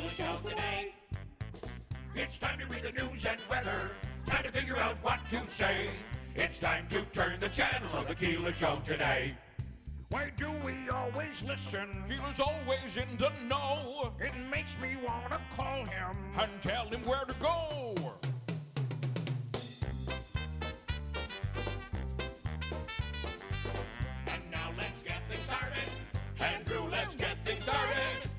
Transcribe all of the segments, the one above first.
Keeler Show today. It's time to read the news and weather. Time to figure out what to say. It's time to turn the channel of the Keeler Show today. Why do we always listen? Keeler's always in the know. It makes me want to call him and tell him where to go. And now let's get things started. Andrew, let's get things started.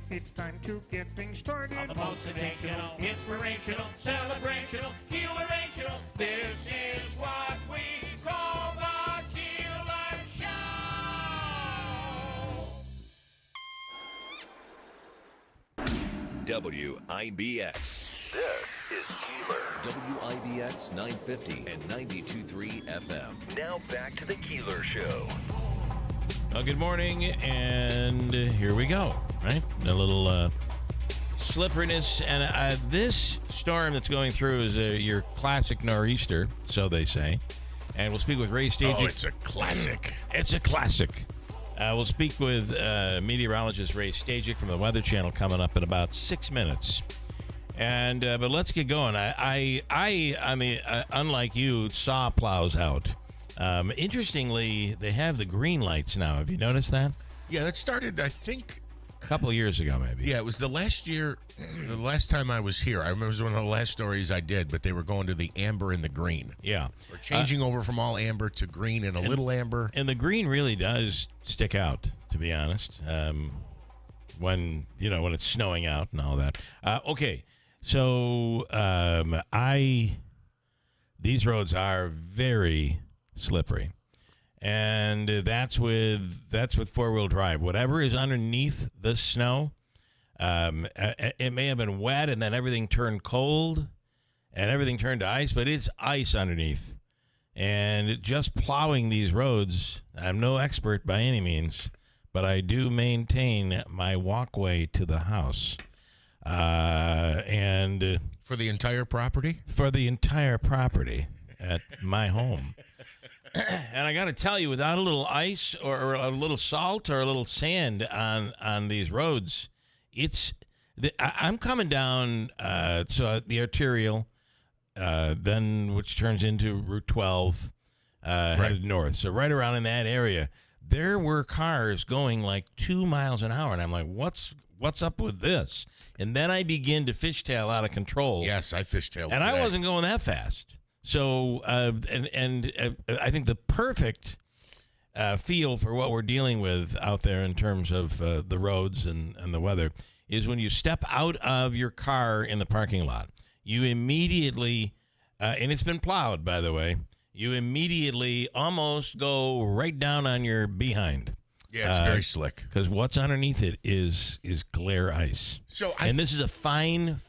It's time to get things started. On the most sensational, inspirational, celebrational, Keelerational. This is what we call the Keeler Show. WIBX. This is Keeler. WIBX 950 and 92.3 FM. Now back to the Keeler Show. Well, good morning, and here we go, right? A little slipperiness, and this storm that's going through is your classic nor'easter, so they say. And we'll speak with Ray Stajic. Oh, it's a classic. It's a classic. We'll speak with meteorologist Ray Stajic from the Weather Channel coming up in about 6 minutes. And but let's get going. I mean, unlike you, saw plows out. Interestingly, they have the green lights now. Have you noticed that? Yeah, that started, I think, A couple of years ago, maybe. yeah, it was the last time I was here. I remember it was one of the last stories I did, but they were going to the amber and the green. Yeah. We're changing over from all amber to green and a little amber. And the green really does stick out, to be honest, when it's snowing out and all that. Okay, so these roads are very slippery, and that's with four-wheel drive. Whatever is underneath the snow, it may have been wet and then everything turned cold and everything turned to ice, but it's ice underneath. And just plowing these roads, I'm no expert by any means, but I do maintain my walkway to the house. And For the entire property? for the entire property at my home. And I got to tell you, without a little ice or a little salt or a little sand on these roads, I'm coming down so the arterial, then which turns into Route 12, headed north. So right around in that area, there were cars going like 2 miles an hour, and I'm like, what's up with this? And then I begin to fishtail out of control. Yes, I fishtailed And today. I wasn't going that fast. So, I think the perfect feel for what we're dealing with out there in terms of the roads and the weather is when you step out of your car in the parking lot. You immediately, and it's been plowed, by the way, you immediately almost go right down on your behind. Yeah, it's very slick. Because what's underneath it is glare ice. And this is a fine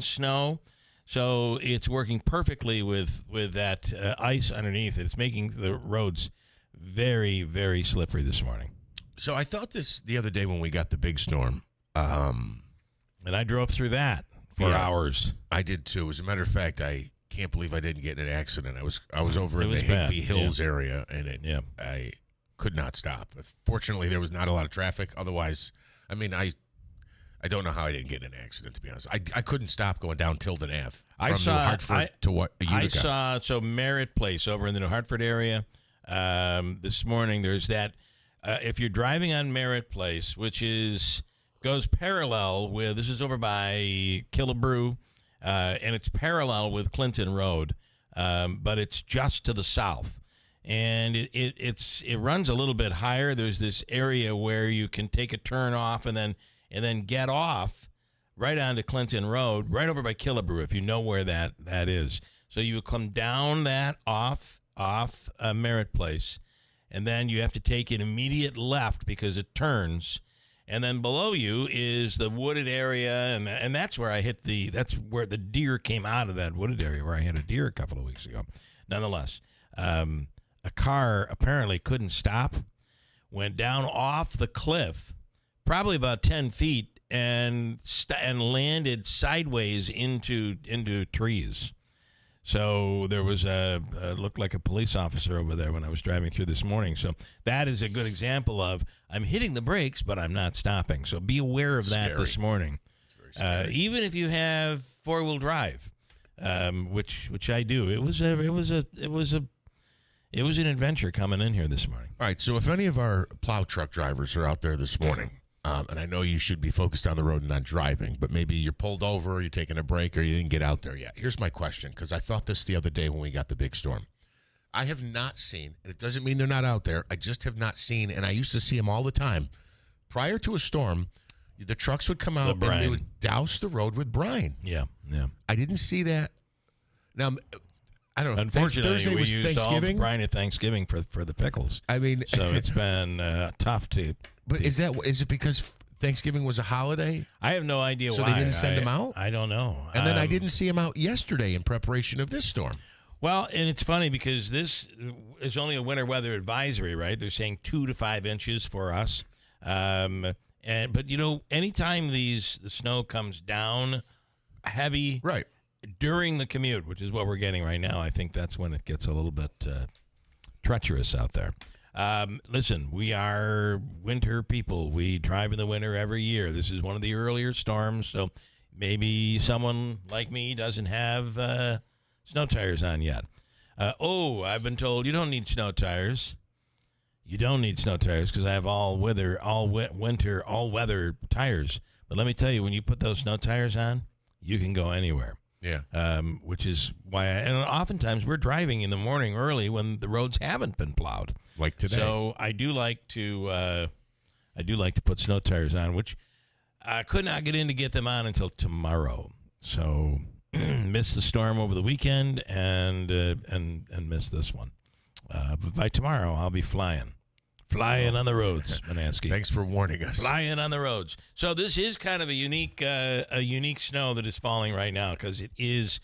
snow. So it's working perfectly with that ice underneath. It's making the roads very, very slippery this morning. So I thought this the other day when we got the big storm. And I drove through that for hours. I did too. As a matter of fact, I can't believe I didn't get in an accident. I was over in the bad. Higby Hills area, and I could not stop. Fortunately, there was not a lot of traffic. Otherwise, I mean, I don't know how I didn't get in an accident, to be honest. I couldn't stop going down Tilden Ave from New Hartford to Utica. I saw Merritt Place over in the New Hartford area this morning. There's that. If you're driving on Merritt Place, which goes parallel with, this is over by Keeler, and it's parallel with Clinton Road, but it's just to the south. And it runs a little bit higher. There's this area where you can take a turn off and then get off right onto Clinton Road, right over by Keeler, if you know where that is. So you come down that off Merritt Place, and then you have to take an immediate left because it turns. And then below you is the wooded area, and that's where that's where the deer came out of that wooded area, where I had a deer a couple of weeks ago. Nonetheless, a car apparently couldn't stop, went down off the cliff, probably about 10 feet, and landed sideways into trees. So there was looked like a police officer over there when I was driving through this morning. So that is a good example of I'm hitting the brakes, but I'm not stopping. So be aware of that this morning. even if you have 4-wheel drive, which I do. It was an adventure coming in here this morning. All right, so if any of our plow truck drivers are out there this morning, and I know you should be focused on the road and not driving, but maybe you're pulled over, you're taking a break, or you didn't get out there yet. Here's my question, because I thought this the other day when we got the big storm. I have not seen, and it doesn't mean they're not out there, I just have not seen, and I used to see them all the time. Prior to a storm, the trucks would come out and they would douse the road with brine. Yeah. I didn't see that. Now, I don't know. Unfortunately, Thursday we was used all the Thanksgiving. brine at Thanksgiving for the pickles. I mean, so it's been tough to. But is it because Thanksgiving was a holiday? I have no idea so why. So they didn't send them out? I don't know. And then I didn't see them out yesterday in preparation of this storm. Well, and it's funny because this is only a winter weather advisory, right? They're saying 2 to 5 inches for us. But anytime the snow comes down heavy, right, during the commute, which is what we're getting right now, I think that's when it gets a little bit treacherous out there. Listen, we are winter people. We drive in the winter every year. This is one of the earlier storms, so maybe someone like me doesn't have snow tires on yet. I've been told you don't need snow tires. You don't need snow tires because I have all-weather tires. But let me tell you, when you put those snow tires on, you can go anywhere. Yeah. Which is why, and oftentimes we're driving in the morning early when the roads haven't been plowed, like today. So I do like to put snow tires on, which I could not get in to get them on until tomorrow. So miss the storm over the weekend and miss this one. But by tomorrow, I'll be flying on the roads, Manansky. Thanks for warning us. Flying on the roads. So this is kind of a unique snow that is falling right now because it is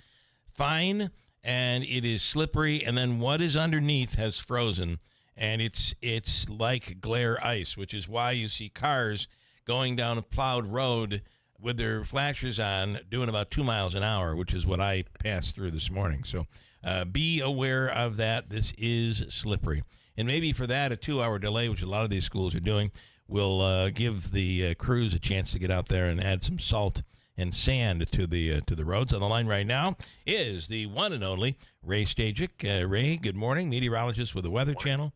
fine and it is slippery, and then what is underneath has frozen, and it's like glare ice, which is why you see cars going down a plowed road with their flashers on, doing about 2 miles an hour, which is what I passed through this morning. So be aware of that. This is slippery. And maybe for that, a 2-hour delay, which a lot of these schools are doing, will give the crews a chance to get out there and add some salt and sand to the roads. On the line right now is the one and only Ray Stajic. Ray, good morning, meteorologist with the Weather Channel.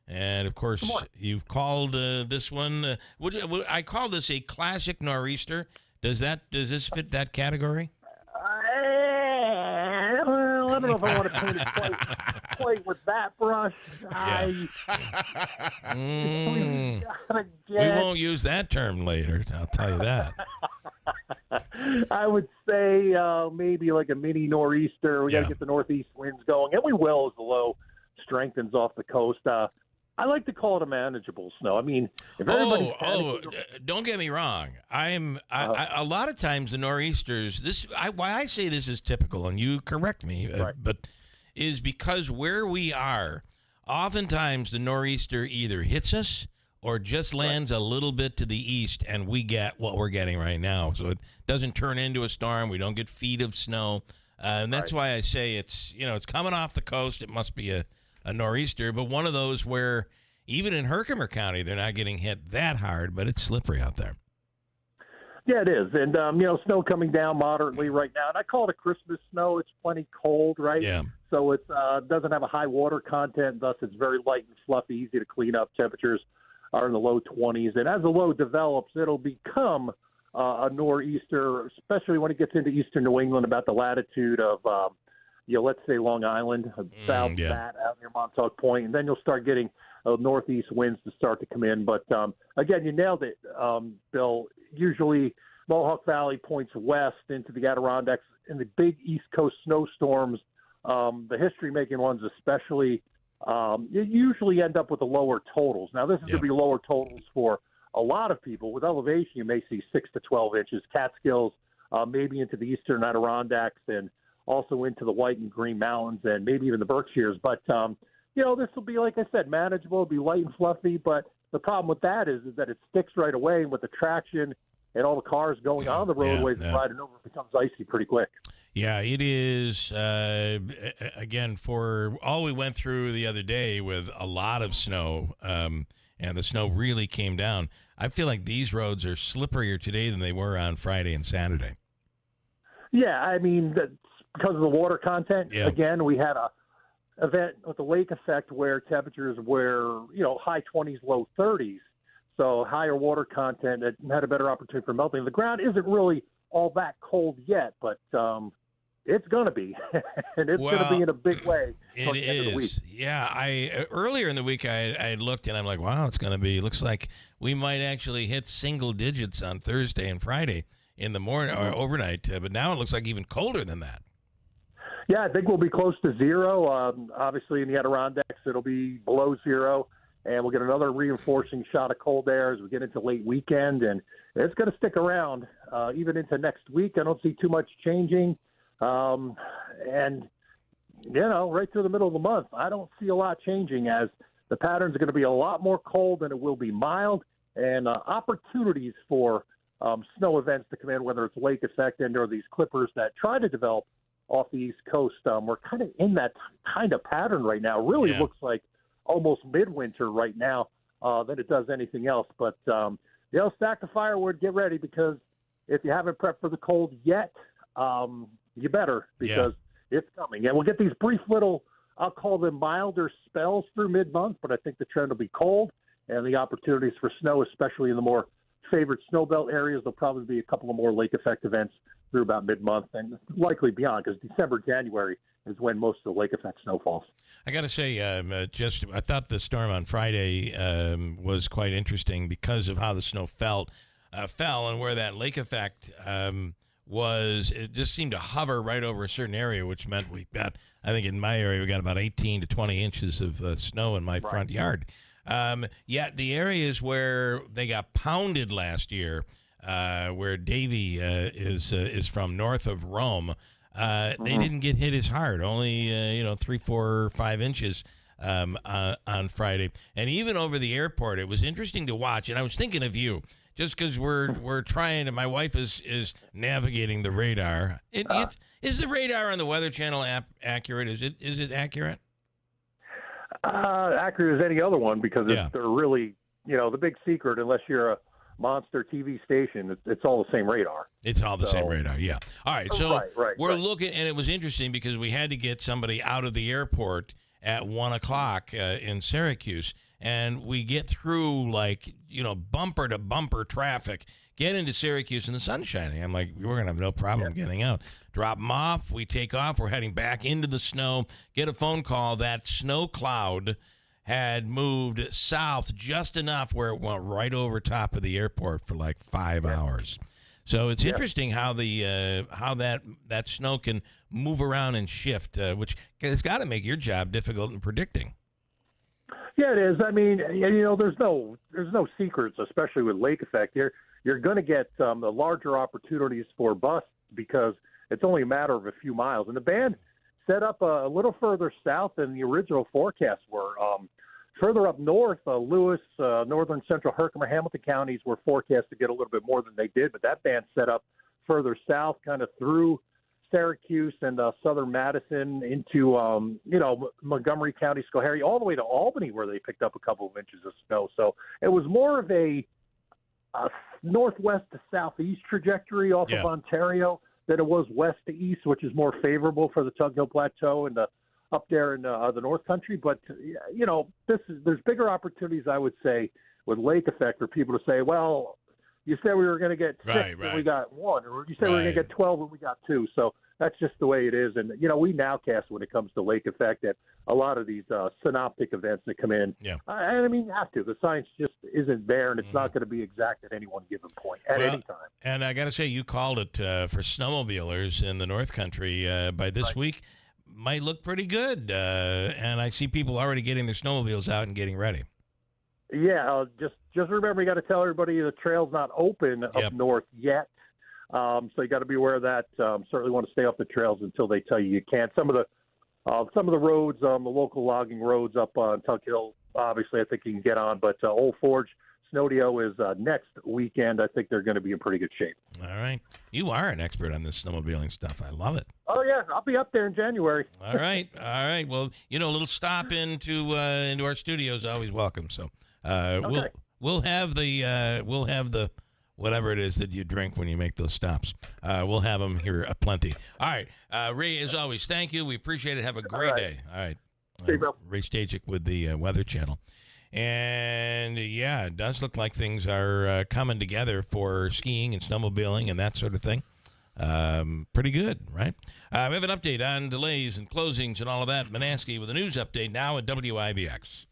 And, of course, you've called this one, I call this a classic nor'easter. Does this fit that category? I don't know if I want to paint it quite with that brush. We won't use that term later, I'll tell you that. I would say maybe like a mini nor'easter. We got to get the northeast winds going, and we will as the low strengthens off the coast. I like to call it a manageable snow. I mean, if everybody's don't get me wrong. A lot of times the nor'easters. Why I say this is typical, and you correct me, but is because where we are, oftentimes the nor'easter either hits us or just lands a little bit to the east, and we get what we're getting right now. So it doesn't turn into a storm. We don't get feet of snow, and that's why I say it's coming off the coast. It must be a nor'easter, but one of those where even in Herkimer County, they're not getting hit that hard, but it's slippery out there. Yeah, it is. And, snow coming down moderately right now. And I call it a Christmas snow. It's plenty cold, right? Yeah. So it doesn't have a high water content. Thus, it's very light and fluffy, easy to clean up. Temperatures are in the low 20s. And as the low develops, it'll become a nor'easter, especially when it gets into eastern New England, about the latitude of let's say Long Island, south of that, out near Montauk Point, and then you'll start getting northeast winds to start to come in. But, again, you nailed it, Bill. Usually Mohawk Valley points west into the Adirondacks. In the big East Coast snowstorms, the history-making ones especially, you usually end up with the lower totals. Now, this is going to be lower totals for a lot of people. With elevation, you may see 6 to 12 inches. Catskills, maybe into the eastern Adirondacks, and also into the White and Green Mountains and maybe even the Berkshires. But, this will be, like I said, manageable. It'll be light and fluffy. But the problem with that is that it sticks right away. And with the traction and all the cars going on the roadways and riding over, it becomes icy pretty quick. Yeah, it is. Again, for all we went through the other day with a lot of snow, and and the snow really came down. I feel like these roads are slipperier today than they were on Friday and Saturday. Yeah, I mean, that's because of the water content. Yeah. Again, we had a event with the lake effect where temperatures were, high 20s, low 30s. So higher water content, it had a better opportunity for melting. The ground isn't really all that cold yet, but it's going to be, and it's going to be in a big way. It the end of the week. is. Yeah, earlier in the week I had looked and I'm like, wow, it's going to be. Looks like we might actually hit single digits on Thursday and Friday in the morning or overnight. But now it looks like even colder than that. Yeah, I think we'll be close to zero. Obviously, in the Adirondacks, it'll be below zero, and we'll get another reinforcing shot of cold air as we get into late weekend, and it's going to stick around even into next week. I don't see too much changing, and right through the middle of the month, I don't see a lot changing as the patterns are going to be a lot more cold than it will be mild, and opportunities for snow events to come in, whether it's lake effect and or these clippers that try to develop off the East Coast. We're kind of in that kind of pattern right now. Really looks like almost midwinter right now than it does anything else. But, stack the firewood, get ready, because if you haven't prepped for the cold yet, you better, because it's coming. And we'll get these brief little, I'll call them milder spells through mid-month, but I think the trend will be cold, and the opportunities for snow, especially in the more favorite snowbelt areas, there'll probably be a couple of more lake effect events through about mid-month and likely beyond, because December, January is when most of the lake effect snow falls. I got to say, I thought the storm on Friday was quite interesting because of how the snow fell and where that lake effect was. It just seemed to hover right over a certain area, which meant we got, I think in my area, we got about 18 to 20 inches of snow in my front yard. Yet the areas where they got pounded last year, where Davie is from, north of Rome, they didn't get hit as hard. Only 3, 4, 5 inches on Friday, and even over the airport, it was interesting to watch. And I was thinking of you, just because we're trying. And my wife is navigating the radar. Is the radar on the Weather Channel app accurate? Is it accurate? Accurate as any other one, because they're really, the big secret, unless you're a monster TV station, it's all the same radar. It's all the same radar, yeah. All right, so we're looking, and it was interesting because we had to get somebody out of the airport at 1 o'clock in Syracuse, and we get through bumper to bumper traffic, get into Syracuse, and the sun's shining. I'm like, we're gonna have no problem getting out. Drop them off, we take off, we're heading back into the snow, get a phone call that snow cloud had moved south just enough where it went right over top of the airport for 5 hours. So it's interesting how how that snow can move around and shift, which has got to make your job difficult in predicting. Yeah, it is. I mean, there's no secrets, especially with lake effect. You're going to get the larger opportunities for busts because it's only a matter of a few miles. And the band set up a little further south than the original forecasts were. Further up north, Lewis, northern central Herkimer, Hamilton counties were forecast to get a little bit more than they did, but that band set up further south, kind of through Syracuse and southern Madison into, Montgomery County, Schoharie, all the way to Albany, where they picked up a couple of inches of snow. So it was more of a northwest to southeast trajectory off of Ontario than it was west to east, which is more favorable for the Tug Hill Plateau and up there in the North Country. But, there's bigger opportunities, I would say, with lake effect for people to say, well, you said we were going to get 6 and we got 1, or you said we were going to get 12 and we got 2. So that's just the way it is. And, we nowcast when it comes to lake effect at a lot of these synoptic events that come in. Yeah. I mean, you have to. The science just isn't there, and it's not going to be exact at any one given point at any time. And I got to say, you called it for snowmobilers in the North Country by this week. Might look pretty good. And I see people already getting their snowmobiles out and getting ready. Yeah, just remember, you got to tell everybody the trail's not open up north yet. So you got to be aware of that. Certainly want to stay off the trails until they tell you can't. Some of the roads, the local logging roads up on Tug Hill, obviously I think you can get on. But Old Forge, Snowdio is next weekend. I think they're going to be in pretty good shape. All right. You are an expert on this snowmobiling stuff. I love it. Oh, yeah. I'll be up there in January. All right. All right. Well, a little stop into our studio is always welcome. So We'll have the whatever it is that you drink when you make those stops. We'll have them here aplenty. All right, Ray, as always, thank you. We appreciate it. Have a great day. All right. Ray Stachik with the Weather Channel. And, yeah, it does look like things are coming together for skiing and snowmobiling and that sort of thing. Pretty good, right? We have an update on delays and closings and all of that. Manaski with a news update now at WIBX.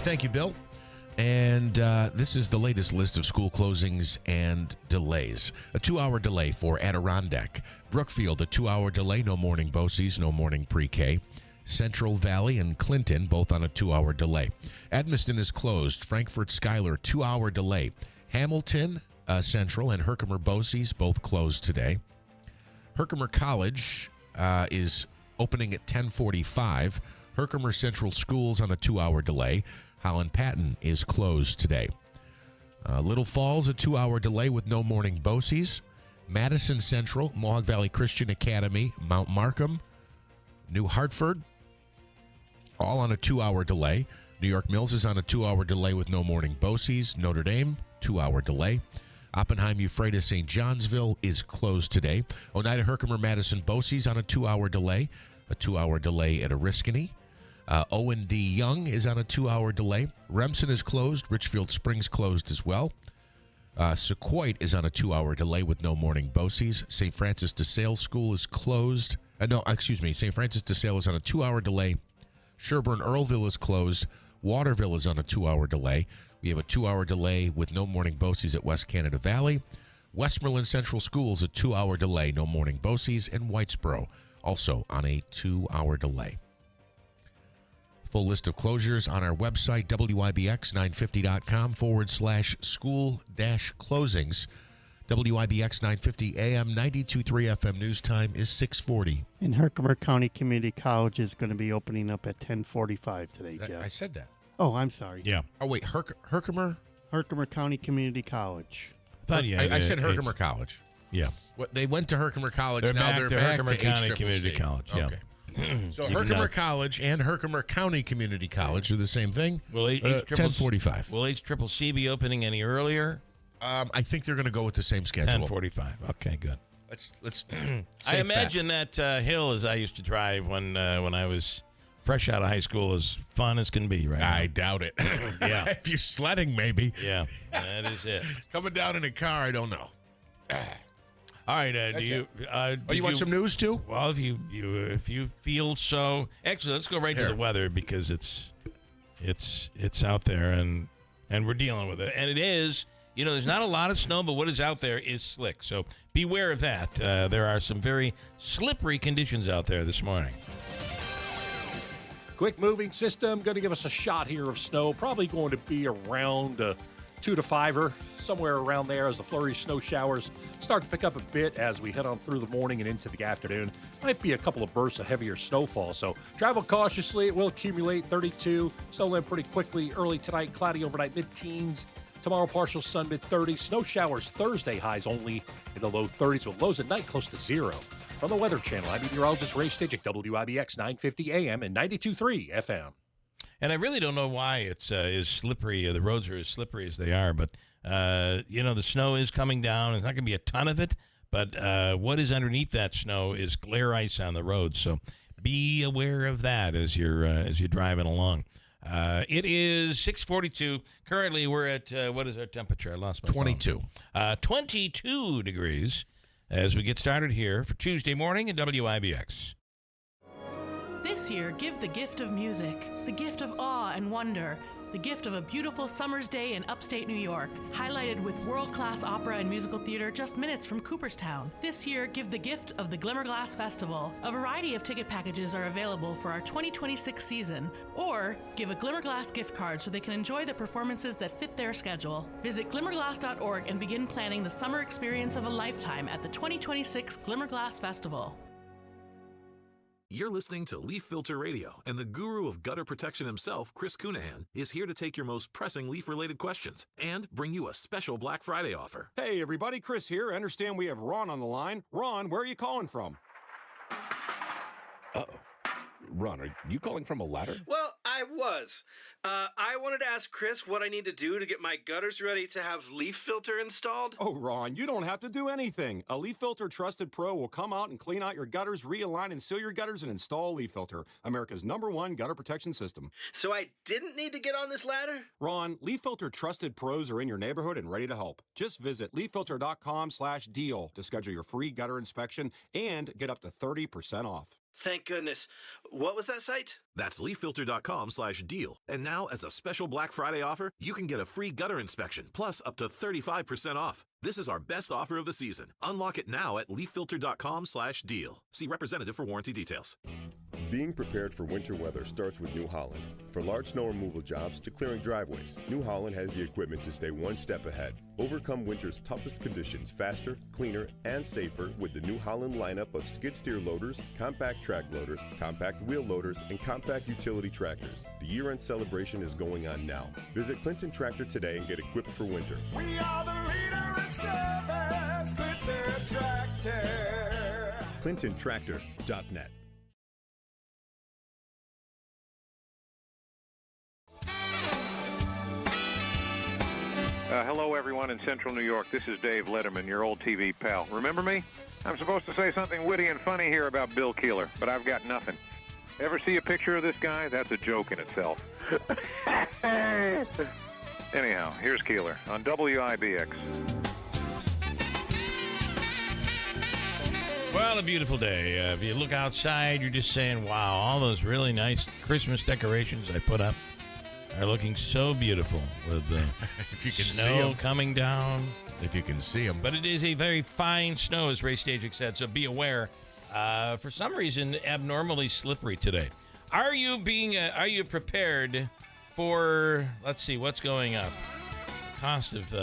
Thank you, Bill. And this is the latest list of school closings and delays. A 2-hour delay for Adirondack. Brookfield, a 2-hour delay. No morning BOCES, no morning pre-K. Central Valley and Clinton, both on a 2-hour delay. Edmiston is closed. Frankfurt Schuyler, 2-hour delay. Hamilton Central and Herkimer BOCES, both closed today. Herkimer College is opening at 10:45. Herkimer Central Schools on a 2-hour delay. Holland Patton is closed today. Little Falls, a 2-hour delay with no morning BOCES. Madison Central, Mohawk Valley Christian Academy, Mount Markham, New Hartford, all on a 2-hour delay. New York Mills is on a 2-hour delay with no morning BOCES. Notre Dame, 2-hour delay. Oppenheim Euphrates St. Johnsville is closed today. Oneida Herkimer Madison BOCES on a 2-hour delay. A 2-hour delay at Oriskany. O&D Young is on a 2-hour delay. Remsen is closed. Richfield Springs closed as well. Sequoit is on a 2-hour delay with no morning BOCES. St. Francis de Sales School is closed. St. Francis de Sales is on a 2-hour delay. Sherburne Earlville is closed. Waterville is on a 2-hour delay. We have a 2-hour delay with no morning BOCES at West Canada Valley. Westmoreland Central Schools, a 2-hour delay, no morning BOCES. And Whitesboro, also on a 2-hour delay. Full list of closures on our website, WIBX950.com/school-closings. WIBX 950 AM, 92.3 FM news time is 6:40. And Herkimer County Community College is going to be opening up at 10:45 today, Jeff. I said that. Oh, I'm sorry. Yeah. Oh, wait, Herkimer? Herkimer County Community College. I said Herkimer College. Yeah. What, they went to Herkimer College. They're now back they're to back Herkimer to County HCCC. Community College. Yeah. Okay. So Herkimer College and Herkimer County Community College are the same thing. Will 10:45. Will HCCC be opening any earlier? I think they're going to go with the same schedule. 10:45. Okay, good. Let's. I imagine that hill, as I used to drive when I was fresh out of high school, as fun as can be. Right? I doubt it. Yeah. If you're sledding, maybe. Yeah, that is it. Coming down in a car, I don't know. All right. Do you want some news too? Well, if you feel so. Actually, let's go right to the weather because it's out there and we're dealing with it. And it is. There's not a lot of snow, but what is out there is slick. So beware of that. There are some very slippery conditions out there this morning. Quick moving system going to give us a shot here of snow. Probably going to be around 2 to 5 somewhere around there as the flurry snow showers start to pick up a bit as we head on through the morning and into the afternoon. Might be a couple of bursts of heavier snowfall, so travel cautiously. It will accumulate 32. Snow in pretty quickly early tonight. Cloudy overnight, mid-teens. Tomorrow, partial sun, mid-30s. Snow showers Thursday, highs only in the low 30s with lows at night close to 0. From the Weather Channel, I'm meteorologist Ray Stachik, WIBX 950 AM and 92.3 FM. And I really don't know why it's as slippery. The roads are as slippery as they are. But, the snow is coming down. It's not going to be a ton of it. But what is underneath that snow is glare ice on the road. So be aware of that as you're driving along. It is 6:42. Currently, we're at, what is our temperature? I lost my 22. 22 degrees as we get started here for Tuesday morning at WIBX. This year, give the gift of music, the gift of awe and wonder, the gift of a beautiful summer's day in upstate New York, highlighted with world-class opera and musical theater just minutes from Cooperstown. This year, give the gift of the Glimmerglass Festival. A variety of ticket packages are available for our 2026 season, or give a Glimmerglass gift card so they can enjoy the performances that fit their schedule. Visit glimmerglass.org and begin planning the summer experience of a lifetime at the 2026 Glimmerglass Festival. You're listening to Leaf Filter Radio, and the guru of gutter protection himself, Chris Cunahan, is here to take your most pressing leaf-related questions and bring you a special Black Friday offer. Hey, everybody, Chris here. I understand we have Ron on the line. Ron, where are you calling from? Uh-oh. Ron, are you calling from a ladder? Well, I was. I wanted to ask Chris what I need to do to get my gutters ready to have leaf filter installed. Oh, Ron, you don't have to do anything. A Leaf Filter Trusted Pro will come out and clean out your gutters, realign and seal your gutters, and install Leaf Filter, America's #1 gutter protection system. So I didn't need to get on this ladder? Ron, Leaf Filter Trusted Pros are in your neighborhood and ready to help. Just visit leaffilter.com/deal to schedule your free gutter inspection and get up to 30% off. Thank goodness. What was that site? That's leaffilter.com/deal. And now, as a special Black Friday offer, you can get a free gutter inspection, plus up to 35% off. This is our best offer of the season. Unlock it now at leaffilter.com/deal. See representative for warranty details. Being prepared for winter weather starts with New Holland. For large snow removal jobs to clearing driveways, New Holland has the equipment to stay one step ahead. Overcome winter's toughest conditions faster, cleaner, and safer with the New Holland lineup of skid steer loaders, compact track loaders, compact wheel loaders, and compact utility tractors. The year-end celebration is going on now. Visit Clinton Tractor today and get equipped for winter. We are the leader in service, Clinton Tractor. ClintonTractor.net. Hello, everyone in Central New York. This is Dave Letterman, your old TV pal. Remember me? I'm supposed to say something witty and funny here about Bill Keeler, but I've got nothing. Ever see a picture of this guy? That's a joke in itself. Anyhow, here's Keeler on WIBX. Well, a beautiful day. If you look outside, you're just saying, wow, all those really nice Christmas decorations I put up are looking so beautiful with the if you can snow see 'em. coming down. If you can see them. But it is a very fine snow, as Ray Stagik said, so be aware. For some reason, abnormally slippery today. Are you prepared for, let's see, what's going up? Cost of,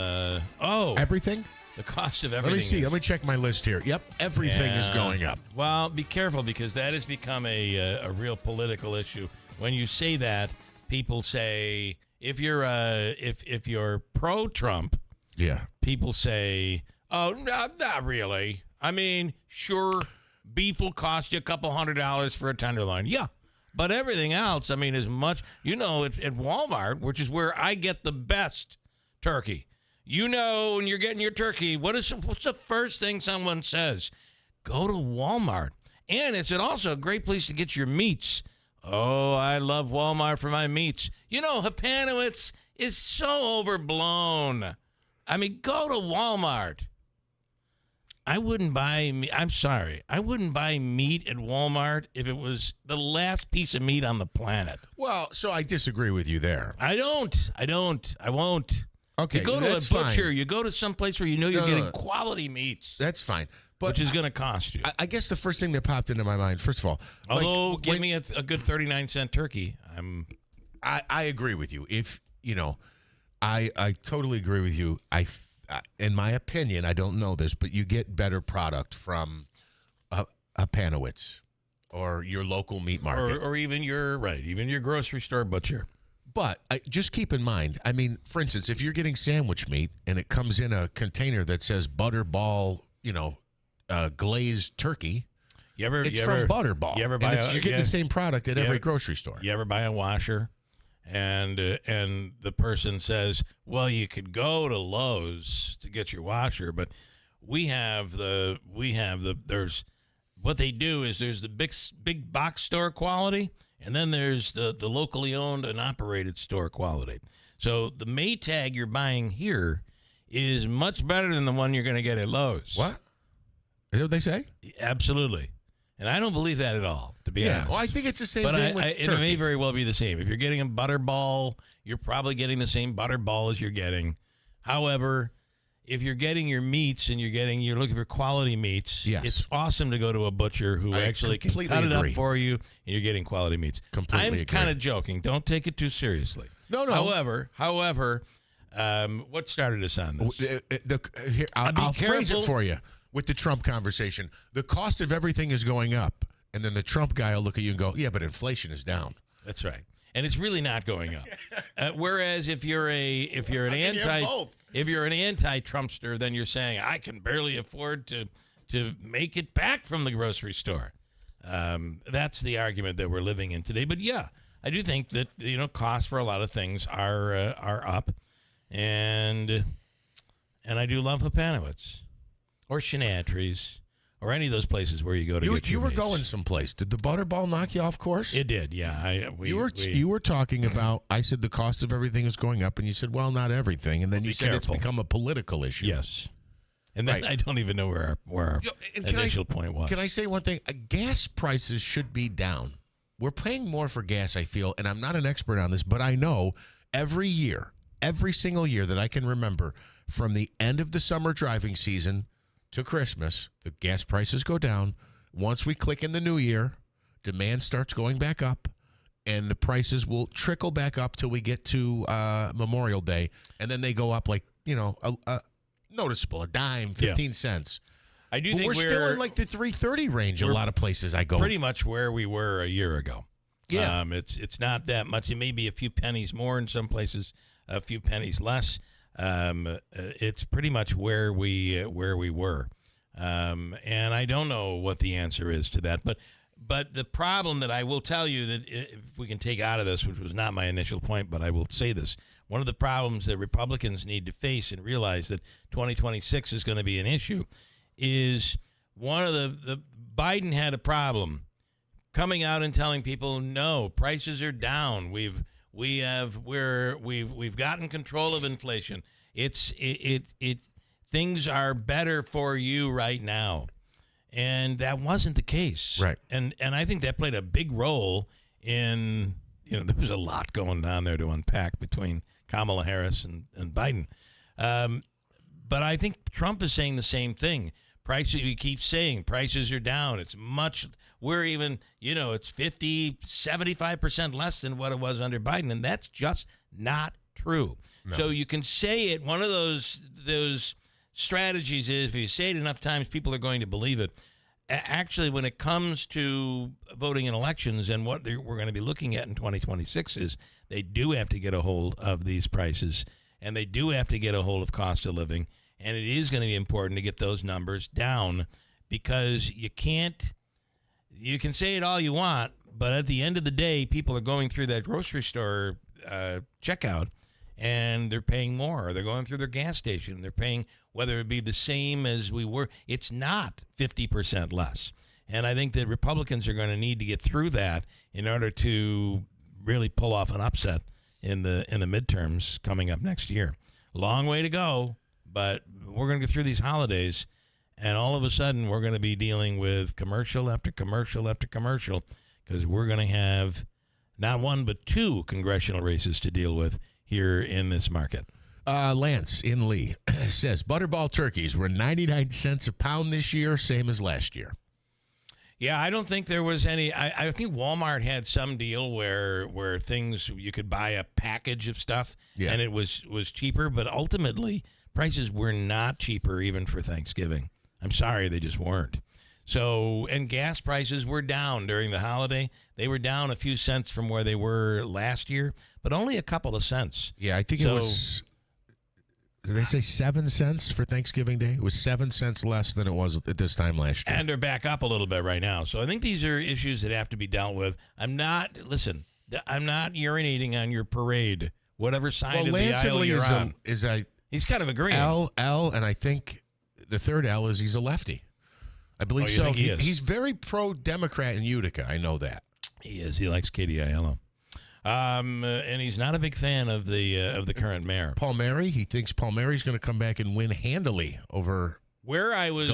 everything? The cost of everything. Let me see. Let me check my list here. Yep, everything is going up. Well, be careful, because that has become a real political issue. When you say that, people say, if you're pro-Trump, yeah, people say, oh, no, not really. I mean, sure, beef will cost you a couple $100 for a tenderloin. Yeah, but everything else, I mean, as much, at Walmart, which is where I get the best turkey. When you're getting your turkey, what's the first thing someone says? Go to Walmart. And it's also a great place to get your meats. Oh, I love Walmart for my meats. Hapanowitz is so overblown. I mean, go to Walmart. I wouldn't buy meat. I'm sorry. I wouldn't buy meat at Walmart if it was the last piece of meat on the planet. Well, so I disagree with you there. I won't. Okay, you go to a butcher. Fine. You go to some place where you're getting quality meats. That's fine. But which is going to cost you. I guess the first thing that popped into my mind, first of all, although give me a good 39-cent turkey, I agree with you. If I totally agree with you. In my opinion, I don't know this, but you get better product from a Panowitz or your local meat market, or even your grocery store butcher. But just keep in mind, I mean, for instance, if you're getting sandwich meat and it comes in a container that says Butterball, glazed turkey, it's from Butterball. You ever buy you're getting the same product at every grocery store. You ever buy a washer, and the person says, "Well, you could go to Lowe's to get your washer, but there's what they do is there's the big box store quality." And then there's the locally owned and operated store quality. So the Maytag you're buying here is much better than the one you're going to get at Lowe's. What? Is that what they say? Absolutely. And I don't believe that at all, to be honest. Well, I think it's the same thing with turkey. It may very well be the same. If you're getting a Butterball, you're probably getting the same Butterball as you're getting. However, if you're getting your meats and you're looking for quality meats, it's awesome to go to a butcher who actually can cut it up for you, and you're getting quality meats. Completely I'm kind of joking. Don't take it too seriously. No. However, what started us on this? I'll phrase it for you with the Trump conversation. The cost of everything is going up, and then the Trump guy will look at you and go, yeah, but inflation is down. That's right. And it's really not going up. Whereas if you're an anti-Trumpster, then you're saying I can barely afford to make it back from the grocery store. That's the argument that we're living in today. But yeah, I do think that costs for a lot of things are up, and I do love Hapanowitz or Shenantrys or any of those places where you go to get your You were meats. going someplace. Did the Butterball knock you off course? It did, yeah. You were talking about, I said the cost of everything is going up, and you said, well, not everything. And then you said it's become a political issue. Yes. And then I don't even know where our initial point was. Can I say one thing? Gas prices should be down. We're paying more for gas, I feel, and I'm not an expert on this, but I know every year, every single year that I can remember, from the end of the summer driving season to Christmas, the gas prices go down. Once we click in the new year, demand starts going back up, and the prices will trickle back up till we get to Memorial Day, and then they go up like, noticeable, a dime, 15 cents. I do but think we're still in like the 3.30 range. A lot of places I go. Pretty much where we were a year ago. Yeah, it's not that much. It may be a few pennies more in some places, a few pennies less. It's pretty much where we were, and I don't know what the answer is to that. But the problem that I will tell you that if we can take out of this, which was not my initial point, but I will say this. One of the problems that Republicans need to face and realize that 2026 is going to be an issue is one of the Biden had a problem coming out and telling people, no, prices are down. We've gotten control of inflation. Things are better for you right now. And that wasn't the case. Right. And I think that played a big role in, there was a lot going on there to unpack between Kamala Harris and Biden. But I think Trump is saying the same thing. Prices, he keeps saying prices are down. We're even, it's 50, 75% less than what it was under Biden. And that's just not true. No. So you can say it. One of those strategies is if you say it enough times, people are going to believe it. Actually, when it comes to voting in elections and what we're going to be looking at in 2026 is they do have to get a hold of these prices, and they do have to get a hold of cost of living, and it is going to be important to get those numbers down because you can say it all you want, but at the end of the day, people are going through that grocery store checkout, and they're paying more, or they're going through their gas station, and they're paying whether it be the same as we were. It's not 50% less. And I think that Republicans are going to need to get through that in order to really pull off an upset in the midterms coming up next year. Long way to go, but we're going to get through these holidays, and all of a sudden we're going to be dealing with commercial after commercial after commercial because we're going to have not one but two congressional races to deal with here in this market. Lance in Lee says Butterball turkeys were 99 cents a pound this year, same as last year. Yeah, I don't think there was any. I think Walmart had some deal where things you could buy a package of stuff and it was cheaper, but ultimately prices were not cheaper even for Thanksgiving. I'm sorry, they just weren't. So, and gas prices were down during the holiday. They were down a few cents from where they were last year, but only a couple of cents. Yeah, I think it was. Did they say 7 cents for Thanksgiving Day? It was 7 cents less than it was at this time last year. And they're back up a little bit right now. So I think these are issues that have to be dealt with. I'm not urinating on your parade, whatever side of the aisle you're on. He's kind of agreeing. L, and I think the third L is he's a lefty. I believe so. He's very pro-Democrat in Utica. I know that. He is. He likes Katie Aiello. And he's not a big fan of the current mayor, Palmieri. He thinks Palmieri's going to come back and win handily over. Where I was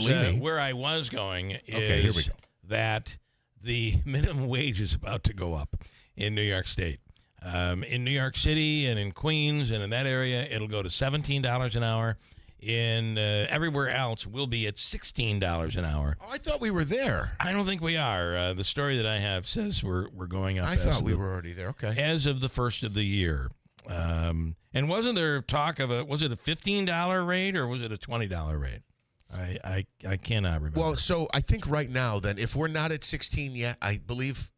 going is here we go. That the minimum wage is about to go up in New York State. In New York City and in Queens and in that area, it'll go to $17 an hour. In everywhere else, we'll be at $16 an hour. Oh, I thought we were there. I don't think we are. The story that I have says we're going up. I thought we were already there. Okay. As of the first of the year. And wasn't there talk of was it a $15 rate or was it a $20 rate? I cannot remember. Well, so I think right now, then, if we're not at 16 yet, I believe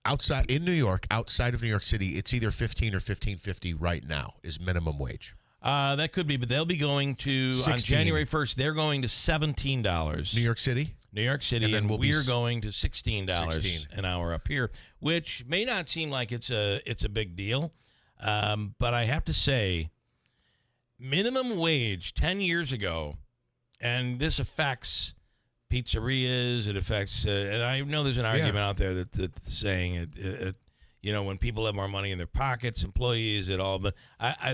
outside in New York, outside of New York City, it's either 15 or $15.50 right now is minimum wage. That could be, but they'll be going to, 16. on January 1st, they're going to $17. New York City? New York City, And then we're going to $16 16 an hour up here, which may not seem like it's a big deal, but I have to say, minimum wage 10 years ago, and this affects pizzerias, it affects, and I know there's an argument out there that's saying it when people have more money in their pockets, employees, it all, but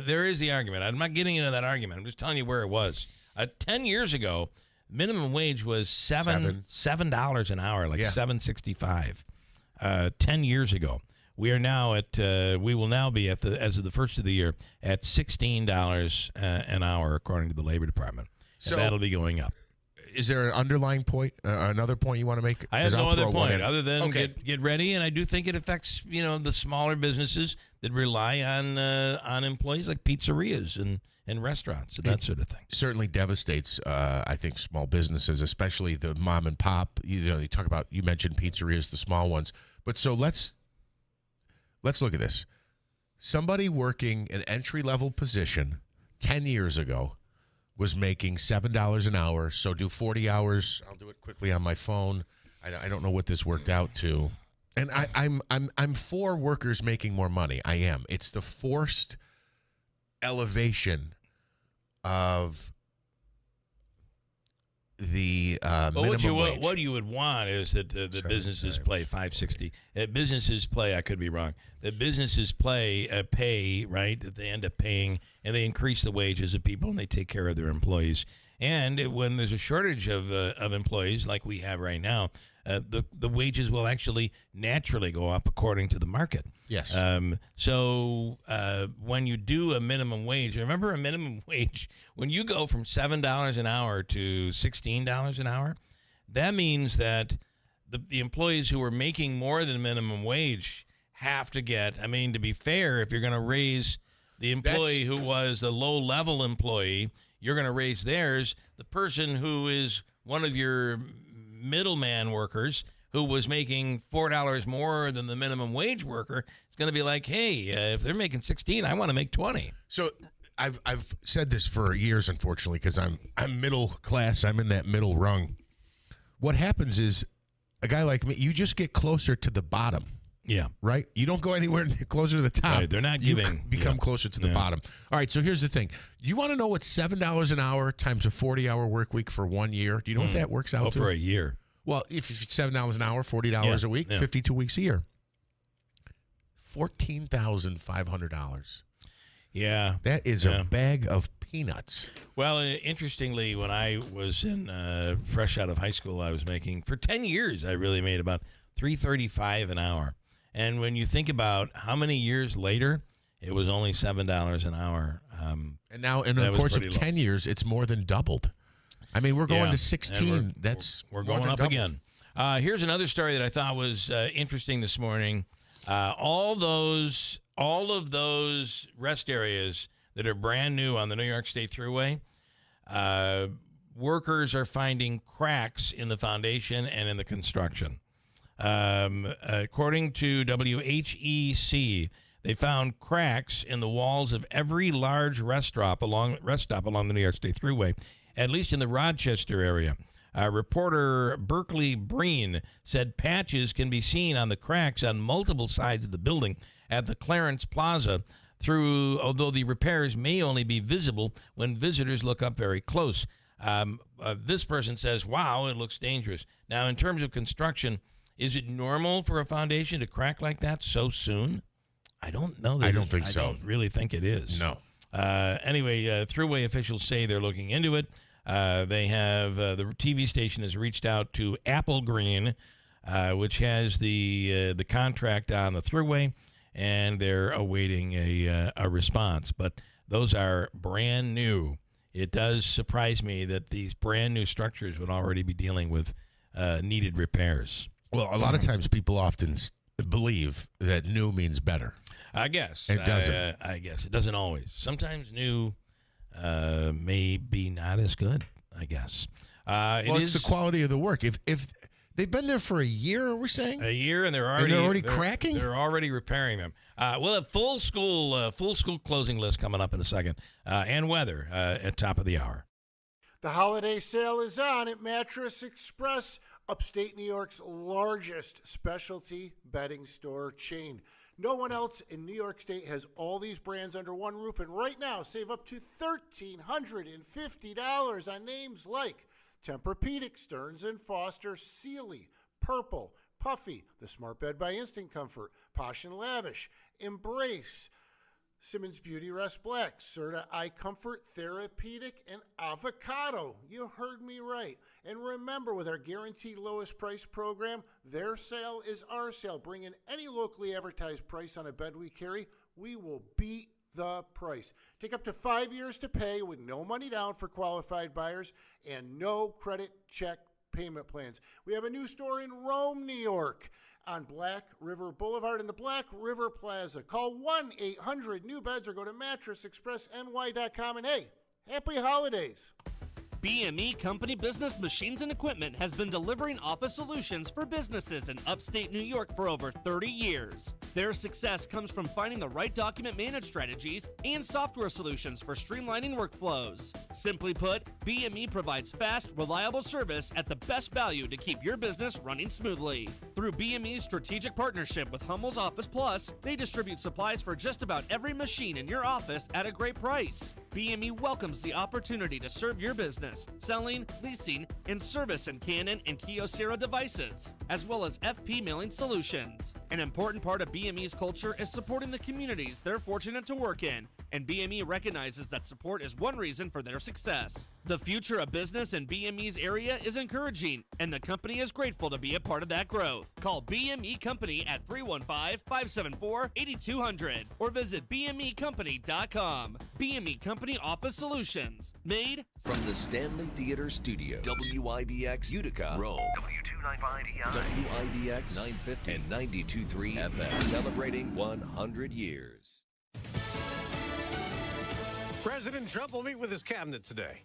there is the argument. I'm not getting into that argument. I'm just telling you where it was. 10 years ago, minimum wage was $7 an hour, like $7.65. 10 years ago, we are now at we will now be at as of the first of the year at $16 an hour, according to the Labor Department. So and that'll be going up. Is there an underlying point, another point you want to make? I have no other point other than get ready, and I do think it affects the smaller businesses that rely on employees like pizzerias and restaurants and that sort of thing. Certainly devastates, I think, small businesses, especially the mom and pop. You mentioned pizzerias, the small ones. But so let's look at this. Somebody working an entry-level position 10 years ago was making $7 an hour, so do 40 hours. I'll do it quickly on my phone. I don't know what this worked out to. And I'm for workers making more money. I am. It's the forced elevation of the minimum wage. What you would want is that the businesses play $5.60. Businesses play. I could be wrong. The businesses pay right. That they end up paying, and they increase the wages of people, and they take care of their employees. And when there's a shortage of employees like we have right now, the wages will actually naturally go up according to the market. Yes. So when you do a minimum wage, remember a minimum wage, when you go from $7 an hour to $16 an hour, that means that the employees who are making more than minimum wage have to get, to be fair, if you're going to raise the employee who was a low-level employee, you're going to raise theirs. The person who is one of your middleman workers who was making $4 more than the minimum wage worker is going to be like, hey, if they're making 16, I want to make 20. So I've said this for years, unfortunately, because I'm middle class. I'm in that middle rung. What happens is a guy like me, you just get closer to the bottom. Yeah. Right? You don't go anywhere closer to the top. Right, they're not giving. You become closer to the bottom. All right, so here's the thing. You want to know what $7 an hour times a 40-hour work week for 1 year? Do you know what that works out to? For a year. Well, if it's $7 an hour, $40 a week, 52 weeks a year. $14,500. Yeah. That is a bag of peanuts. Well, interestingly, when I was fresh out of high school, I was making, for 10 years, I really made about $3.35 an hour. And when you think about how many years later, it was only $7 an hour. And now, in the course of 10 years, it's more than doubled. We're going to 16. We're going up again. Here's another story that I thought was interesting this morning. All of those rest areas that are brand new on the New York State Thruway, workers are finding cracks in the foundation and in the construction. According to WHEC, they found cracks in the walls of every large rest stop along the New York State Thruway, at least in the Rochester area. Reporter Berkeley Breen said patches can be seen on the cracks on multiple sides of the building at the Clarence Plaza, although the repairs may only be visible when visitors look up very close. This person says, wow, it looks dangerous. Now, in terms of construction, is it normal for a foundation to crack like that so soon? I don't know. I don't think so. I don't really think it is. No. Anyway, Thruway officials say they're looking into it. They have the TV station has reached out to Apple Green, which has the contract on the Thruway, and they're awaiting a response. But those are brand new. It does surprise me that these brand new structures would already be dealing with needed repairs. Well, a lot of times people often believe that new means better. I guess. It doesn't. I guess. It doesn't always. Sometimes new may be not as good, I guess. It's the quality of the work. If They've been there for a year, we're saying? A year, and they're already cracking? They're already repairing them. We'll have full school closing list coming up in a second, and weather at top of the hour. The holiday sale is on at Mattress Express, upstate New York's largest specialty bedding store chain. No one else in New York State has all these brands under one roof, and right now save up to $1,350 on names like Tempur-Pedic, Stearns & Foster, Sealy, Purple, Puffy, the Smart Bed by Instant Comfort, Posh & Lavish, Embrace, Simmons Beauty Rest Black, Serta Eye Comfort, Therapeutic, and Avocado. You heard me right. And remember, with our guaranteed lowest price program, their sale is our sale. Bring in any locally advertised price on a bed we carry. We will beat the price. Take up to 5 years to pay with no money down for qualified buyers and no credit check payment plans. We have a new store in Rome, New York on Black River Boulevard in the Black River Plaza. Call 1-800-NEW-BEDS or go to mattressexpressny.com. And hey, happy holidays. BME Company Business Machines and Equipment has been delivering office solutions for businesses in upstate New York for over 30 years. Their success comes from finding the right document management strategies and software solutions for streamlining workflows. Simply put, BME provides fast, reliable service at the best value to keep your business running smoothly. Through BME's strategic partnership with Hummel's Office Plus, they distribute supplies for just about every machine in your office at a great price. BME welcomes the opportunity to serve your business, selling, leasing, and service in Canon and Kyocera devices, as well as FP mailing solutions. An important part of BME's culture is supporting the communities they're fortunate to work in, and BME recognizes that support is one reason for their success. The future of business in BME's area is encouraging, and the company is grateful to be a part of that growth. Call BME Company at 315-574-8200 or visit BMEcompany.com. BME Company Office Solutions, made From the Stanley Theater Studio, WIBX Utica, Rome. WIBX 950 and 92.3 FM, celebrating 100 years. President Trump will meet with his cabinet today.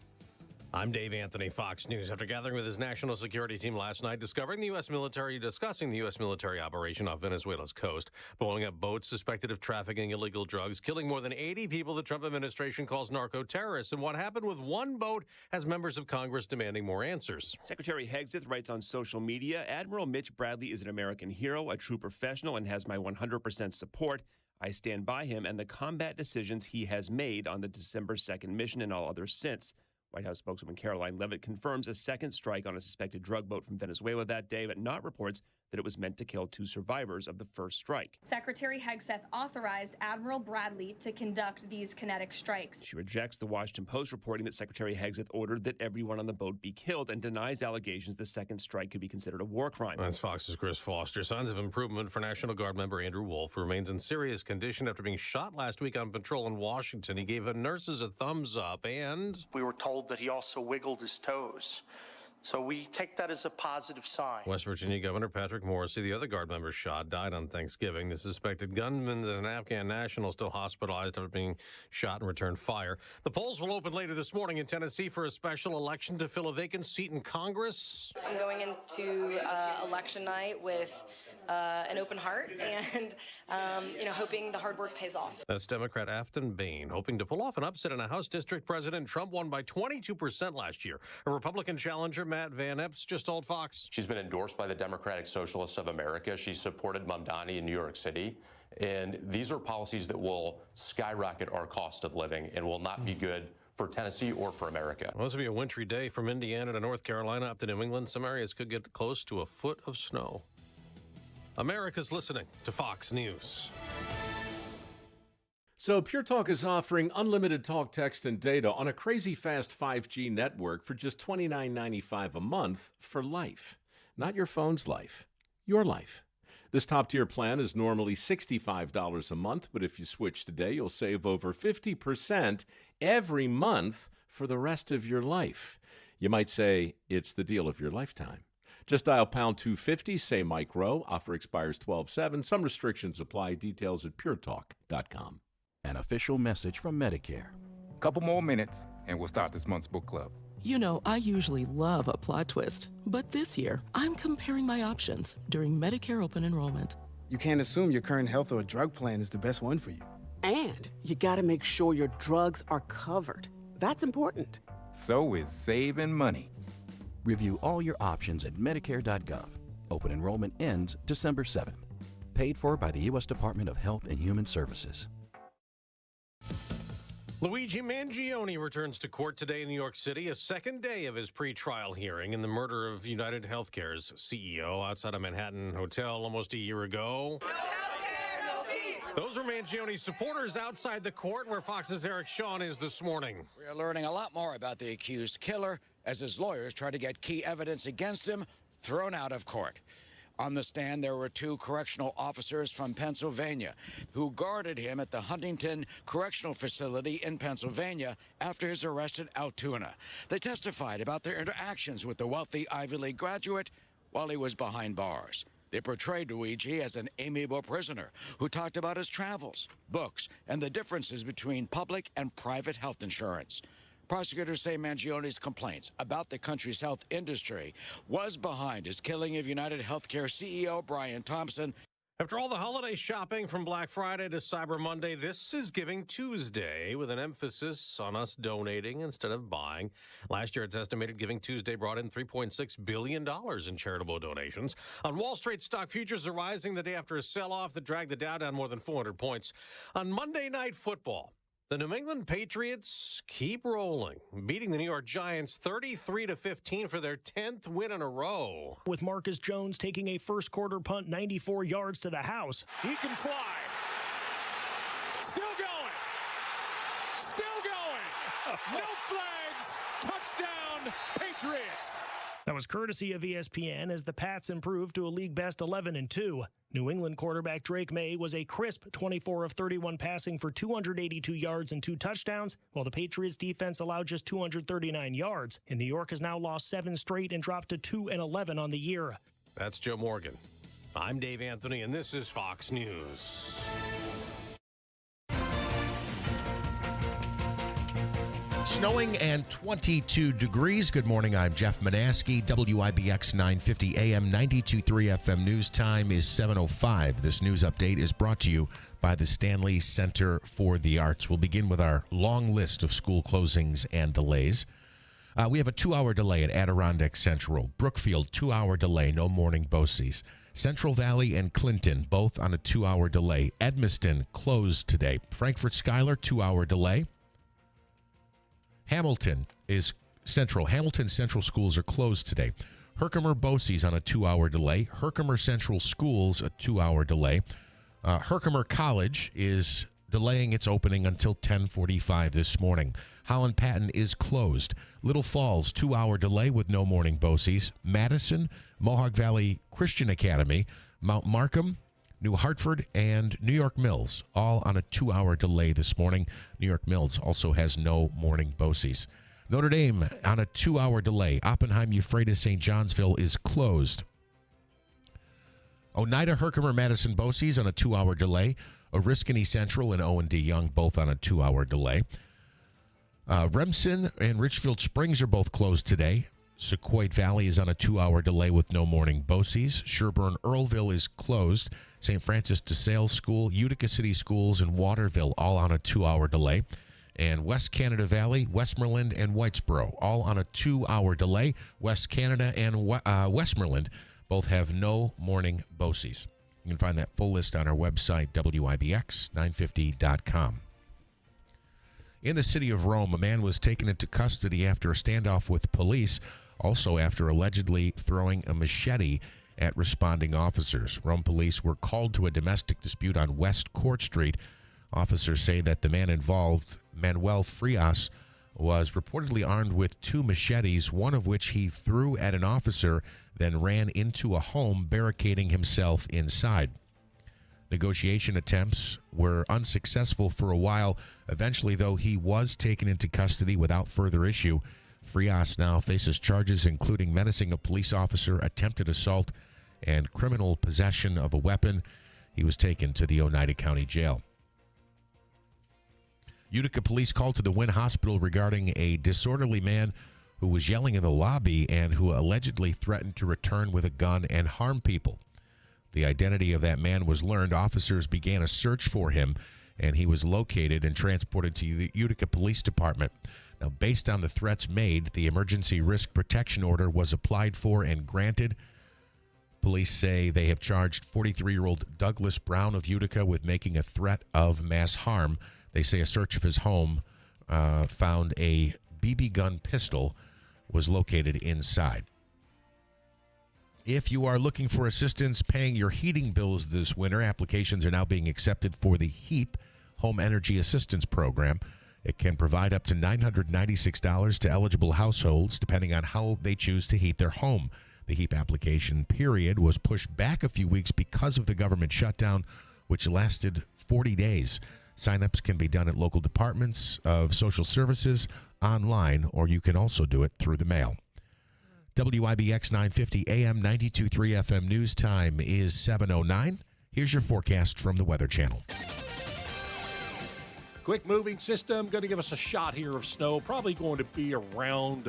I'm Dave Anthony, Fox News. After gathering with his national security team last night, discussing the U.S. military operation off Venezuela's coast, blowing up boats suspected of trafficking illegal drugs, killing more than 80 people the Trump administration calls narco-terrorists, and what happened with one boat has members of Congress demanding more answers. Secretary Hegseth writes on social media, Admiral Mitch Bradley is an American hero, a true professional, and has my 100% support. I stand by him and the combat decisions he has made on the December 2nd mission and all others since. White House spokeswoman Caroline Leavitt confirms a second strike on a suspected drug boat from Venezuela that day, but not reports that it was meant to kill 2 survivors of the first strike. Secretary Hegseth authorized Admiral Bradley to conduct these kinetic strikes. She rejects the Washington Post reporting that Secretary Hegseth ordered that everyone on the boat be killed and denies allegations the second strike could be considered a war crime. That's Fox's Chris Foster. Signs of improvement for National Guard member Andrew Wolf, who remains in serious condition after being shot last week on patrol in Washington. He gave nurses a thumbs up, and we were told that he also wiggled his toes. So we take that as a positive sign. West Virginia Governor Patrick Morrisey, the other Guard member shot, died on Thanksgiving. The suspected gunman is an Afghan national still hospitalized after being shot and returned fire. The polls will open later this morning in Tennessee for a special election to fill a vacant seat in Congress. I'm going into election night with an open heart and, hoping the hard work pays off. That's Democrat Afton Bain, hoping to pull off an upset in a House district President Trump won by 22% last year. A Republican challenger, Matt Van Epps, just told Fox. She's been endorsed by the Democratic Socialists of America. She supported Mamdani in New York City. And these are policies that will skyrocket our cost of living and will not be good for Tennessee or for America. Well, this will be a wintry day from Indiana to North Carolina up to New England. Some areas could get close to a foot of snow. America's listening to Fox News. So Pure Talk is offering unlimited talk, text, and data on a crazy fast 5G network for just $29.95 a month for life. Not your phone's life, your life. This top-tier plan is normally $65 a month, but if you switch today, you'll save over 50% every month for the rest of your life. You might say it's the deal of your lifetime. Just dial pound 250, say Mike Rowe. Offer expires 12/7. Some restrictions apply. Details at puretalk.com. An official message from Medicare. Couple more minutes and we'll start this month's book club. You know, I usually love a plot twist, but this year, I'm comparing my options during Medicare open enrollment. You can't assume your current health or drug plan is the best one for you. And you gotta make sure your drugs are covered. That's important. So is saving money. Review all your options at Medicare.gov. Open enrollment ends December 7th. Paid for by the U.S. Department of Health and Human Services. Luigi Mangione returns to court today in New York City, a second day of his pretrial hearing in the murder of United Healthcare's CEO outside a Manhattan hotel almost a year ago. Those are Mangione's supporters outside the court where Fox's Eric Shawn is this morning. We are learning a lot more about the accused killer as his lawyers try to get key evidence against him thrown out of court. On the stand, there were 2 correctional officers from Pennsylvania who guarded him at the Huntington Correctional Facility in Pennsylvania after his arrest in Altoona. They testified about their interactions with the wealthy Ivy League graduate while he was behind bars. They portrayed Luigi as an amiable prisoner who talked about his travels, books, and the differences between public and private health insurance. Prosecutors say Mangione's complaints about the country's health industry was behind his killing of United Healthcare CEO Brian Thompson. After all the holiday shopping from Black Friday to Cyber Monday, this is Giving Tuesday with an emphasis on us donating instead of buying. Last year, it's estimated Giving Tuesday brought in $3.6 billion in charitable donations. On Wall Street, stock futures are rising the day after a sell-off that dragged the Dow down more than 400 points. On Monday Night Football, the New England Patriots keep rolling, beating the New York Giants 33-15 for their 10th win in a row. With Marcus Jones taking a first quarter punt 94 yards to the house. He can fly. Still going. Still going. No flags. Touchdown, Patriots. That was courtesy of ESPN as the Pats improved to a league best 11-2. New England quarterback Drake May was a crisp 24 of 31 passing for 282 yards and 2 touchdowns, while the Patriots defense allowed just 239 yards. And New York has now lost 7 straight and dropped to 2-11 on the year. That's Joe Morgan. I'm Dave Anthony, and this is Fox News. Snowing and 22 degrees. Good morning. I'm Jeff Manaski. WIBX 950 AM 92.3 FM news time is 7:05. This news update is brought to you by the Stanley Center for the Arts. We'll begin with our long list of school closings and delays. We have a 2-hour delay at Adirondack Central. Brookfield, 2-hour delay, no morning BOCES. Central Valley and Clinton, both on a 2-hour delay. Edmiston closed today. Frankfort Schuyler, 2-hour delay. Hamilton Central schools are closed today. Herkimer BOCES on a 2-hour delay. Herkimer Central Schools, a 2-hour delay. Herkimer College is delaying its opening until 10:45 this morning. Holland Patton is closed. Little Falls, 2-hour delay with no morning BOCES. Madison, Mohawk Valley Christian Academy, Mount Markham, New Hartford, and New York Mills, all on a 2-hour delay this morning. New York Mills also has no morning BOCES. Notre Dame on a 2-hour delay. Oppenheim, Euphrates, St. Johnsville is closed. Oneida, Herkimer, Madison BOCES on a 2-hour delay. Oriskany Central and O&D Young both on a 2-hour delay. Remsen and Richfield Springs are both closed today. Sequoia Valley is on a 2-hour delay with no morning BOCES. Sherburne Earlville is closed. St. Francis de Sales School, Utica City Schools, and Waterville all on a 2-hour delay. And West Canada Valley, Westmoreland, and Whitesboro all on a 2-hour delay. West Canada and Westmoreland both have no morning BOCES. You can find that full list on our website, WIBX950.com. In the city of Rome, a man was taken into custody after a standoff with police, also after allegedly throwing a machete at responding officers. Rome police were called to a domestic dispute on West Court Street. Officers say that the man involved, Manuel Frias, was reportedly armed with 2 machetes, one of which he threw at an officer, then ran into a home, barricading himself inside. Negotiation attempts were unsuccessful for a while. Eventually, though, he was taken into custody without further issue. Frias now faces charges including menacing a police officer, attempted assault, and criminal possession of a weapon. He was taken to the Oneida County Jail. Utica police called to the Wynn Hospital regarding a disorderly man who was yelling in the lobby and who allegedly threatened to return with a gun and harm people. The identity of that man was learned. Officers began a search for him, and he was located and transported to the Utica Police Department. Now, based on the threats made, the emergency risk protection order was applied for and granted. Police say they have charged 43-year-old Douglas Brown of Utica with making a threat of mass harm. They say a search of his home found a BB gun pistol was located inside. If you are looking for assistance paying your heating bills this winter, applications are now being accepted for the HEAP, Home Energy Assistance Program. It can provide up to $996 to eligible households, depending on how they choose to heat their home. The HEAP application period was pushed back a few weeks because of the government shutdown, which lasted 40 days. Sign-ups can be done at local departments of social services, online, or you can also do it through the mail. WIBX 950 AM 92.3 FM news time is 7:09. Here's your forecast from the Weather Channel. Quick moving system going to give us a shot here of snow. Probably going to be around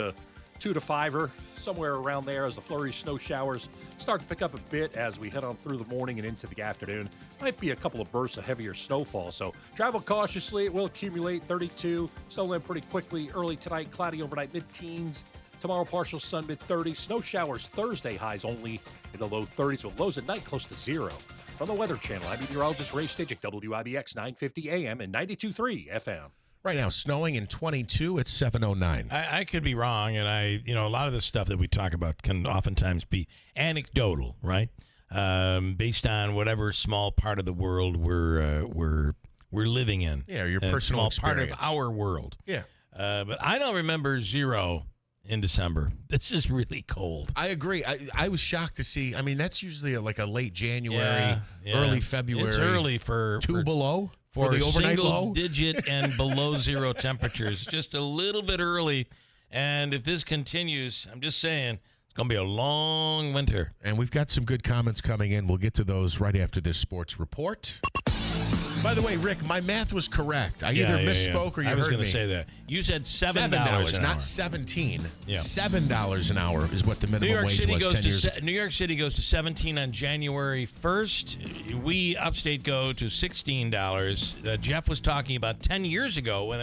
2 to 5 somewhere around there as the flurry snow showers start to pick up a bit as we head on through the morning and into the afternoon. Might be a couple of bursts of heavier snowfall, so travel cautiously. It will accumulate 32. Snow in pretty quickly. Early tonight, cloudy overnight, mid-teens. Tomorrow, partial sun, mid-30s. Snow showers Thursday, highs only in the low 30s, with lows at night close to 0. From the Weather Channel, I'm meteorologist Ray Stijik, WIBX 950 AM and 92.3 FM. Right now, snowing in 22 at 7:09. I could be wrong, and a lot of the stuff that we talk about can oftentimes be anecdotal, right? Based on whatever small part of the world we're living in. Yeah, your personal small experience. part of our world. Yeah. But I don't remember 0 in December. This is really cold. I agree. I was shocked to see. I mean, that's usually like a late January, early February. It's early for below. For the overnight single low? digit and below 0 temperatures. Just a little bit early. And if this continues, I'm just saying, it's going to be a long winter. And we've got some good comments coming in. We'll get to those right after this sports report. By the way, Rick, my math was correct. I either misspoke or you heard me. I was going to say that. You said $7 an not hour. 17. Yeah. $7 an hour is what the minimum wage was 10 years ago. New York City goes to 17 on January 1st. We upstate go to $16. Jeff was talking about 10 years ago when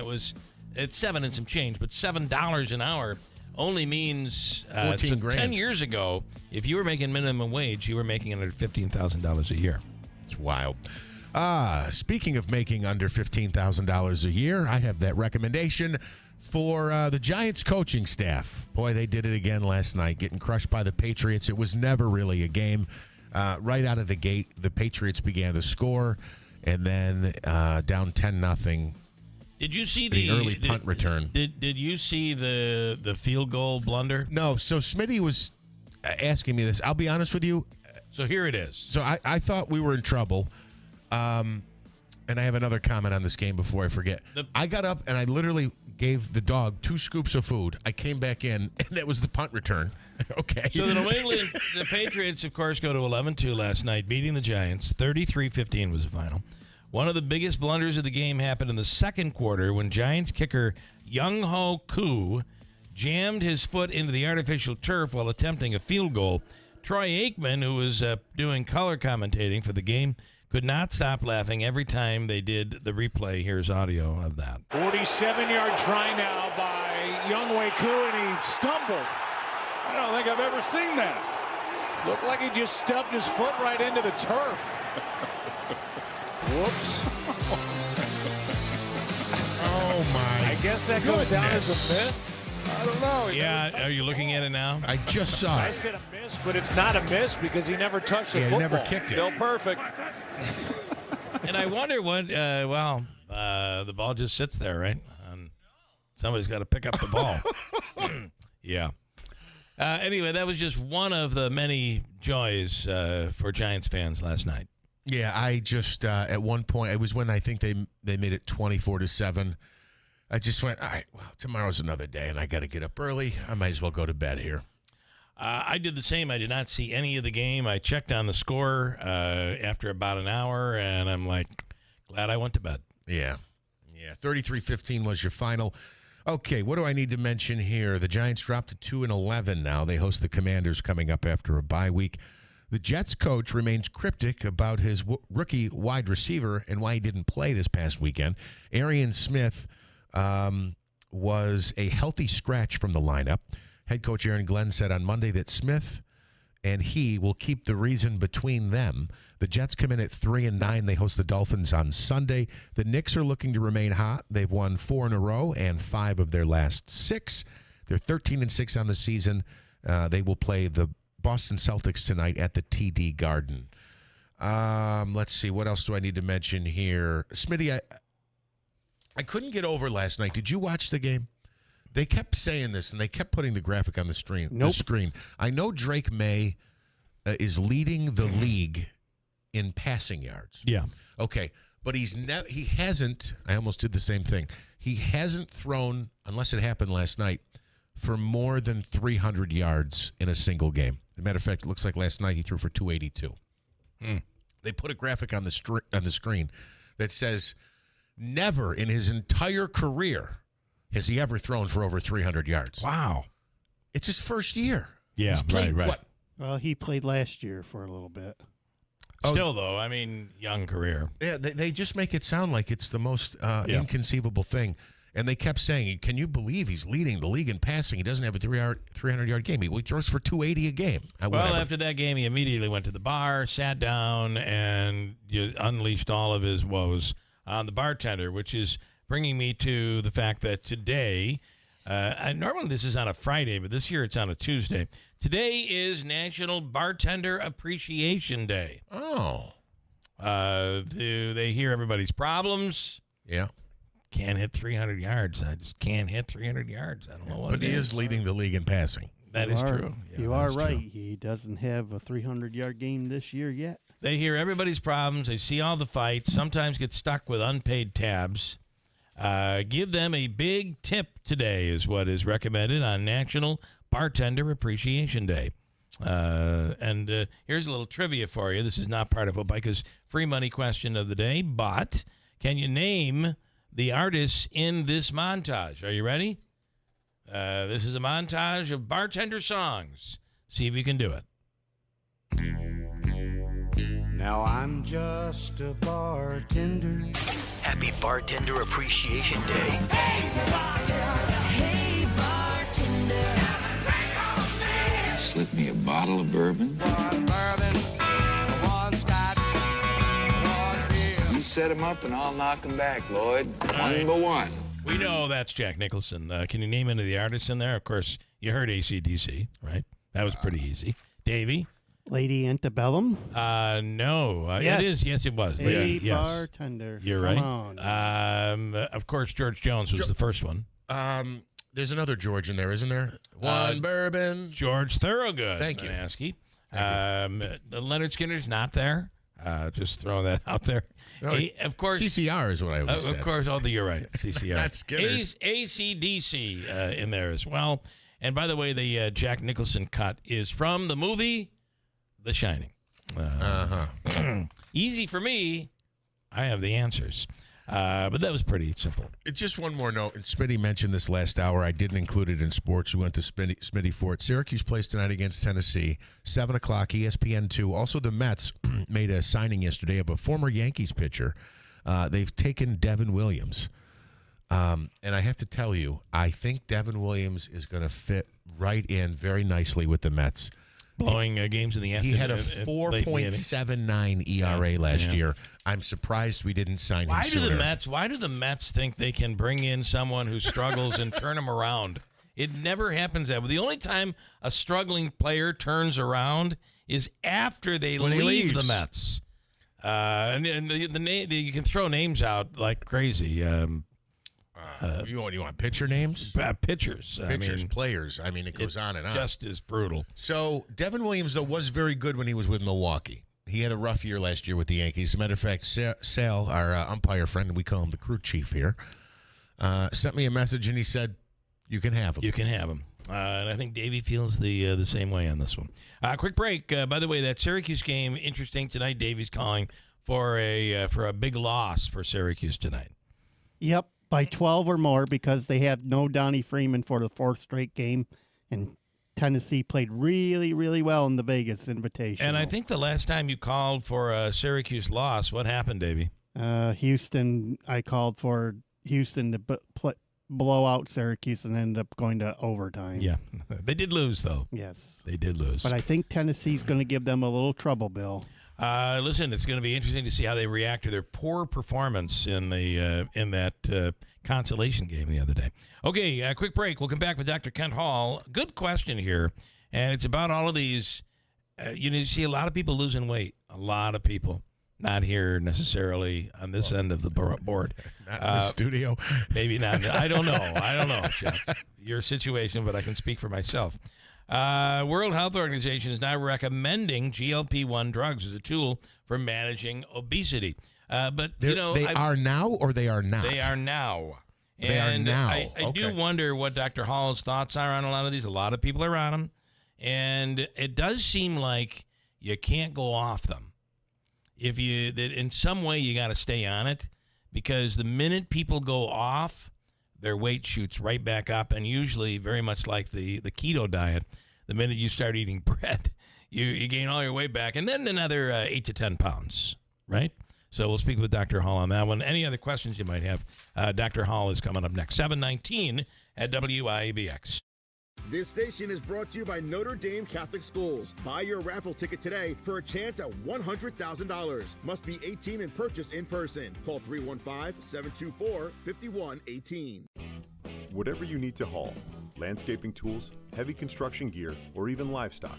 it's 7 and some change, but $7 an hour only means 14 grand. 10 years ago, if you were making minimum wage, you were making under $15,000 a year. It's wild. Speaking of making under $15,000 a year, I have that recommendation for the Giants coaching staff. Boy, they did it again last night, getting crushed by the Patriots. It was never really a game. Right out of the gate, the Patriots began to score, and then down 10-0. Did you see the early punt return? Did you see the field goal blunder? No. So Smitty was asking me this. I'll be honest with you. So here it is. So I thought we were in trouble. And I have another comment on this game before I forget. I got up and I literally gave the dog 2 scoops of food. I came back in, and that was the punt return. Okay. So the Patriots, of course, go to 11-2 last night, beating the Giants. 33-15 was the final. One of the biggest blunders of the game happened in the second quarter when Giants kicker Young-Ho Koo jammed his foot into the artificial turf while attempting a field goal. Troy Aikman, who was doing color commentating for the game, could not stop laughing every time they did the replay. Here's audio of that. 47-yard try now by Young-Ho Koo, and he stumbled. I don't think I've ever seen that. Looked like he just stubbed his foot right into the turf. Whoops. Oh, my I guess that goes down as a miss. I don't know. Yeah, are you looking at it now? I just saw it. I said a miss, but it's not a miss because he never touched the football. He never kicked it. Still perfect. And I wonder what, the ball just sits there, right? Somebody's got to pick up the ball. Yeah. Anyway, that was just one of the many joys for Giants fans last night. Yeah, I just, at one point, it was when I think they made it 24-7. I just went, all right, well, tomorrow's another day, and I got to get up early. I might as well go to bed here. I did the same. I did not see any of the game. I checked on the score after about an hour, and I'm like, glad I went to bed. Yeah. 33-15 was your final. Okay, what do I need to mention here? The Giants dropped to 2-11 now. They host the Commanders coming up after a bye week. The Jets coach remains cryptic about his rookie wide receiver and why he didn't play this past weekend. Arian Smith was a healthy scratch from the lineup. Head coach Aaron Glenn said on Monday that Smith and he will keep the reason between them. The Jets come in at 3-9. They host the Dolphins on Sunday. The Knicks are looking to remain hot. They've won 4 in a row and 5 of their last 6. They're 13-6 on the season. They will play the Boston Celtics tonight at the TD Garden. Let's see. What else do I need to mention here? Smitty, I couldn't get over last night. Did you watch the game? They kept saying this, and they kept putting the graphic on the screen. Nope. The screen. I know Drake May is leading the league in passing yards. Yeah. Okay, but he hasn't. I almost did the same thing. He hasn't thrown, unless it happened last night, for more than 300 yards in a single game. As a matter of fact, it looks like last night he threw for 282. They put a graphic on the screen that says never in his entire career has he ever thrown for over 300 yards. Wow. It's his first year. Yeah, He's played, right. What? Well, he played last year for a little bit. Still, though, I mean, young career. Yeah, they just make it sound like it's the most inconceivable thing. And they kept saying, can you believe he's leading the league in passing? He doesn't have a 300-yard game. He throws for 280 a game. Well, after that game, he immediately went to the bar, sat down, and unleashed all of his woes on the bartender, which is bringing me to the fact that today, normally this is on a Friday, but this year it's on a Tuesday. Today is National Bartender Appreciation Day. Oh. They hear everybody's problems. Yeah. Can't hit 300 yards. I just can't hit 300 yards. I don't know what But he is leading the league in passing. That is true. You are right. He doesn't have a 300-yard game this year yet. They hear everybody's problems. They see all the fights, sometimes get stuck with unpaid tabs. Give them a big tip today is what is recommended on National Bartender Appreciation Day. And here's a little trivia for you. This is not part of Opika's free money question of the day, but can you name the artists in this montage? Are you ready? This is a montage of bartender songs. See if you can do it. Now I'm just a bartender. Happy Bartender Appreciation Day. Hey, bartender. Hey, bartender. Slip me a bottle of bourbon. One bourbon, one scotch, one beer. You set him up and I'll knock him back, Lloyd. One by one. We know that's Jack Nicholson. Can you name any of the artists in there? Of course, you heard AC/DC, right? That was pretty easy. Davey? Lady Antebellum? No. Yes. It is. Yes, it was. Hey, yes. bartender. You're Come right. on. Of course, George Jones was the first one. There's another George in there, isn't there? One bourbon. George Thorogood. Thank you. Maskey. Leonard Skinner's not there. Just throwing that out there. No, of course, CCR is what I always said. Of course, you're right. CCR. That's Skinner. AC/DC in there as well. And by the way, the Jack Nicholson cut is from the movie The Shining. Easy for me. I have the answers. But that was pretty simple. Just one more note, and Smitty mentioned this last hour. I didn't include it in sports. We went to Smitty for it. Syracuse plays tonight against Tennessee, 7 o'clock, ESPN2. Also, the Mets made a signing yesterday of a former Yankees pitcher. They've taken Devin Williams. And I have to tell you, I think Devin Williams is going to fit right in very nicely with the Mets. Blowing games in the afternoon. He had a 4.79 ERA last year. I'm surprised we didn't sign him sooner. Why do the Mets think they can bring in someone who struggles and turn him around? It never happens that way. The only time a struggling player turns around is after they leave the Mets. And you can throw names out like crazy. You want pitcher names? Pitchers. Players. I mean, it goes on and on. Just as brutal. So, Devin Williams, though, was very good when he was with Milwaukee. He had a rough year last year with the Yankees. As a matter of fact, Sal, our umpire friend, we call him the crew chief here, sent me a message, and he said, you can have him. You can have him. And I think Davey feels the same way on this one. Quick break. By the way, that Syracuse game, interesting tonight. Davey's calling for a big loss for Syracuse tonight. Yep. by 12 or more because they have no Donnie Freeman for the 4th straight game, and Tennessee played really, really well in the Vegas Invitational. And I think the last time you called for a Syracuse loss, what happened, Davey? Houston, I called for Houston to blow out Syracuse and ended up going to overtime. Yeah, they did lose, though. Yes. They did lose. But I think Tennessee's going to give them a little trouble, Bill. Listen, it's going to be interesting to see how they react to their poor performance in that consolation game the other day. Okay, quick break. We'll come back with Dr. Kent Hall. Good question here, and it's about all of these. You see a lot of people losing weight. A lot of people. Not here necessarily on this end of the board. Not in the studio. Maybe not. I don't know, Jeff, your situation, but I can speak for myself. World Health Organization is now recommending GLP-1 drugs as a tool for managing obesity. But they are now, or they are not? They are now. They are now. I do wonder what Dr. Hall's thoughts are on a lot of these. A lot of people are on them, and it does seem like you can't go off them. That in some way you got to stay on it, because the minute people go off, their weight shoots right back up, and usually very much like the keto diet, the minute you start eating bread, you gain all your weight back, and then another 8 to 10 pounds, right? So we'll speak with Dr. Hall on that one. Any other questions you might have, Dr. Hall is coming up next, 7:19 at WIBX. This station is brought to you by Notre Dame Catholic Schools. Buy your raffle ticket today for a chance at $100,000. Must be 18 and purchase in person. Call 315-724-5118. Whatever you need to haul, landscaping tools, heavy construction gear, or even livestock,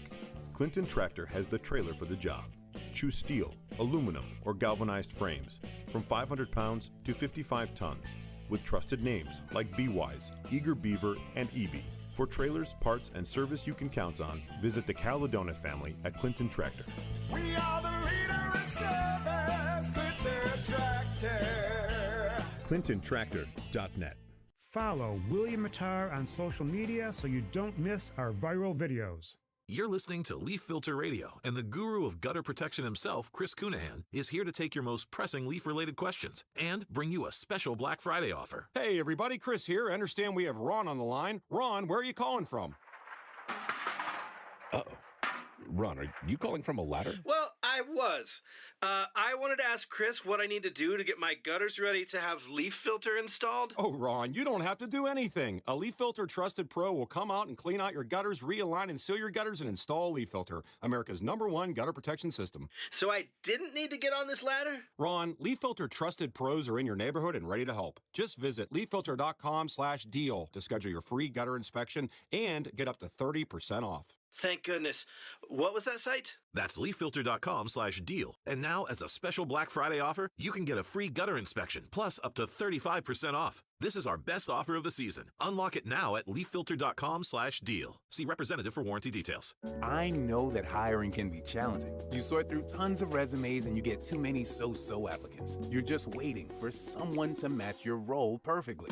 Clinton Tractor has the trailer for the job. Choose steel, aluminum, or galvanized frames from 500 pounds to 55 tons with trusted names like B-Wise, Eager Beaver, and EB. For trailers, parts, and service you can count on, visit the Caledona family at Clinton Tractor. We are the leader in service, Clinton Tractor. ClintonTractor.net. Follow William Mattar on social media so you don't miss our viral videos. You're listening to Leaf Filter Radio, and the guru of gutter protection himself, Chris Cunahan, is here to take your most pressing leaf-related questions and bring you a special Black Friday offer. Hey, everybody, Chris here. I understand we have Ron on the line. Ron, where are you calling from? Uh-oh. Ron, are you calling from a ladder? Well, I was. I wanted to ask Chris what I need to do to get my gutters ready to have leaf filter installed. Oh, Ron, you don't have to do anything. A Leaf Filter Trusted Pro will come out and clean out your gutters, realign and seal your gutters, and install Leaf Filter, America's #1 gutter protection system. So I didn't need to get on this ladder? Ron, Leaf Filter Trusted Pros are in your neighborhood and ready to help. Just visit leaffilter.com/deal to schedule your free gutter inspection and get up to 30% off. Thank goodness. What was that site? That's leaffilter.com/deal. And now, as a special Black Friday offer, you can get a free gutter inspection, plus up to 35% off. This is our best offer of the season. Unlock it now at leaffilter.com/deal. See representative for warranty details. I know that hiring can be challenging. You sort through tons of resumes and you get too many so-so applicants. You're just waiting for someone to match your role perfectly.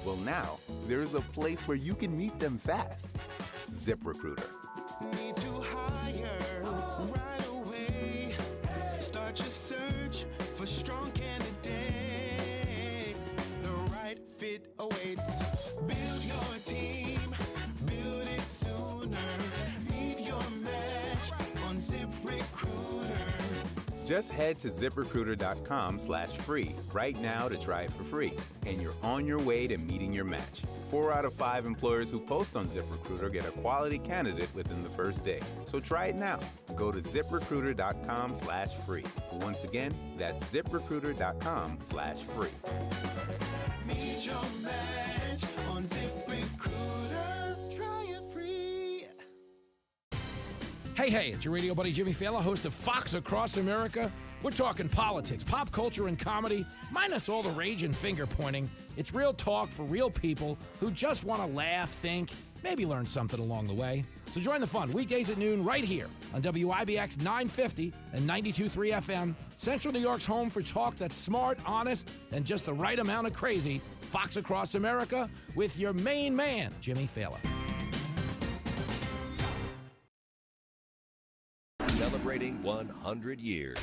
Well, now, there's a place where you can meet them fast. ZipRecruiter. Need to hire right away. Start your search for strong candidates. The right fit awaits. Build your team, build it sooner. Meet your match on ZipRecruiter. Just head to ZipRecruiter.com/free right now to try it for free, and you're on your way to meeting your match. 4 out of 5 employers who post on ZipRecruiter get a quality candidate within the first day. So try it now. Go to ZipRecruiter.com/free. Once again, that's ZipRecruiter.com/free. Meet your match on ZipRecruiter. Try it free. Hey, it's your radio buddy Jimmy Fallon, host of Fox Across America. We're talking politics, pop culture, and comedy, minus all the rage and finger-pointing. It's real talk for real people who just want to laugh, think, maybe learn something along the way. So join the fun weekdays at noon right here on WIBX 950 and 92.3 FM, Central New York's home for talk that's smart, honest, and just the right amount of crazy. Fox Across America with your main man, Jimmy Fallon. Celebrating 100 years.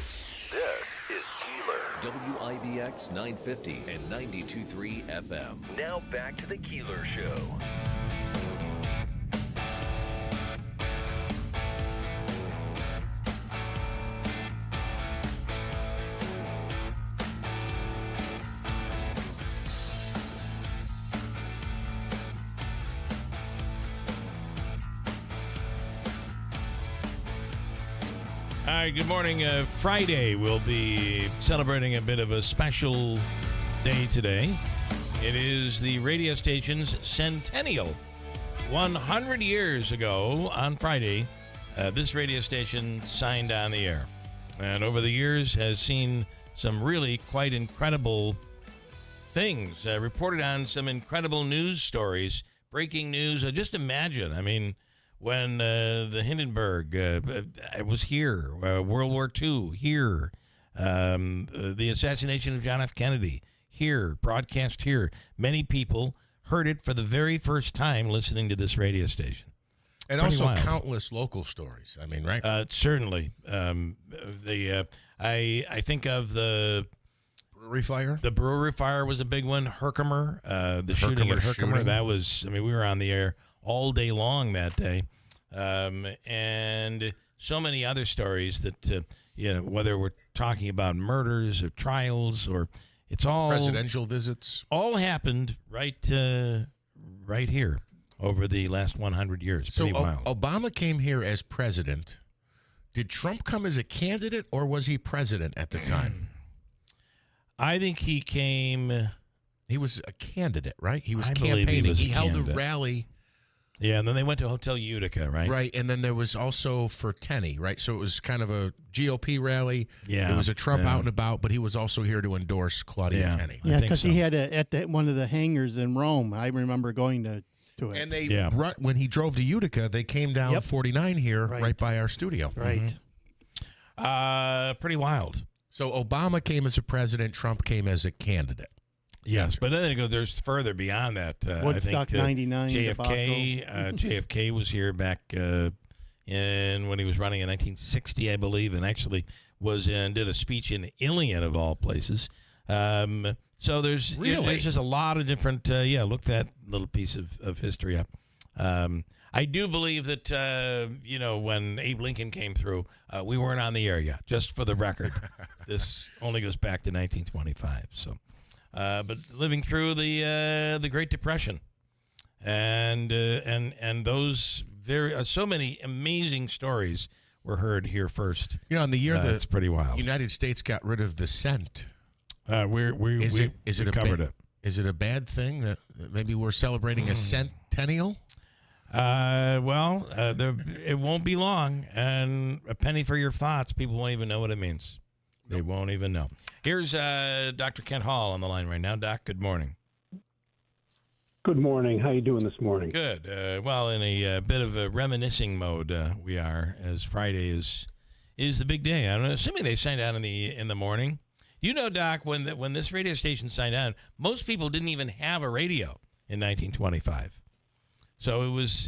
This is Keeler. WIBX 950 and 92.3 FM. Now back to the Keeler Show. All right, good morning. Friday, we'll be celebrating a bit of a special day today. It is the radio station's centennial. 100 years ago on Friday, this radio station signed on the air. And over the years has seen some really quite incredible things, reported on some incredible news stories, breaking news. Just imagine, I mean, when the Hindenburg was here, World War II here, the assassination of John F. Kennedy here, broadcast here. Many people heard it for the very first time listening to this radio station. And Pretty also wild. countless local stories. I mean, right? Certainly. I think of the brewery fire. The brewery fire was a big one. Herkimer, the shooting at Herkimer. shooting. That was, I mean, we were on the air all day long that day. And so many other stories that, whether we're talking about murders or trials or it's all Presidential visits. All happened right here over the last 100 years. So Pretty wild. Obama came here as president. Did Trump come as a candidate or was he president at the time? I think he came. He was a candidate, right? He was I believe campaigning. he He was a held a candidate. rally. Yeah, and then they went to Hotel Utica, right? Right, and then there was also for Tenney, right? So it was kind of a GOP rally. Yeah, It was a Trump yeah. out and about, but he was also here to endorse Claudia Tenney. Yeah, because he had one of the hangars in Rome. I remember going to it. And they when he drove to Utica, they came down 49 here right by our studio. Right. Pretty wild. So Obama came as a president, Trump came as a candidate. Yes, but then there's further beyond that. Woodstock I think, 99 JFK, JFK was here back when he was running in 1960, I believe, and actually did a speech in Ilion of all places. So there's just a lot of different. Look that little piece of history up. I do believe that when Abe Lincoln came through, we weren't on the air yet. Just for the record, this only goes back to 1925. So. But living through the Great Depression, and those so many amazing stories were heard here first. In the year it's pretty wild. United States got rid of the cent. We covered it. Is it a bad thing that maybe we're celebrating a centennial? It won't be long, and a penny for your thoughts. People won't even know what it means. They won't even know. Here's Dr. Kent Hall on the line right now. Doc, good morning. Good morning. How you doing this morning? Good. In a bit of a reminiscing mode, we are, as Friday is the big day. I'm assuming they signed out in the morning. You know, Doc, when this radio station signed on, most people didn't even have a radio in 1925. So it was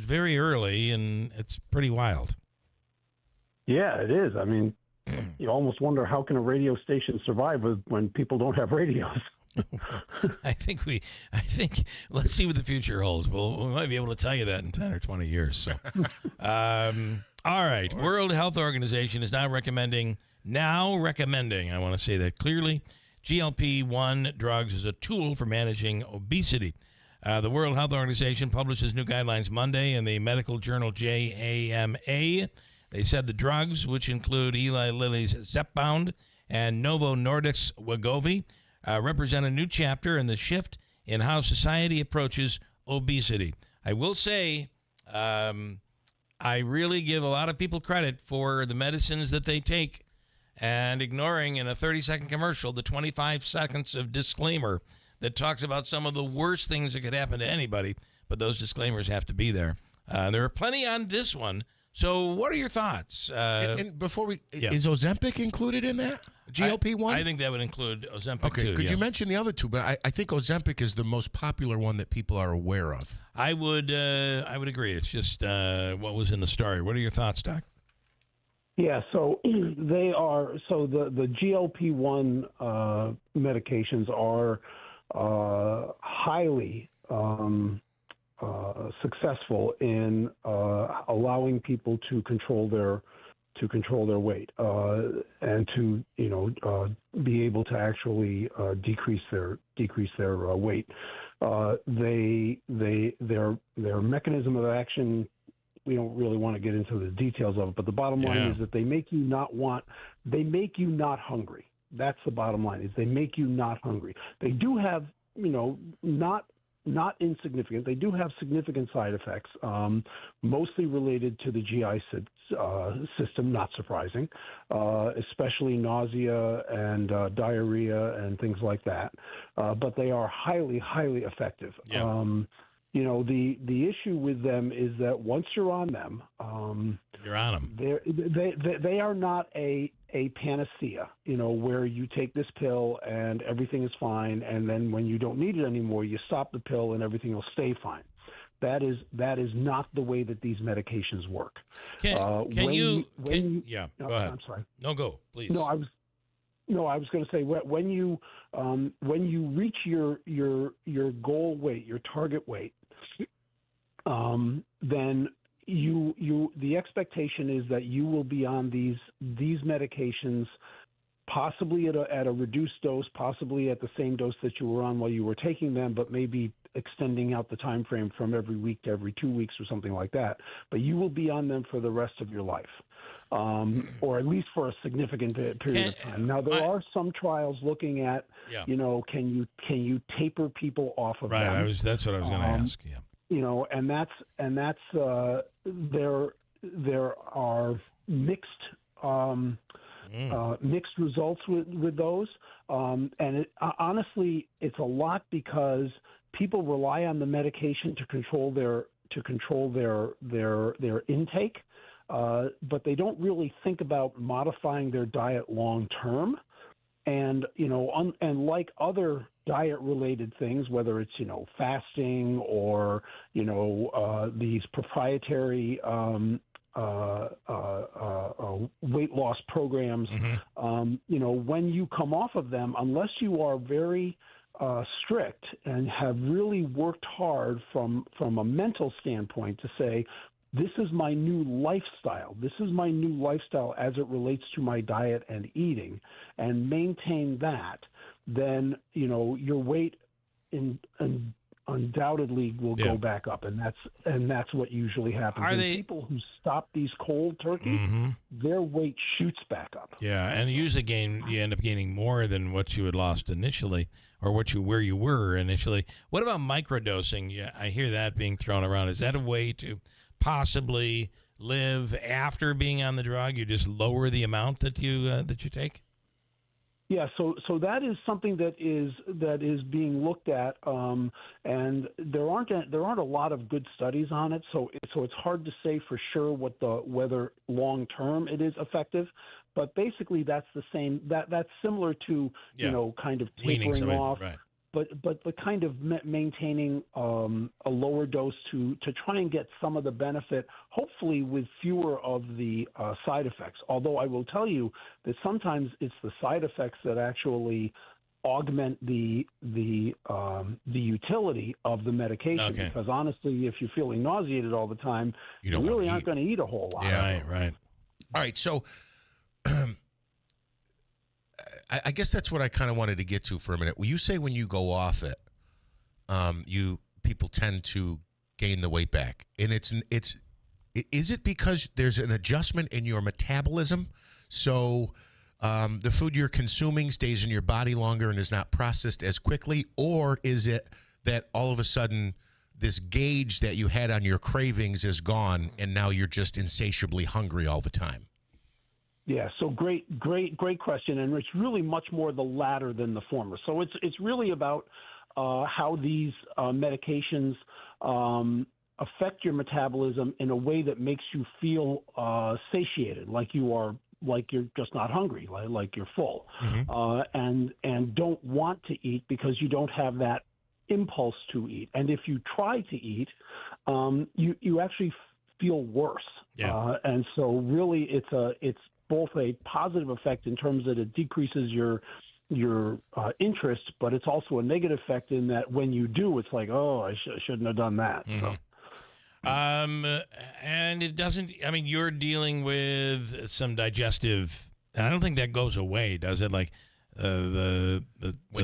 very early, and it's pretty wild. Yeah, it is. I mean, you almost wonder how can a radio station survive when people don't have radios. I think let's see what the future holds. We might be able to tell you that in 10 or 20 years. So, all right. World Health Organization is now recommending, I want to say that clearly, GLP-1 drugs as a tool for managing obesity. The World Health Organization publishes new guidelines Monday in the medical journal JAMA. They said the drugs, which include Eli Lilly's Zepbound and Novo Nordisk's Wegovy, represent a new chapter in the shift in how society approaches obesity. I will say, I really give a lot of people credit for the medicines that they take and ignoring in a 30-second commercial the 25 seconds of disclaimer that talks about some of the worst things that could happen to anybody, but those disclaimers have to be there. There are plenty on this one. So what are your thoughts? And before is Ozempic included in that? GLP-1? I think that would include Ozempic okay, too. Could you mention the other two? But I think Ozempic is the most popular one that people are aware of. I would agree. It's just what was in the story. What are your thoughts, Doc? Yeah, so they are. So the GLP-1 medications are highly successful in allowing people to control their weight and to be able to actually decrease their weight. Their mechanism of action, we don't really want to get into the details of it, but the bottom line is that they make you not hungry. That's the bottom line, is they make you not hungry. They do have, not insignificant. They do have significant side effects, mostly related to the GI system, not surprising, especially nausea and diarrhea and things like that. But they are highly, highly effective. Yeah. The issue with them is that once you're on them, you're on them. They are not a panacea, where you take this pill and everything is fine, and then when you don't need it anymore, you stop the pill and everything will stay fine. That is not the way that these medications work. Go ahead. I'm sorry. No, go, please. I was going to say when you reach your goal weight, your target weight, then the expectation is that you will be on these medications, possibly at a reduced dose, possibly at the same dose that you were on while you were taking them, but maybe extending out the time frame from every week to every 2 weeks or something like that. But you will be on them for the rest of your life, or at least for a significant period of time. Now, there are some trials looking at, can you taper people off of them? Right. That's what I was going to ask. Yeah. And that's there are mixed results with those, and honestly, it's a lot because people rely on the medication to control their intake, but they don't really think about modifying their diet long term. And and like other diet-related things, whether it's fasting or these proprietary weight loss programs, when you come off of them, unless you are very strict and have really worked hard from a mental standpoint to say, this is my new lifestyle. This is my new lifestyle as it relates to my diet and eating, and maintain that, then your weight undoubtedly will go back up, and that's what usually happens. People who stop these cold turkey, their weight shoots back up. Yeah, and you end up gaining more than what you had lost initially, or where you were initially. What about microdosing? Yeah, I hear that being thrown around. Is that a way to possibly live after being on the drug? You just lower the amount that you take? Yeah, so that is something that is being looked at, and there aren't a lot of good studies on it. So it's hard to say for sure whether long term it is effective. But basically, that's the same. That's similar to kind of tapering off. Right. But the kind of maintaining a lower dose to try and get some of the benefit, hopefully with fewer of the side effects. Although I will tell you that sometimes it's the side effects that actually augment the utility of the medication. Okay. Because honestly, if you're feeling nauseated all the time, you really aren't going to eat a whole lot. Yeah, right. All right, so I guess that's what I kind of wanted to get to for a minute. Well, you say when you go off it, people tend to gain the weight back, and is it because there's an adjustment in your metabolism, so the food you're consuming stays in your body longer and is not processed as quickly, or is it that all of a sudden this gauge that you had on your cravings is gone, and now you're just insatiably hungry all the time? Yeah, so great question, and it's really much more the latter than the former. So it's really about how these medications affect your metabolism in a way that makes you feel satiated, like you're just not hungry, like you're full, and don't want to eat because you don't have that impulse to eat. And if you try to eat, you actually feel worse. And so really it's both a positive effect in terms that it decreases your interest, but it's also a negative effect in that when you do, it's like, oh, I shouldn't have done that. Mm-hmm. So. And it doesn't, I mean, you're dealing with some digestive, and I don't think that goes away, does it? Like when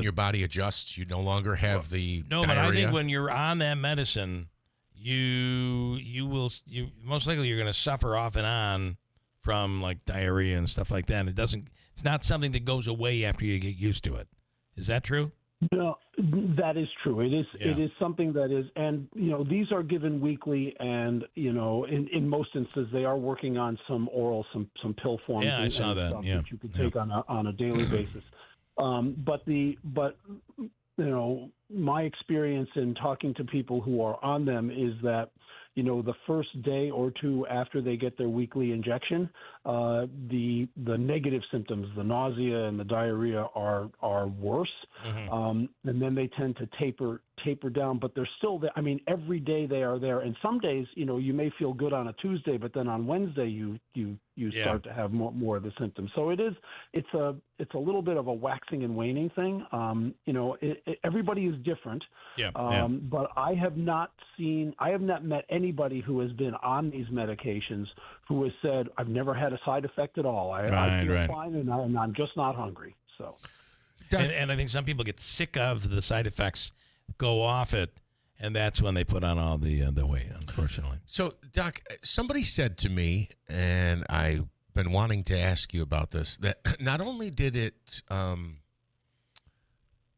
your body adjusts, you no longer have the no, diarrhea. But I think when you're on that medicine, you most likely you're going to suffer off and on from like diarrhea and stuff like that. It's not something that goes away after you get used to it. Is that true? No, that is true. It is something that is, and these are given weekly, and in most instances they are working on some oral, some pill forms. Yeah, I saw that. That you could take on a daily basis. But my experience in talking to people who are on them is that the first day or two after they get their weekly injection, the negative symptoms, the nausea and the diarrhea are worse, and then they tend to taper down. But they're still there. I mean, every day they are there, and some days you may feel good on a Tuesday, but then on Wednesday you start to have more of the symptoms. So it's a little bit of a waxing and waning thing. Everybody is different. But I have not met anybody who has been on these medications who has said, I've never had a side effect at all. I feel fine, and I'm just not hungry. So, and I think some people get sick of the side effects, go off it, and that's when they put on all the weight, unfortunately. So, Doc, somebody said to me, and I've been wanting to ask you about this, that not only did it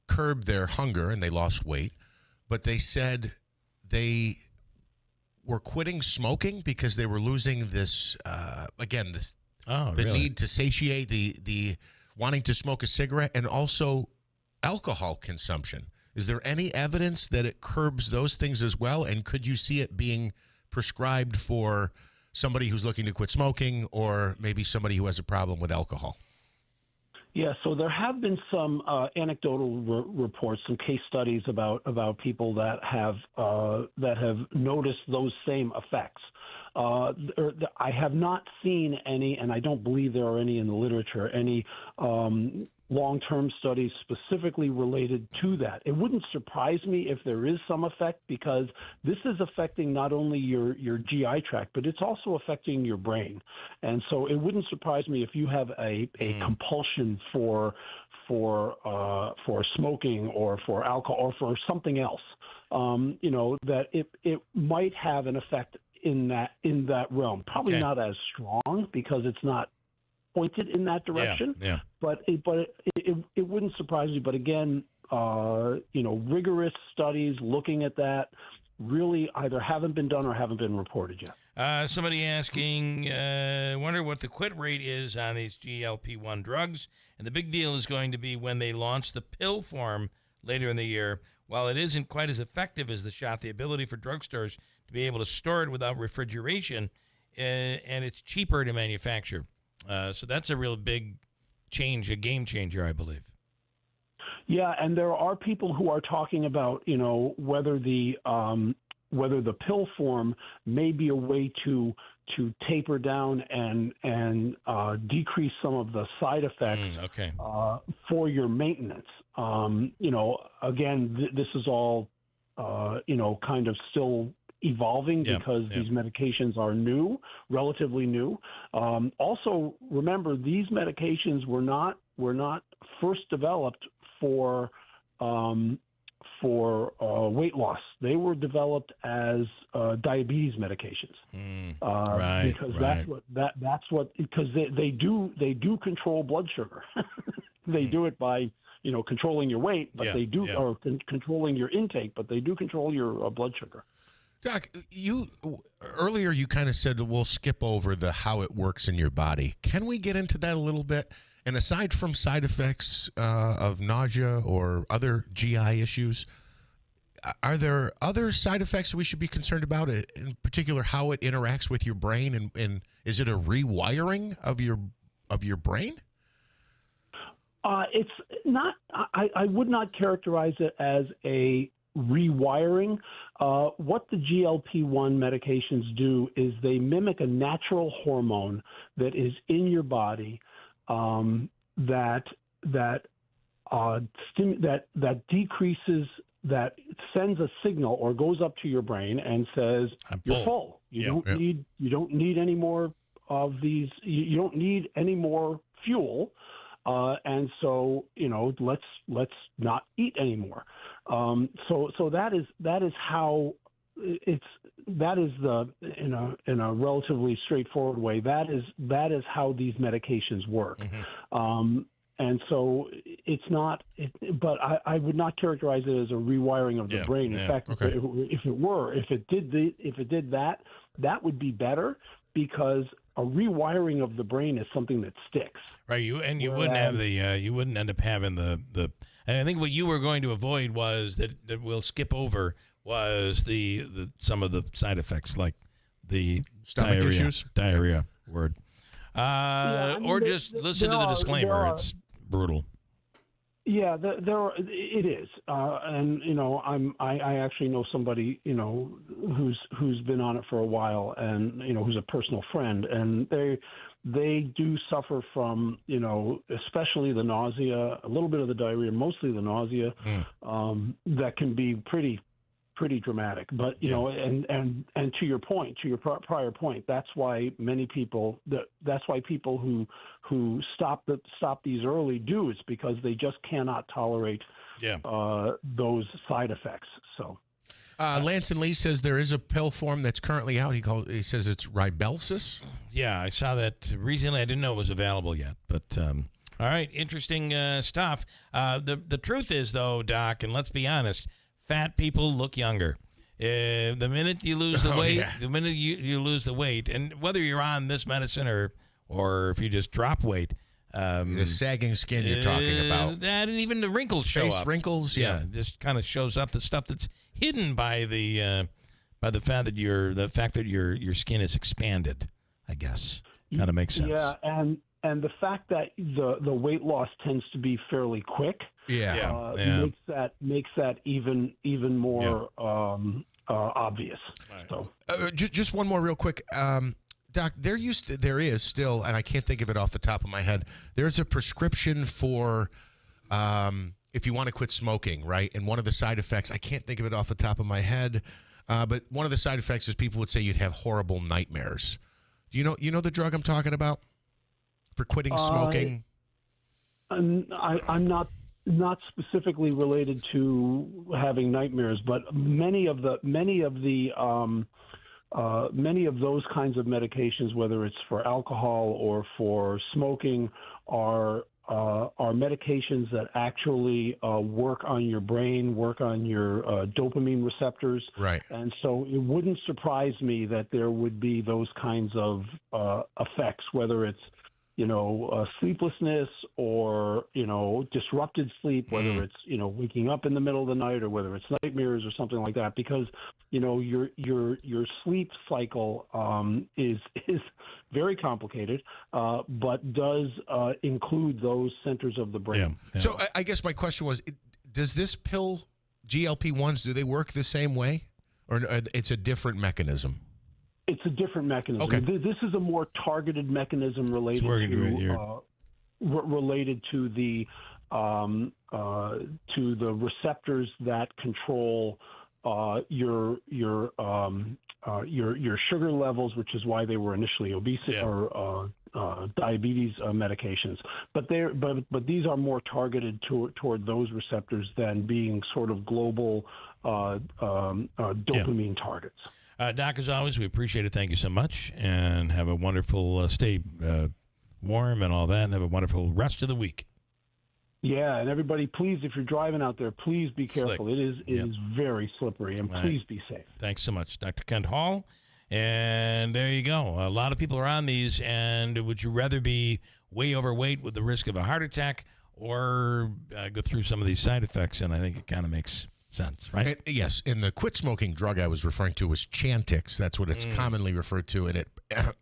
curb their hunger and they lost weight, but they said they were quitting smoking because they were losing this, the need to satiate, the wanting to smoke a cigarette, and also alcohol consumption. Is there any evidence that it curbs those things as well? And could you see it being prescribed for somebody who's looking to quit smoking, or maybe somebody who has a problem with alcohol? Yeah, so there have been some anecdotal reports, some case studies about people that have noticed those same effects. I have not seen any, and I don't believe there are any in the literature, any long-term studies specifically related to that. It wouldn't surprise me if there is some effect, because this is affecting not only your GI tract, but it's also affecting your brain. And so it wouldn't surprise me if you have a compulsion for smoking or for alcohol or for something else, that it might have an effect in that realm. Probably not as strong, because it's not pointed in that direction. But it wouldn't surprise me. But again, rigorous studies looking at that really either haven't been done or haven't been reported yet. Somebody asking, wonder what the quit rate is on these GLP-1 drugs. And the big deal is going to be when they launch the pill form later in the year. While it isn't quite as effective as the shot, the ability for drugstores to be able to store it without refrigeration, and it's cheaper to manufacture. So that's a real big change, a game changer, I believe. Yeah, and there are people who are talking about, whether the pill form may be a way to taper down and decrease some of the side effects for your maintenance. Again, this is all kind of still evolving because these medications are new, relatively new. Also, remember, these medications were not first developed for weight loss. They were developed as diabetes medications, because they do control blood sugar. They do it by controlling your weight, but or controlling your intake, but they do control your blood sugar. Doc, earlier you kind of said we'll skip over the how it works in your body. Can we get into that a little bit? And aside from side effects of nausea or other GI issues, are there other side effects we should be concerned about? In particular, how it interacts with your brain, and is it a rewiring of your brain? It's not. I would not characterize it as a rewiring. What the GLP-1 medications do is they mimic a natural hormone that is in your body that decreases, that sends a signal or goes up to your brain and says you're full. You don't need any more of these. You don't need any more fuel. And so, let's not eat anymore. So that is how in a relatively straightforward way, that is how these medications work. And so it's not, but I would not characterize it as a rewiring of the brain. In fact, if it did that, that would be better, because a rewiring of the brain is something that sticks. Right. You wouldn't have you wouldn't end up having the, and I think what you were going to avoid was that we'll skip over was the some of the side effects, like the stomach issues, diarrhea word. Or just listen to the disclaimer. It's brutal. Yeah, it is, and I actually know somebody who's been on it for a while, and who's a personal friend, and they do suffer from especially the nausea, a little bit of the diarrhea, mostly the nausea, that can be pretty dramatic. But and to your point, to your prior point, that's why people who stop these early do. It's because they just cannot tolerate those side effects. So Lance and Lee says there is a pill form that's currently out. He says it's Ribelsis. Yeah, I saw that recently. I didn't know it was available yet, but all right, interesting stuff. The truth is, though, Doc, and let's be honest, fat people look younger. The minute you lose the weight, the minute you lose the weight, and whether you're on this medicine or if you just drop weight, the sagging skin you're talking about, that, and even the wrinkles show face up. Wrinkles, just kind of shows up, the stuff that's hidden by the fact that your skin is expanded, I guess. Kind of makes sense. Yeah, and the fact that the weight loss tends to be fairly quick. Makes that even more obvious. Right. So just one more real quick, Doc. There is still, and I can't think of it off the top of my head. There's a prescription for if you want to quit smoking, right? And one of the side effects, I can't think of it off the top of my head, but one of the side effects is people would say you'd have horrible nightmares. Do you know the drug I'm talking about for quitting smoking? I'm not specifically related to having nightmares, but many of those kinds of medications, whether it's for alcohol or for smoking, are medications that actually work on your brain, work on your dopamine receptors. Right. And so it wouldn't surprise me that there would be those kinds of effects, whether it's sleeplessness or, disrupted sleep, whether it's, waking up in the middle of the night or whether it's nightmares or something like that, because, your sleep cycle is very complicated, but does include those centers of the brain. Yeah. So I guess my question was, does this pill, GLP-1s, do they work the same way, or it's a different mechanism? It's a different mechanism. Okay. This is a more targeted mechanism related to the receptors that control your sugar levels, which is why they were initially obesity or diabetes medications. But these are more targeted toward those receptors than being sort of global dopamine targets. Doc, as always, we appreciate it. Thank you so much, and have a wonderful stay warm and all that, and have a wonderful rest of the week. Yeah, and everybody, please, if you're driving out there, please be careful. It is very slippery, and please be safe. Thanks so much, Dr. Kent Hall. And there you go. A lot of people are on these, and would you rather be way overweight with the risk of a heart attack or go through some of these side effects? And I think it kind of makes sense, right? Yes, and the quit smoking drug I was referring to was Chantix. That's what it's commonly referred to, and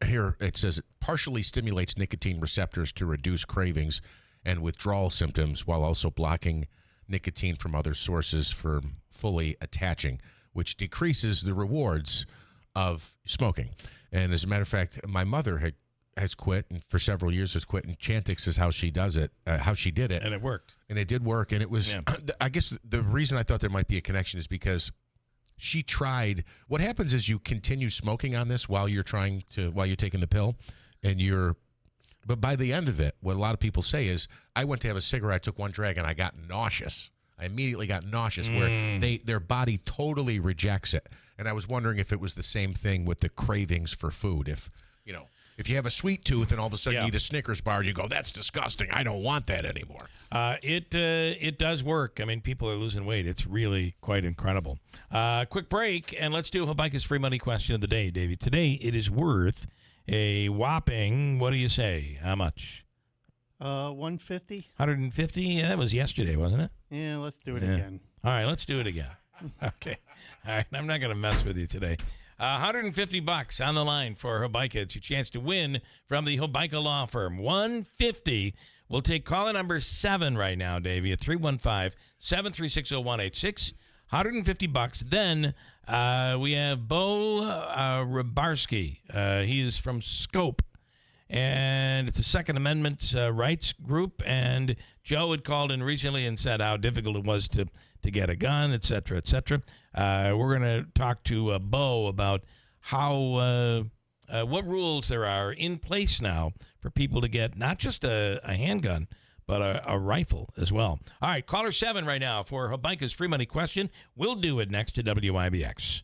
here it says it partially stimulates nicotine receptors to reduce cravings and withdrawal symptoms while also blocking nicotine from other sources for fully attaching, which decreases the rewards of smoking. And as a matter of fact, my mother has quit, and for several years has quit, and Chantix is how she does it, how she did it. And it worked. And it did work, and it was, I guess the reason I thought there might be a connection is because she tried, what happens is you continue smoking on this while you're taking the pill, but by the end of it, what a lot of people say is, I went to have a cigarette, took one drag, and I got nauseous. I immediately got nauseous where their body totally rejects it. And I was wondering if it was the same thing with the cravings for food. If you have a sweet tooth and all of a sudden you eat a Snickers bar, you go, that's disgusting. I don't want that anymore. It does work. I mean, people are losing weight. It's really quite incredible. Quick break, and let's do WIBX free money question of the day, Davey. Today it is worth a whopping, what do you say? How much? 150. 150? Yeah, that was yesterday, wasn't it? Yeah, let's do it again. All right, let's do it again. Okay. All right, I'm not going to mess with you today. $150 on the line for WIBX. It's your chance to win from the WIBX Law Firm. $150. We'll take caller number 7 right now, Davey, at 315-736-0186. $150. Then we have Bo Rybarski. He is from Scope. And it's a Second Amendment rights group. And Joe had called in recently and said how difficult it was to get a gun, et cetera, et cetera. We're going to talk to Bo about how what rules there are in place now for people to get not just a handgun, but a rifle as well. All right, caller 7 right now for WIBX's free money question. We'll do it next to WIBX.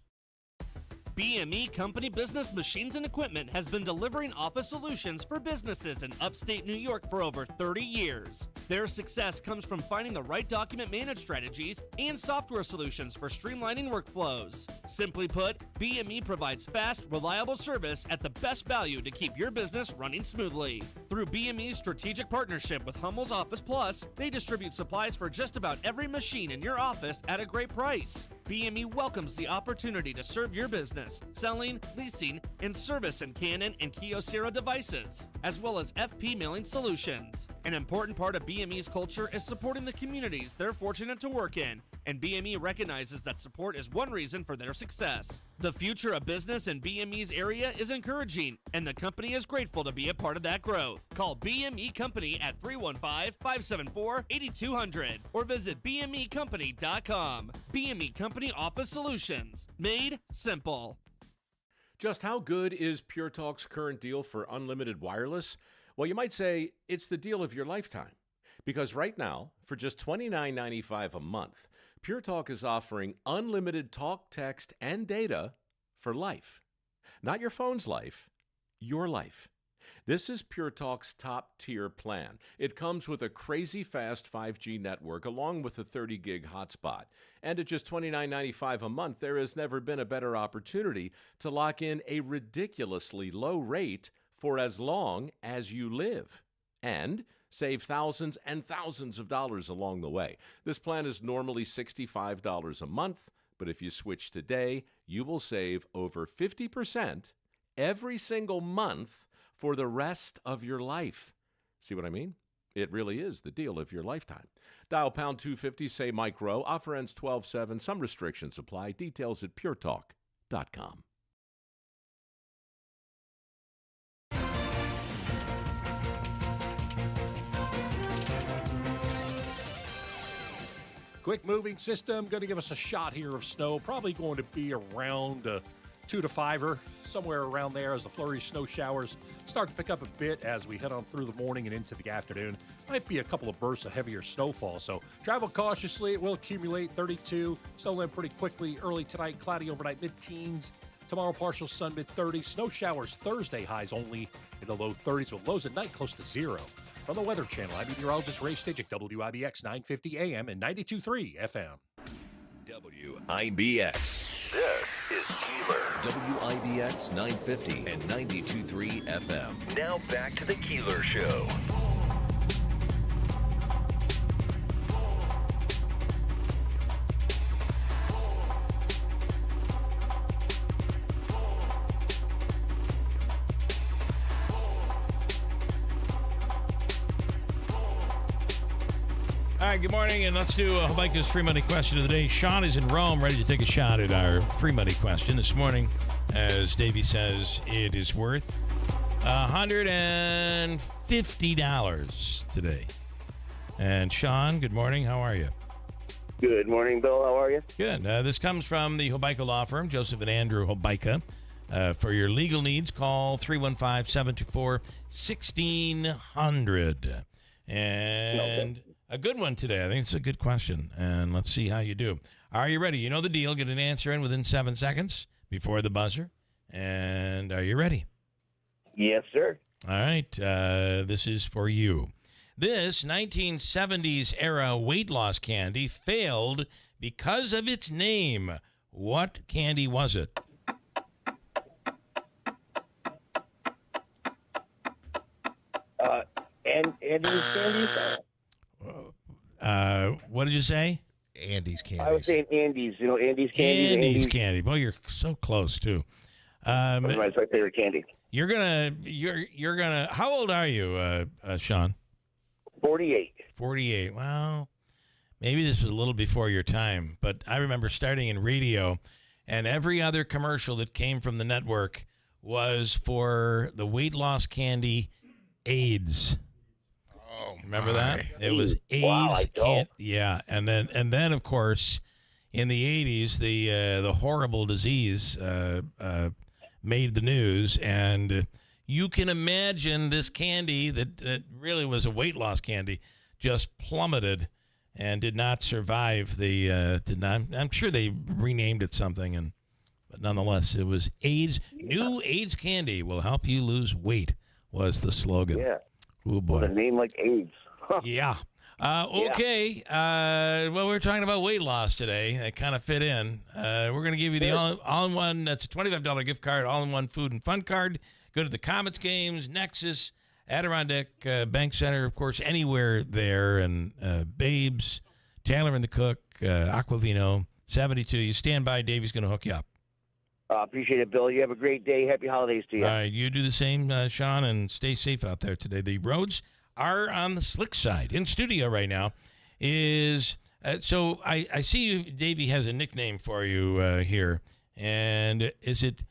BME Company Business Machines and Equipment has been delivering office solutions for businesses in upstate New York for over 30 years. Their success comes from finding the right document management strategies and software solutions for streamlining workflows. Simply put, BME provides fast, reliable service at the best value to keep your business running smoothly. Through BME's strategic partnership with Hummel's Office Plus, they distribute supplies for just about every machine in your office at a great price. BME welcomes the opportunity to serve your business, selling, leasing, and service in Canon and Kyocera devices, as well as FP mailing solutions. An important part of BME's culture is supporting the communities they're fortunate to work in, and BME recognizes that support is one reason for their success. The future of business in BME's area is encouraging, and the company is grateful to be a part of that growth. Call BME Company at 315-574-8200 or visit BMEcompany.com. BME Company Office Solutions. Made simple. Just how good is Pure Talk's current deal for unlimited wireless? Well, you might say it's the deal of your lifetime. Because right now, for just $29.95 a month, Pure Talk is offering unlimited talk, text, and data for life. Not your phone's life, your life. This is Pure Talk's top-tier plan. It comes with a crazy fast 5G network along with a 30-gig hotspot. And at just $29.95 a month, there has never been a better opportunity to lock in a ridiculously low rate for as long as you live. And save thousands and thousands of dollars along the way. This plan is normally $65 a month, but if you switch today, you will save over 50% every single month for the rest of your life. See what I mean? It really is the deal of your lifetime. Dial pound 250, say Mike Rowe. Offer ends 12/7. Some restrictions apply. Details at puretalk.com. Quick moving system, going to give us a shot here of snow. Probably going to be around 2 to 5-er, somewhere around there as the flurry snow showers start to pick up a bit as we head on through the morning and into the afternoon. Might be a couple of bursts of heavier snowfall, so travel cautiously. It will accumulate 32. Snow in pretty quickly. Early tonight, cloudy overnight, mid-teens. Tomorrow, partial sun, mid-30s. Snow showers Thursday, highs only in the low 30s, with lows at night close to 0. From the Weather Channel, I'm meteorologist Ray Stijik, WIBX 950 AM and 92.3 FM. WIBX. This is Keeler. WIBX 950 and 92.3 FM. Now back to the Keeler Show. All right, good morning, and let's do Habaika's free money question of the day. Sean is in Rome, ready to take a shot at our free money question. This morning, as Davey says, it is worth $150 today. And Sean, good morning. How are you? Good morning, Bill. How are you? Good. This comes from the Habaika Law Firm, Joseph and Andrew Habaika. For your legal needs, call 315-724-1600. And a good one today. I think it's a good question. And let's see how you do. Are you ready? You know the deal. Get an answer in within 7 seconds before the buzzer. And are you ready? Yes, sir. All right. This is for you. This 1970s era weight loss candy failed because of its name. What candy was it? Andy's candies. What did you say? Andy's candies. I was saying Andy's. You know, Andy's candies. Andy's candy. Boy, you're so close too. That's my favorite candy. You're gonna. How old are you, Sean? 48. 48. Well, maybe this was a little before your time, but I remember starting in radio, and every other commercial that came from the network was for the weight loss candy AIDS. Oh, remember that? It was AIDS. Wow, I don't. Yeah, and then of course, in the 80s, the horrible disease made the news, and you can imagine this candy that really was a weight loss candy just plummeted and did not survive the. I'm sure they renamed it something, but nonetheless, it was AIDS. New AIDS candy will help you lose weight was the slogan. Yeah. Oh boy. With a name like AIDS. Yeah. Okay. Well, we're talking about weight loss today. That kind of fit in. We're going to give you the all-in-one. That's a $25 gift card, all-in-one food and fun card. Go to the Comets games, Nexus, Adirondack Bank Center, of course, anywhere there. And Babes, Taylor and the Cook, Aquavino, 72. You stand by. Davey's going to hook you up. Appreciate it, Bill. You have a great day. Happy holidays to you. All right. You do the same, Sean, and stay safe out there today. The roads are on the slick side. In studio right now is so I see you. Davey has a nickname for you here, and is it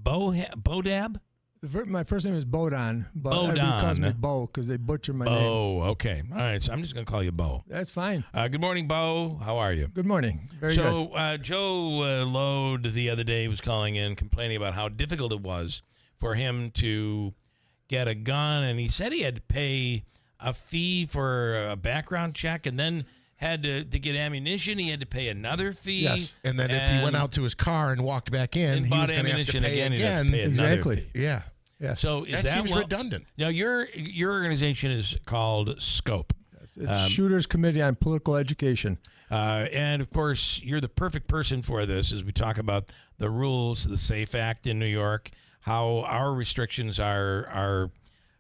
Bodab? My first name is Bodon, but Bodon. everybody calls me Bo because they butcher my name. Bo. Okay. All right. So I'm just going to call you Bo. That's fine. Good morning, Bo. How are you? Good morning. Very good. So Joe Lode the other day was calling in complaining about how difficult it was for him to get a gun, and he said he had to pay a fee for a background check, and then had to get ammunition. He had to pay another fee. Yes. And then if he went out to his car and walked back in, he was going to have to pay again. He'd have to pay another Exactly. fee. Yeah. Yes. So is that seems redundant. Now your organization is called SCOPE. It's Shooters Committee on Political Education. And of course, you're the perfect person for this as we talk about the rules, the SAFE Act in New York, how our restrictions are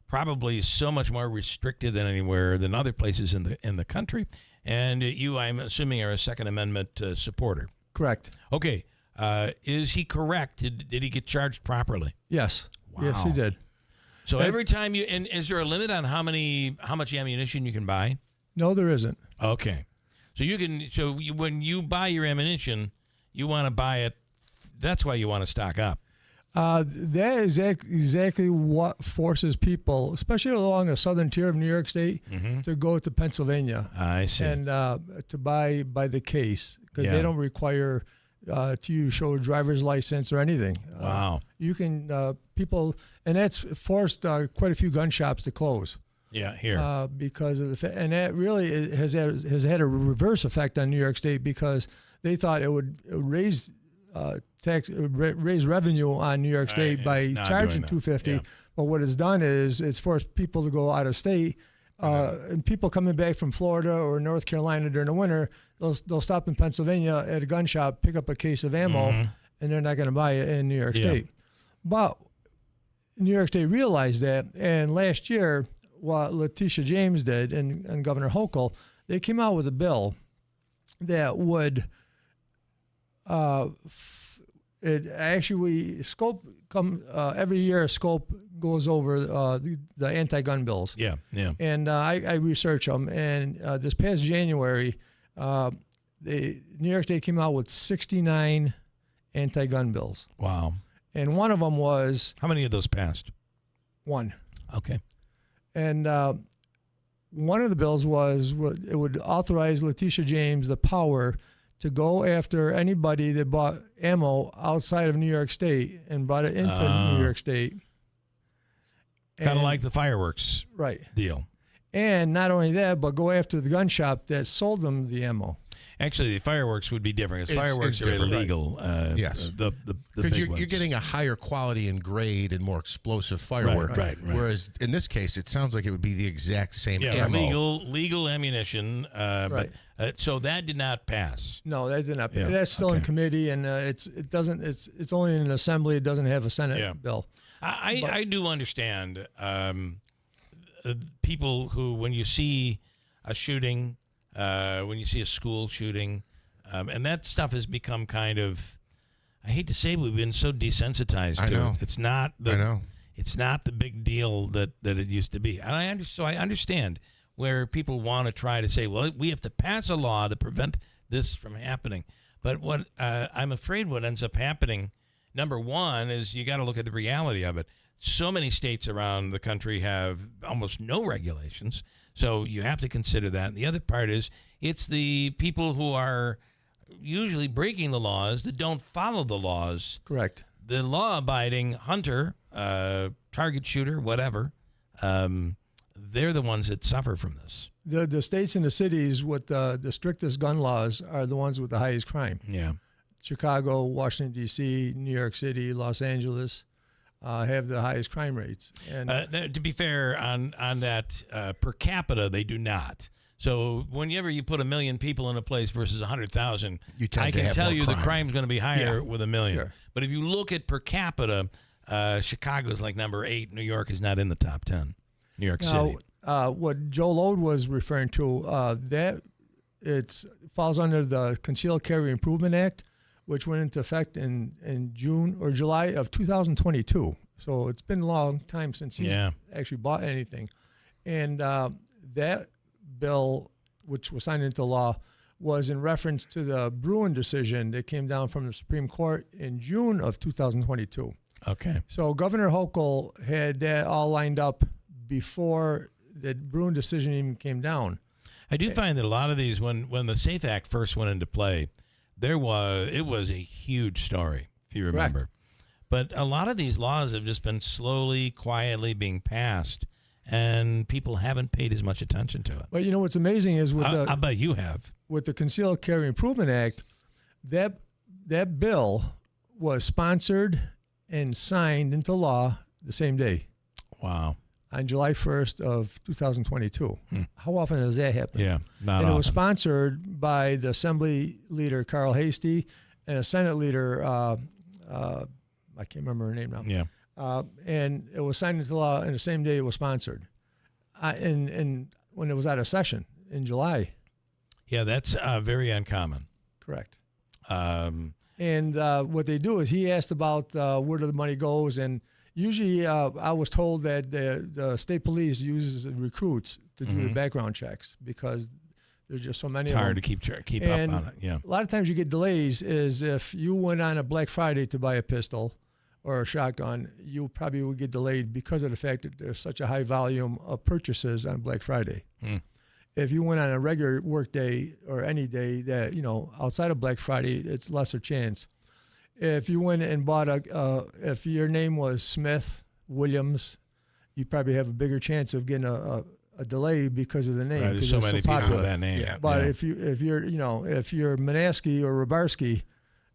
probably so much more restricted than anywhere than other places in the country. And you, I'm assuming, are a Second Amendment supporter. Correct. Okay. Is he correct? Did he get charged properly? Yes. Wow. Yes, he did. So every time you, and is there a limit on how much ammunition you can buy? No, there isn't. Okay. So when you buy your ammunition, you want to buy it. That's why you want to stock up. That is exactly what forces people, especially along the southern tier of New York State, to go to Pennsylvania. I see. And to buy by the case, because they don't require to show a driver's license or anything. Wow. You can, people, and that's forced quite a few gun shops to close. Yeah, here. Because of and that really has had a reverse effect on New York State because they thought it would raise raise revenue on New York State by charging $250. Yeah. But what it's done is it's forced people to go out of state. And people coming back from Florida or North Carolina during the winter, they'll stop in Pennsylvania at a gun shop, pick up a case of ammo, and they're not going to buy it in New York State. But New York State realized that, and last year, what Letitia James did and Governor Hochul, they came out with a bill that would it actually SCOPE every year SCOPE goes over the anti-gun bills. Yeah. And I research them. And this past January, New York State came out with 69 anti-gun bills. Wow. And one of them was... How many of those passed? One. Okay. And one of the bills was it would authorize Letitia James the power to go after anybody that bought ammo outside of New York State and brought it into New York State. Kind of like the fireworks deal. And not only that, but go after the gun shop that sold them the ammo. Actually, the fireworks would be different. Because fireworks are illegal. Yes. Because you're getting a higher quality and grade and more explosive firework. Right. Whereas in this case, it sounds like it would be the exact same ammo. Legal ammunition. But so that did not pass. No, that did not pass. That's still in committee, and it's only in an assembly. It doesn't have a Senate bill. I do understand people who, when you see a shooting, when you see a school shooting, and that stuff has become kind of, I hate to say, we've been so desensitized to it. It's not it's not the big deal that it used to be. And so I understand where people want to try to say, well, we have to pass a law to prevent this from happening. But what I'm afraid what ends up happening, number one, is you got to look at the reality of it. So many states around the country have almost no regulations, so you have to consider that. And the other part is it's the people who are usually breaking the laws that don't follow the laws. Correct. The law-abiding hunter, target shooter, whatever, they're the ones that suffer from this. The states and the cities with the strictest gun laws are the ones with the highest crime. Yeah. Chicago, Washington, D.C., New York City, Los Angeles have the highest crime rates. And to be fair, on that per capita, they do not. So whenever you put 1 million people in a place versus 100,000, I can tell you the crime's going to be higher with 1 million. Sure. But if you look at per capita, Chicago's like number 8. New York is not in the top 10. New York City. What Joe Lode was referring to, that it falls under the Concealed Carry Improvement Act, which went into effect in June or July of 2022. So it's been a long time since he's actually bought anything. And that bill, which was signed into law, was in reference to the Bruin decision that came down from the Supreme Court in June of 2022. Okay. So Governor Hochul had that all lined up before the Bruin decision even came down. I do find that a lot of these, when the SAFE Act first went into play, it was a huge story, if you remember. Correct. But a lot of these laws have just been slowly, quietly being passed, and people haven't paid as much attention to it. But you know what's amazing is I bet you have. With the Concealed Carry Improvement Act, that bill was sponsored and signed into law the same day. Wow. On July 1st of 2022. How often does that happen? Yeah, not And often. it was sponsored by the Assembly Leader, Carl Hastie, and a Senate Leader, I can't remember her name now. Yeah. And it was signed into law, and the same day it was sponsored. And when it was out of session in July. Yeah, that's very uncommon. Correct. Um, And what they do is he asked about where the money goes, and usually I was told that the state police uses recruits to do the background checks because there's just so many It's of them. hard to keep up on it, yeah. A lot of times you get delays is if you went on a Black Friday to buy a pistol or a shotgun, you probably would get delayed because of the fact that there's such a high volume of purchases on Black Friday. If you went on a regular work day or any day that, outside of Black Friday, it's lesser chance. If you went and bought if your name was Smith Williams, you probably have a bigger chance of getting a delay because of the name. Right, there's so many people with that name. But if you're Manaski or Rabarski,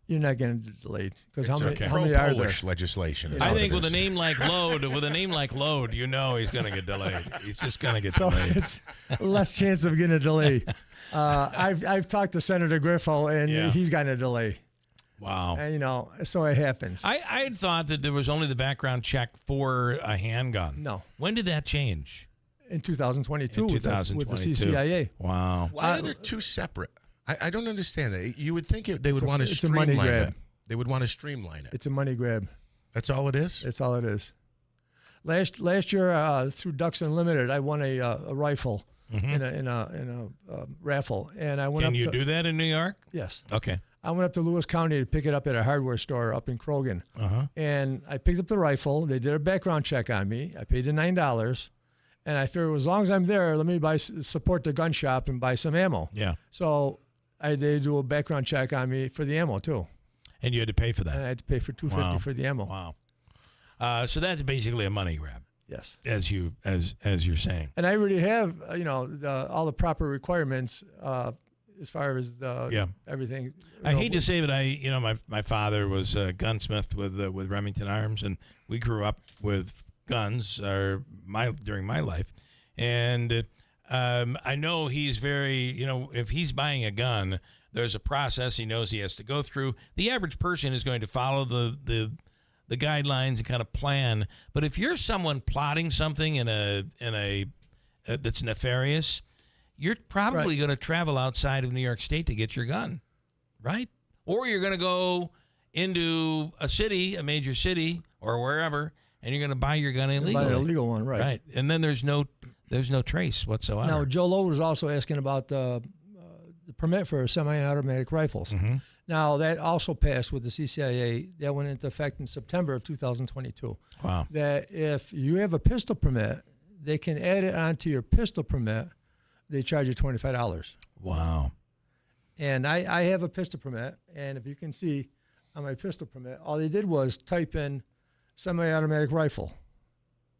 you're not going to get delayed because how many are there? Pro-Polish legislation. Is I what think it with a is. name like Lode, he's going to get delayed. He's just going to get So delayed. it's less chance of getting a delay. I've talked to Senator Griffo, and he's gotten a delay. Wow. And, so it happens. I had thought that there was only the background check for a handgun. No. When did that change? In 2022, In with the 2022. CCIA. Wow. Why are there two separate? I don't understand that. You would think they would want to it's a money streamline grab. it. They would want to streamline it. It's a money grab. That's all it is? That's all it is. Last year through Ducks Unlimited, I won a rifle in a raffle, and I went. Can up you to, do that in New York? Yes. Okay. I went up to Lewis County to pick it up at a hardware store up in Krogan, and I picked up the rifle. They did a background check on me. I paid the $9, and I figured as long as I'm there, let me support the gun shop and buy some ammo. Yeah. So they do a background check on me for the ammo too. And you had to pay for that. And I had to pay for $250 for the ammo. Wow. So that's basically a money grab. Yes. As you're saying. And I already have all the proper requirements as far as everything. I hate to say it, my father was a gunsmith with Remington Arms, and we grew up with guns during my life, and I know he's very if he's buying a gun, there's a process he knows he has to go through. The average person is going to follow the guidelines and kind of plan, but if you're someone plotting something in a that's nefarious, you're probably going to travel outside of New York State to get your gun, right? Or you're going to go into a major city or wherever, and you're going to buy your gun illegally. Buy an illegal one, right? Right, and then there's no trace whatsoever. Now, Joe Lowe was also asking about the permit for semi-automatic rifles. Now, that also passed with the CCIA. That went into effect in September of 2022. Wow. That if you have a pistol permit, they can add it onto your pistol permit. They charge you $25. Wow. And I have a pistol permit, and if you can see on my pistol permit, all they did was type in semi-automatic rifle,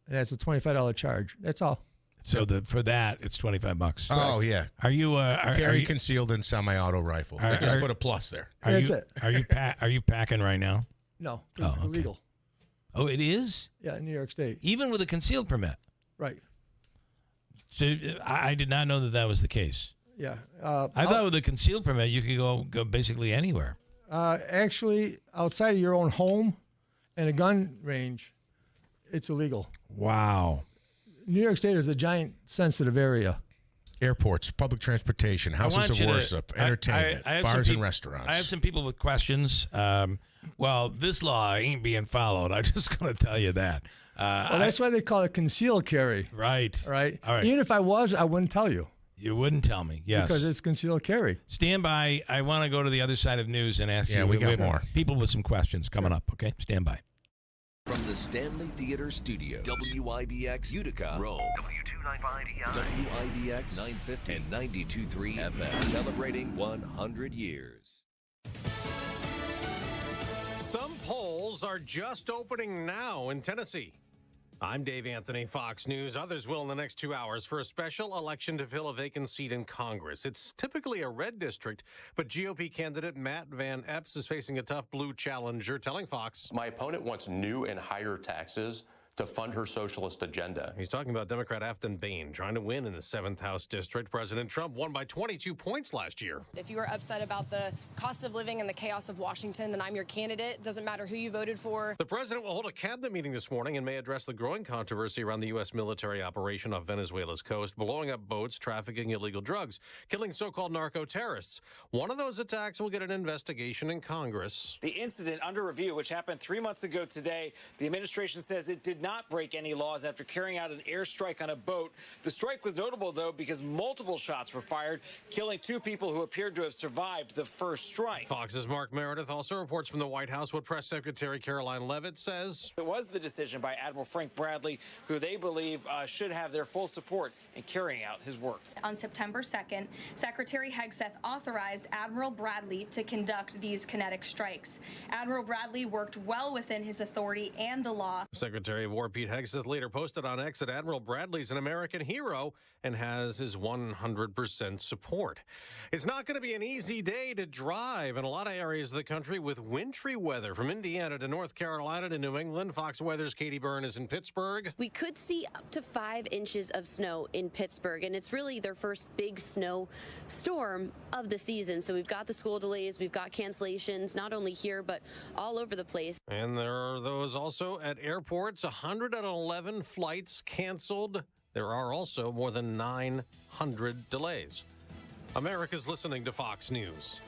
and that's a $25 charge. That's all. So for that, it's $25. Oh, yeah. Are you carry concealed and semi-auto rifles? They just put a plus there. That's it. Are you packing right now? No, it's illegal. Oh, it is? Yeah, in New York State. Even with a concealed permit? Right. So I did not know that was the case. Yeah. I thought with a concealed permit, you could go basically anywhere. Actually, outside of your own home and a gun range, it's illegal. Wow. New York State is a giant sensitive area. Airports, public transportation, houses of worship, entertainment, bars and restaurants. I have some people with questions. Well, this law ain't being followed. I'm just going to tell you that. Well, that's why they call it concealed carry. Right. Right. All right. Even if I was, I wouldn't tell you. You wouldn't tell me, yes. Because it's concealed carry. Stand by. I want to go to the other side of news and ask you. Yeah, we got more. People with some questions coming up, okay? Stand by. From the Stanley Theater Studio, WIBX Utica, Rome. WIBX 950 and 92.3 FM, celebrating 100 years. Some polls are just opening now in Tennessee. I'm Dave Anthony, Fox News. Others will in the next 2 hours for a special election to fill a vacant seat in Congress. It's typically a red district, but GOP candidate Matt Van Epps is facing a tough blue challenger, telling Fox, "My opponent wants new and higher taxes to fund her socialist agenda." He's talking about Democrat Afton Bain trying to win in the 7th House District. President Trump won by 22 points last year. If you are upset about the cost of living and the chaos of Washington, then I'm your candidate. Doesn't matter who you voted for. The president will hold a cabinet meeting this morning and may address the growing controversy around the U.S. military operation off Venezuela's coast, blowing up boats trafficking illegal drugs, killing so-called narco-terrorists. One of those attacks will get an investigation in Congress. The incident under review, which happened 3 months ago today, the administration says it did not break any laws after carrying out an airstrike on a boat. The strike was notable, though, because multiple shots were fired, killing 2 people who appeared to have survived the first strike. Fox's Mark Meredith also reports from the White House what Press Secretary Caroline Leavitt says. It was the decision by Admiral Frank Bradley, who they believe should have their full support in carrying out his work. On September 2nd, Secretary Hegseth authorized Admiral Bradley to conduct these kinetic strikes. Admiral Bradley worked well within his authority and the law. Secretary of War Pete Hegseth later posted on X that Admiral Bradley's an American hero and has his 100% support. It's not going to be an easy day to drive in a lot of areas of the country with wintry weather. From Indiana to North Carolina to New England, Fox Weather's Katie Byrne is in Pittsburgh. We could see up to 5 inches of snow in Pittsburgh, and it's really their first big snow storm of the season. So we've got the school delays, we've got cancellations, not only here, but all over the place. And there are those also at airports, 111 flights canceled. There are also more than 900 delays. America's listening to Fox News.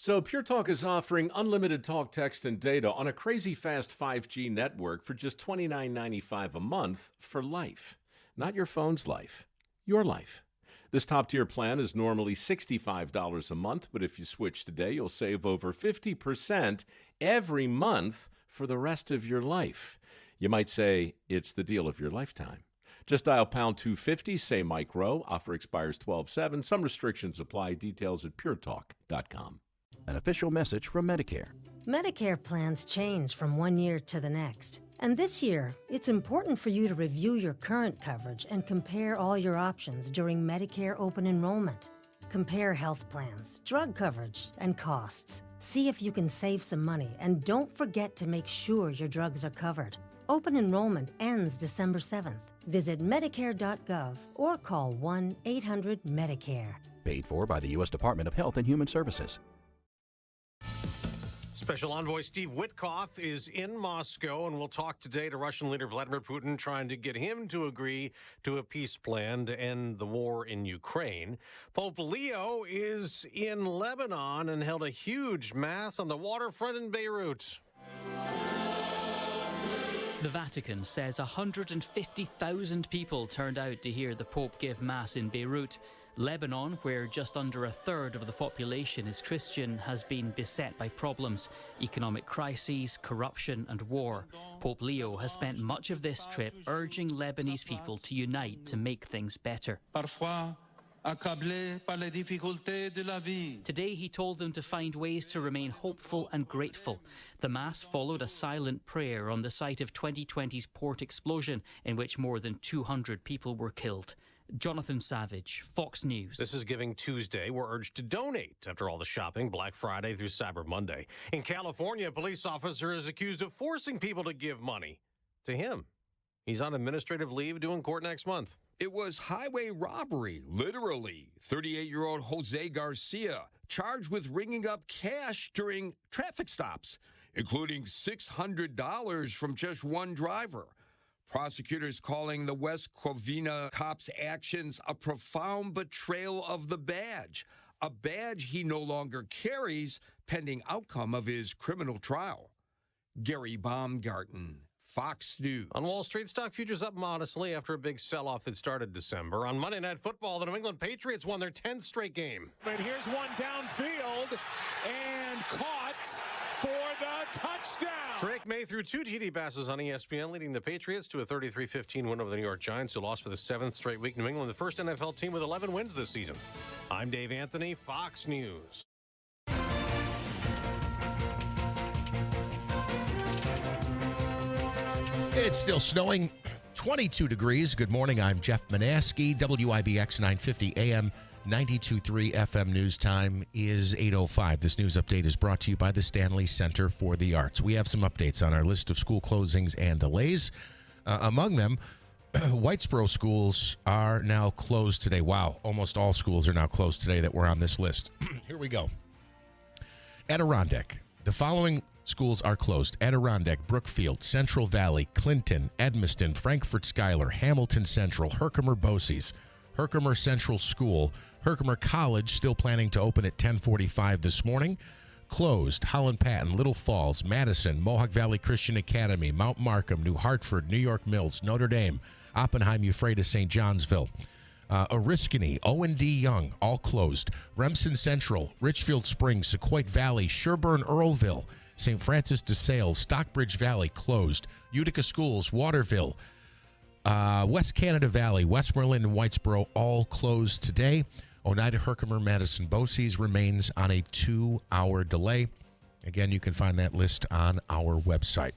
So Pure Talk is offering unlimited talk, text, and data on a crazy fast 5G network for just $29.95 a month for life. Not your phone's life, your life. This top-tier plan is normally $65 a month, but if you switch today, you'll save over 50% every month for the rest of your life. You might say it's the deal of your lifetime. Just dial pound 250, say Mike Rowe. Offer expires 12/7. Some restrictions apply. Details at puretalk.com. An official message from Medicare. Medicare plans change from one year to the next. And this year, it's important for you to review your current coverage and compare all your options during Medicare open enrollment. Compare health plans, drug coverage, and costs. See if you can save some money, and don't forget to make sure your drugs are covered. Open enrollment ends December 7th. Visit Medicare.gov or call 1-800-MEDICARE. Paid for by the U.S. Department of Health and Human Services. Special Envoy Steve Witkoff is in Moscow, and we'll talk today to Russian leader Vladimir Putin, trying to get him to agree to a peace plan to end the war in Ukraine. Pope Leo is in Lebanon and held a huge mass on the waterfront in Beirut. The Vatican says 150,000 people turned out to hear the Pope give Mass in Beirut. Lebanon, where just under a third of the population is Christian, has been beset by problems: economic crises, corruption and war. Pope Leo has spent much of this trip urging Lebanese people to unite to make things better. Today he told them to find ways to remain hopeful and grateful. The Mass followed a silent prayer on the site of 2020's port explosion, in which more than 200 people were killed. Jonathan Savage, Fox News. This is Giving Tuesday. We're urged to donate after all the shopping Black Friday through Cyber Monday. In California, a police officer is accused of forcing people to give money to him. He's on administrative leave due in court next month. It was highway robbery, literally. 38-year-old Jose Garcia charged with ringing up cash during traffic stops, including $600 from just one driver. Prosecutors calling the West Covina cops' actions a profound betrayal of the badge, a badge he no longer carries pending outcome of his criminal trial. Gary Baumgarten, Fox News. On Wall Street, stock futures up modestly after a big sell-off that started December. On Monday Night Football, the New England Patriots won their 10th straight game. And here's one downfield and caught for the touchdown. Drake May threw 2 TD passes on ESPN, leading the Patriots to a 33-15 win over the New York Giants, who lost for the 7th straight week. New England, the first NFL team with 11 wins this season. I'm Dave Anthony, Fox News. It's still snowing, 22 degrees. Good morning, I'm Jeff Manaski, WIBX 950 AM, 92.3 FM news time is 8:05. This news update is brought to you by the Stanley Center for the Arts. We have some updates on our list of school closings and delays. Among them, Whitesboro schools are now closed today. Wow, almost all schools are now closed today that were on this list. Here we go. Adirondack. The following schools are closed: Adirondack, Brookfield, Central Valley, Clinton, Edmiston, Frankfort Schuyler, Hamilton Central, Herkimer Bosse's, Herkimer Central School, Herkimer College, still planning to open at 10:45 this morning. Closed: Holland Patton, Little Falls, Madison, Mohawk Valley Christian Academy, Mount Markham, New Hartford, New York Mills, Notre Dame, Oppenheim, Euphrates, St. Johnsville. Oriskany, O&D Young, all closed. Remsen Central, Richfield Springs, Sequoia Valley, Sherburne, Earlville, St. Francis de Sales, Stockbridge Valley, closed. Utica Schools, Waterville, West Canada Valley, Westmoreland, and Whitesboro, all closed today. Oneida, Herkimer, Madison, Bosse's remains on a 2-hour delay. Again, you can find that list on our website.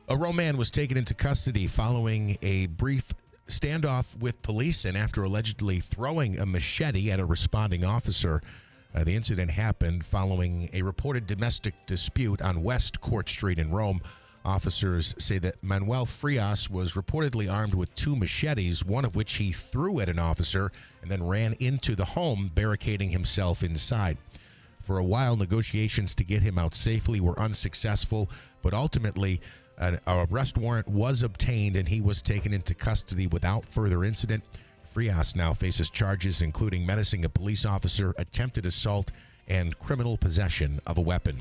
A Roman was taken into custody following a brief standoff with police and after allegedly throwing a machete at a responding officer. The incident happened following a reported domestic dispute on West Court Street in Rome. Officers say that Manuel Frias was reportedly armed with 2 machetes, one of which he threw at an officer and then ran into the home, barricading himself inside. For a while, negotiations to get him out safely were unsuccessful, but ultimately an arrest warrant was obtained and he was taken into custody without further incident. Frias now faces charges including menacing a police officer, attempted assault, and criminal possession of a weapon.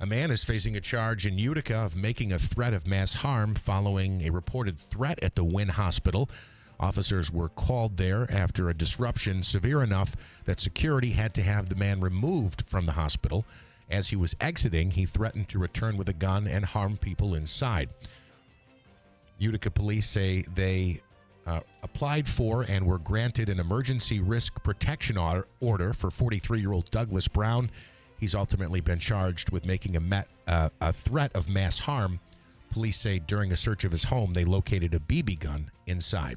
A man is facing a charge in Utica of making a threat of mass harm following a reported threat at the Wynn Hospital. Officers were called there after a disruption severe enough that security had to have the man removed from the hospital. As he was exiting, he threatened to return with a gun and harm people inside. Utica police say they applied for and were granted an emergency risk protection order for 43-year-old Douglas Brown. He's ultimately been charged with making a threat of mass harm. Police say during a search of his home, they located a BB gun inside.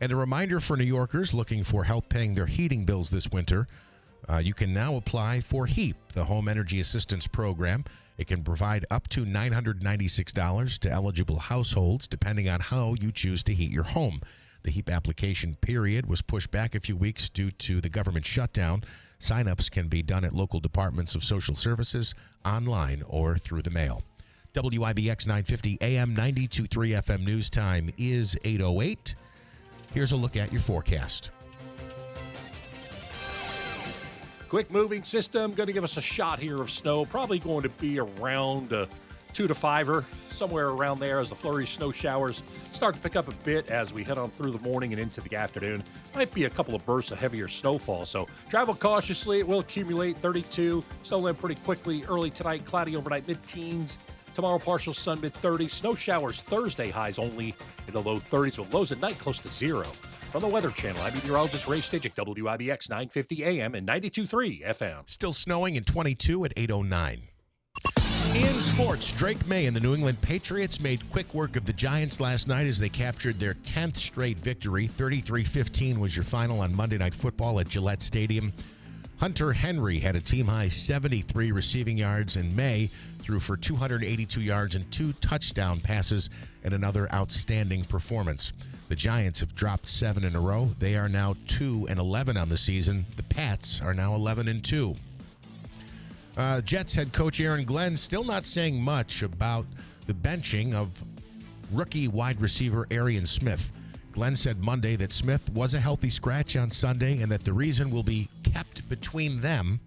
And a reminder for New Yorkers looking for help paying their heating bills this winter, you can now apply for HEAP, the Home Energy Assistance Program. It can provide up to $996 to eligible households, depending on how you choose to heat your home. The HEAP application period was pushed back a few weeks due to the government shutdown. Sign-ups can be done at local departments of social services, online, or through the mail. WIBX 950 AM 92.3 FM news time is 8:08. Here's a look at your forecast. Quick moving system going to give us a shot here of snow. Probably going to be around 2 to 5 somewhere around there as the flurry snow showers start to pick up a bit as we head on through the morning and into the afternoon. Might be a couple of bursts of heavier snowfall, so travel cautiously. It will accumulate 32. Snow in pretty quickly. Early tonight, cloudy overnight, mid-teens. Tomorrow, partial sun, mid-30s. Snow showers Thursday, highs only in the low 30s, with lows at night close to 0. From the Weather Channel, I'm meteorologist Ray Stijik, WIBX 950 AM and 92.3 FM. Still snowing and 22 at 8:09. In sports, Drake May and the New England Patriots made quick work of the Giants last night as they captured their 10th straight victory. 33-15 was your final on Monday Night Football at Gillette Stadium. Hunter Henry had a team-high 73 receiving yards, and May threw for 282 yards and 2 touchdown passes and another outstanding performance. The Giants have dropped 7 in a row. They are now 2-11 on the season. The Pats are now 11-2. Jets head coach Aaron Glenn still not saying much about the benching of rookie wide receiver Arian Smith. Glenn said Monday that Smith was a healthy scratch on Sunday and that the reason will be kept between them.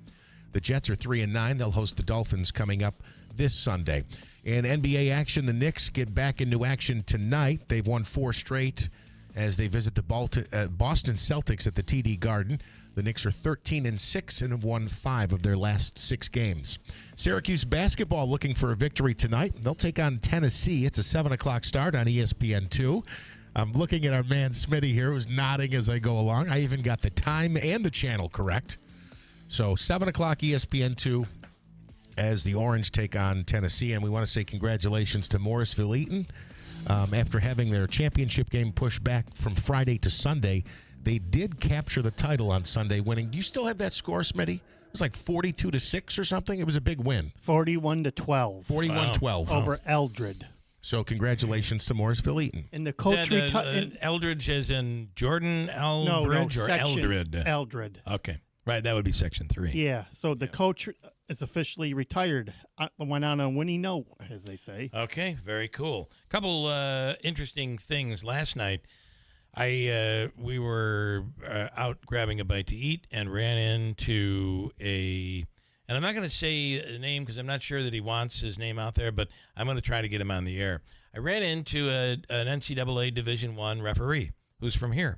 The Jets are 3-9. They'll host the Dolphins coming up this Sunday. In NBA action, the Knicks get back into action tonight. They've won 4 straight as they visit the Boston Celtics at the TD Garden. The Knicks are 13-6 and have won 5 of their last 6 games. Syracuse basketball looking for a victory tonight. They'll take on Tennessee. It's a 7 o'clock start on ESPN2. I'm looking at our man Smitty here, who's nodding as I go along. I even got the time and the channel correct. So 7 o'clock ESPN2 as the Orange take on Tennessee. And we want to say congratulations to Morrisville Eaton. After having their championship game pushed back from Friday to Sunday, they did capture the title on Sunday, winning. Do you still have that score, Smitty? It was like 42-6 or something. It was a big win. 41-12. 41-12 over Eldred. So congratulations to Morrisville Eaton. And the coach Eldridge as in Jordan Eldridge or Eldred? Eldred. Okay. Right, that would be Section 3. Yeah, so the coach is officially retired. Went on a winning note, as they say. Okay, very cool. Couple interesting things last night. We were out grabbing a bite to eat and ran into and I'm not going to say the name because I'm not sure that he wants his name out there, but I'm going to try to get him on the air. I ran into an NCAA Division I referee who's from here,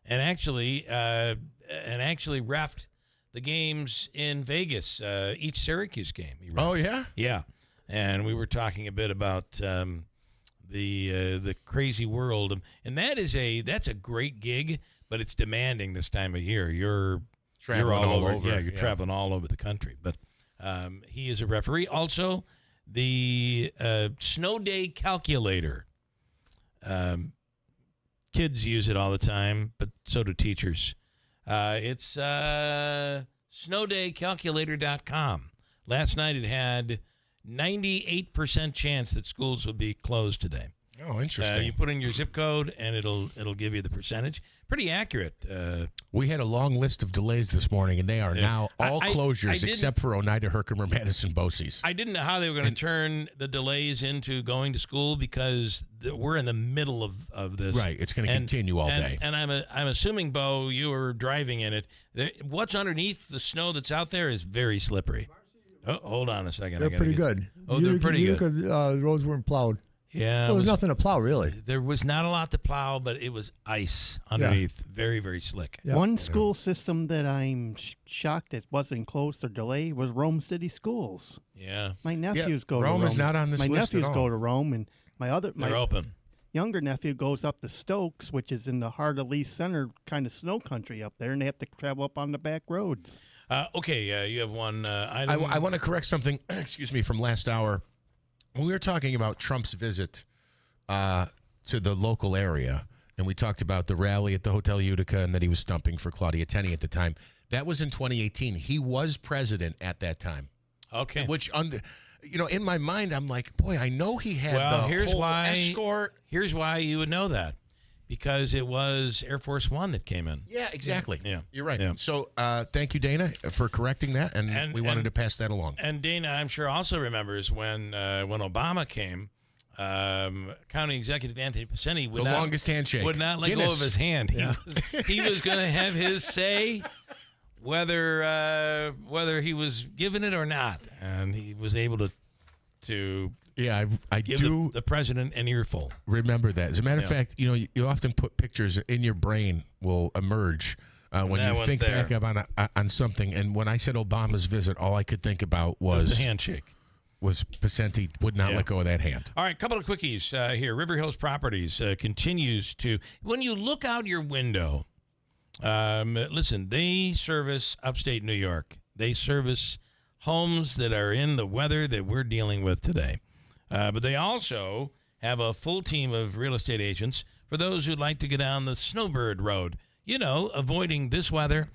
and actually reffed the games in Vegas, each Syracuse game. Oh yeah, yeah. And we were talking a bit about the crazy world, and that's a great gig, but it's demanding this time of year. You're all over. Yeah, you're traveling all over the country. But he is a referee. Also, the snow day calculator. Kids use it all the time, but so do teachers. It's snowdaycalculator.com. Last night it had 98% chance that schools would be closed today. Oh, interesting. You put in your zip code, and it'll give you the percentage. Pretty accurate. We had a long list of delays this morning, and they are now all closures except for Oneida, Herkimer, Madison, Bosse's. I didn't know how they were going to turn the delays into going to school because we're in the middle of this. Right. It's going to continue all day. And I'm assuming, Bo, you were driving in it. What's underneath the snow that's out there is very slippery. Oh, hold on a second. They're pretty good. Oh, they're pretty good. The roads weren't plowed. Yeah. Well, there was nothing to plow, really. There was not a lot to plow, but it was ice underneath. Very, very slick. Yeah. One school system that I'm shocked it wasn't closed or delayed was Rome City Schools. Yeah. My nephews go to Rome. Rome. Is not on this my list nephews at all. go to Rome, and They're open. Younger nephew goes up to Stokes, which is in the heart of Lee Center, kind of snow country up there, and they have to travel up on the back roads. Okay, you have one item. I want to correct something, excuse me, from last hour. When we were talking about Trump's visit to the local area, and we talked about the rally at the Hotel Utica and that he was stumping for Claudia Tenney at the time. That was in 2018. He was president at that time. Okay. Which, in my mind, I'm like, boy, I know he had the whole escort. Here's why you would know that. Because it was Air Force One that came in. Yeah, exactly. Yeah. You're right. Yeah. So thank you, Dana, for correcting that, and we wanted to pass that along. And Dana, I'm sure, also remembers when Obama came, County Executive Anthony Pacini would longest handshake. Would not let go of his hand. Yeah. He was going to have his say whether he was given it or not, and he was able to Yeah, I give do the president an earful. Remember that. As a matter of Yeah. fact, you often put pictures in your brain will emerge when That you one think there. back on something. And when I said Obama's visit, all I could think about was the handshake. Was Pacenti would not let go of that hand. All right, couple of quickies here. River Hills Properties continues to, when you look out your window, listen, they service upstate New York. They service homes that are in the weather that we're dealing with today. But they also have a full team of real estate agents for those who'd like to get down the Snowbird Road. Avoiding this weather,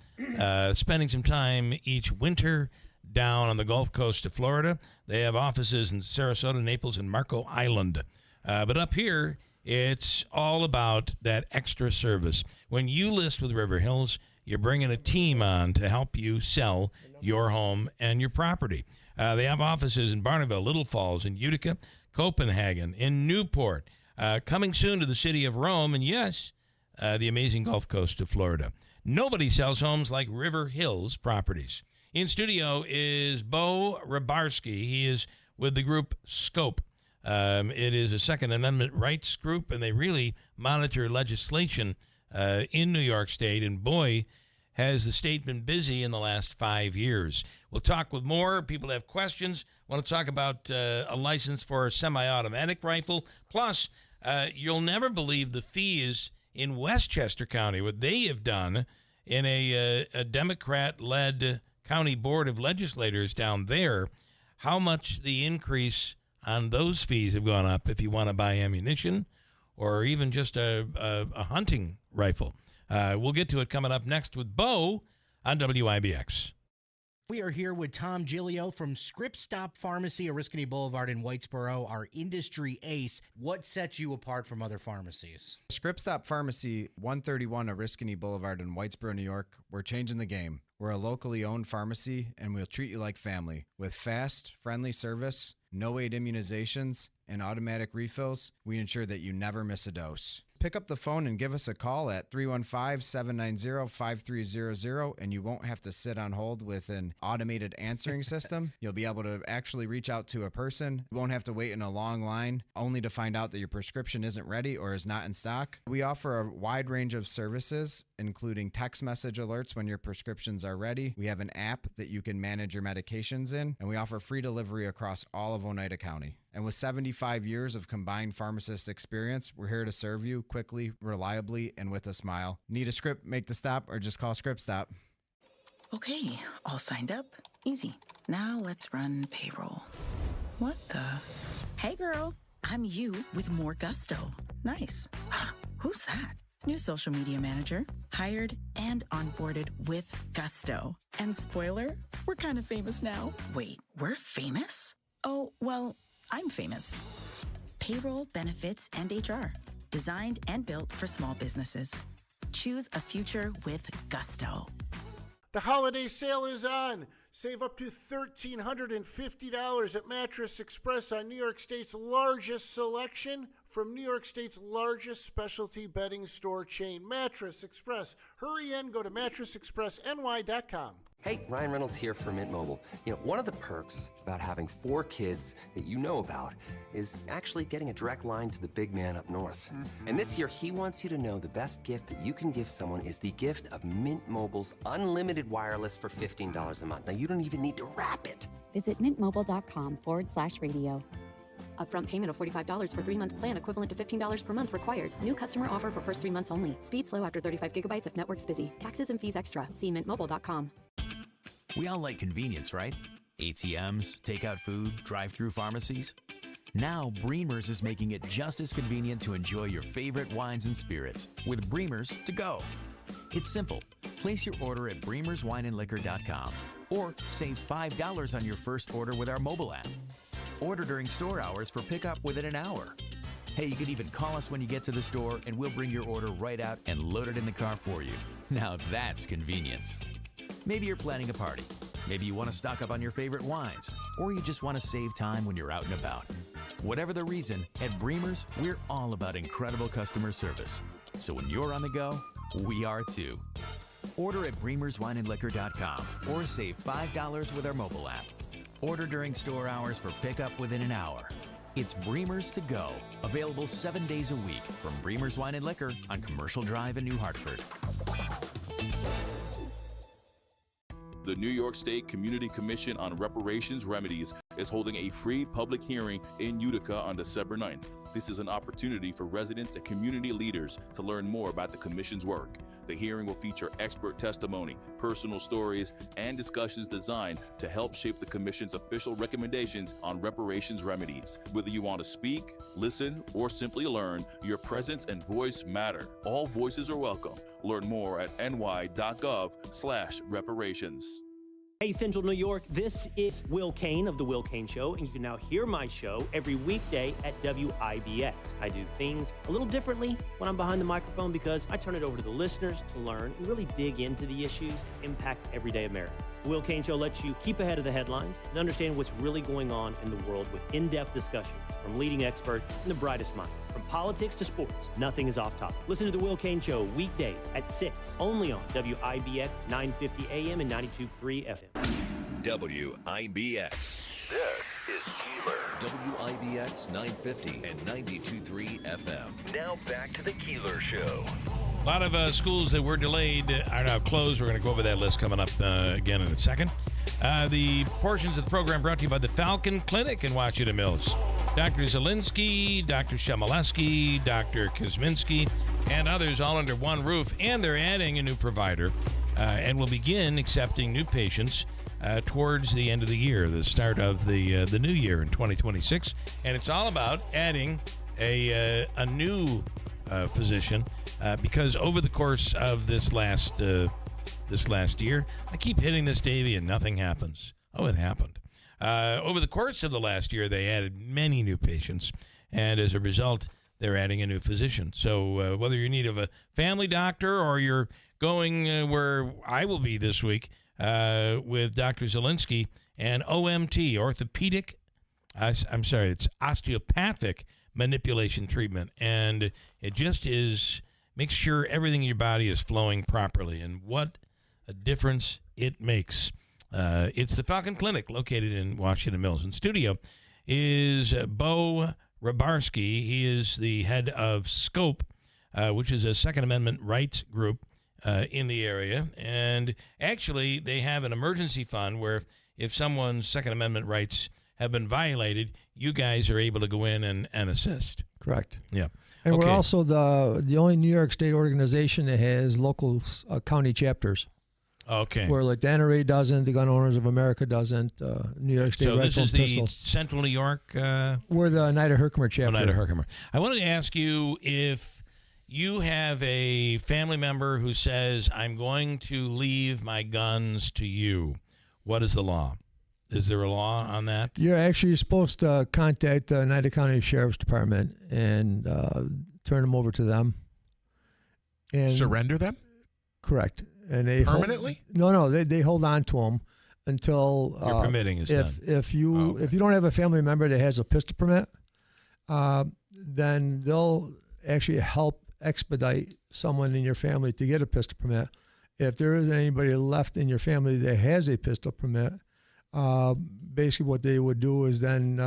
spending some time each winter down on the Gulf Coast of Florida. They have offices in Sarasota, Naples, and Marco Island. But up here, it's all about that extra service. When you list with River Hills, you're bringing a team on to help you sell your home and your property. They have offices in Barneville, Little Falls, in Utica, Copenhagen, in Newport, coming soon to the city of Rome, and yes, the amazing Gulf Coast of Florida. Nobody sells homes like River Hills Properties. In studio is Bo Rybarski. He is with the group Scope. It is a Second Amendment rights group, and they really monitor legislation in New York State. And boy, has the state been busy in the last 5 years. We'll talk with more. People have questions. Want to talk about a license for a semi-automatic rifle. Plus, you'll never believe the fees in Westchester County, what they have done in a Democrat-led county board of legislators down there, how much the increase on those fees have gone up if you want to buy ammunition or even just a hunting rifle. We'll get to it coming up next with Bo on WIBX. We are here with Tom Giglio from Script Stop Pharmacy, Oriskany Boulevard in Whitesboro, our industry ace. What sets you apart from other pharmacies? Script Stop Pharmacy, 131 Oriskany Boulevard in Whitesboro, New York. We're changing the game. We're a locally owned pharmacy, and we'll treat you like family. With fast, friendly service, no-wait immunizations, and automatic refills, we ensure that you never miss a dose. Pick up the phone and give us a call at 315-790-5300, and you won't have to sit on hold with an automated answering system. You'll be able to actually reach out to a person. You won't have to wait in a long line only to find out that your prescription isn't ready or is not in stock. We offer a wide range of services, including text message alerts when your prescriptions are ready. We have an app that you can manage your medications in, and we offer free delivery across all of Oneida County. And with 75 years of combined pharmacist experience, we're here to serve you quickly, reliably, and with a smile. Need a script, make the stop, or just call Script Stop. Okay, all signed up. Easy. Now let's run payroll. What the? Hey girl, I'm you with more gusto. Nice. Who's that? New social media manager, hired and onboarded with gusto. And spoiler, we're kind of famous now. Wait, we're famous? Oh, well, I'm famous. Payroll, benefits, and HR. Designed and built for small businesses. Choose a future with gusto. The holiday sale is on. Save up to $1,350 at Mattress Express on New York State's largest selection from New York State's largest specialty bedding store chain, Mattress Express. Hurry in, go to mattressexpressny.com. Hey, Ryan Reynolds here for Mint Mobile. You know, one of the perks about having 4 kids that you know about is actually getting a direct line to the big man up north. And this year, he wants you to know the best gift that you can give someone is the gift of Mint Mobile's unlimited wireless for $15 a month. Now, you don't even need to wrap it. Visit mintmobile.com/radio. Upfront payment of $45 for 3-month plan equivalent to $15 per month required. New customer offer for first 3 months only. Speed slow after 35 gigabytes if network's busy. Taxes and fees extra. See mintmobile.com. We all like convenience, right? ATMs, takeout food, drive-through pharmacies. Now, Bremer's is making it just as convenient to enjoy your favorite wines and spirits with Bremer's to go. It's simple. Place your order at bremerswineandliquor.com or save $5 on your first order with our mobile app. Order during store hours for pickup within an hour. Hey, you can even call us when you get to the store and we'll bring your order right out and load it in the car for you. Now that's convenience. Maybe you're planning a party. Maybe you want to stock up on your favorite wines, or you just want to save time when you're out and about. Whatever the reason, at Bremer's, we're all about incredible customer service. So when you're on the go, we are too. Order at bremerswineandliquor.com or save $5 with our mobile app. Order during store hours for pickup within an hour. It's Bremer's to go, available 7 days a week from Bremer's Wine and Liquor on Commercial Drive in New Hartford. The New York State Community Commission on Reparations Remedies is holding a free public hearing in Utica on December 9th. This is an opportunity for residents and community leaders to learn more about the Commission's work. The hearing will feature expert testimony, personal stories, and discussions designed to help shape the Commission's official recommendations on reparations remedies. Whether you want to speak, listen, or simply learn, your presence and voice matter. All voices are welcome. Learn more at ny.gov/reparations. Hey, Central New York, this is Will Kane of The Will Kane Show, and you can now hear my show every weekday at WIBX. I do things a little differently when I'm behind the microphone because I turn it over to the listeners to learn and really dig into the issues that impact everyday Americans. The Will Kane Show lets you keep ahead of the headlines and understand what's really going on in the world with in-depth discussion from leading experts and the brightest minds. From politics to sports, nothing is off topic. Listen to The Will Kane Show weekdays at 6, only on WIBX 950 AM and 92.3 FM. WIBX. This is Keeler. WIBX 950 and 92.3 FM. Now back to the Keeler Show. A lot of schools that were delayed are now closed. We're going to go over that list coming up again in a second. The portions of the program brought to you by the Falcon Clinic in Washington Mills. Dr. Zielinski, Dr. Shemaleski, Dr. Kosminski, and others all under one roof. And they're adding a new provider and will begin accepting new patients towards the end of the year, the start of the new year in 2026. And it's all about adding a new physician because over the course of this last year, I keep hitting this, Davey, and nothing happens. Oh, it happened. Over the course of the last year, they added many new patients, and as a result, they're adding a new physician. So whether you're in need of a family doctor or you're going where I will be this week with Dr. Zielinski and OMT, it's osteopathic manipulation treatment, and it just makes sure everything in your body is flowing properly, and what a difference it makes. It's the Falcon Clinic located in Washington Mills. In studio is Bo Rabarski. He is the head of SCOPE, which is a Second Amendment rights group in the area. And actually, they have an emergency fund where if someone's Second Amendment rights have been violated, you guys are able to go in and assist. Correct. Yeah. And okay. We're also the only New York State organization that has local county chapters. Okay. Where like the NRA doesn't, the Gun Owners of America doesn't, New York State So this Rifle is and the Pistol. Central New York? We're the Oneida Herkimer chapter. Oneida Herkimer. I wanted to ask you if you have a family member who says, I'm going to leave my guns to you. What is the law? Is there a law on that? You're actually supposed to contact the Oneida County Sheriff's Department and turn them over to them. And Surrender them? Correct. And they Permanently? They hold on to them until Your permitting is done. If you don't have a family member that has a pistol permit, then they'll actually help expedite someone in your family to get a pistol permit. If there isn't anybody left in your family that has a pistol permit, basically what they would do is then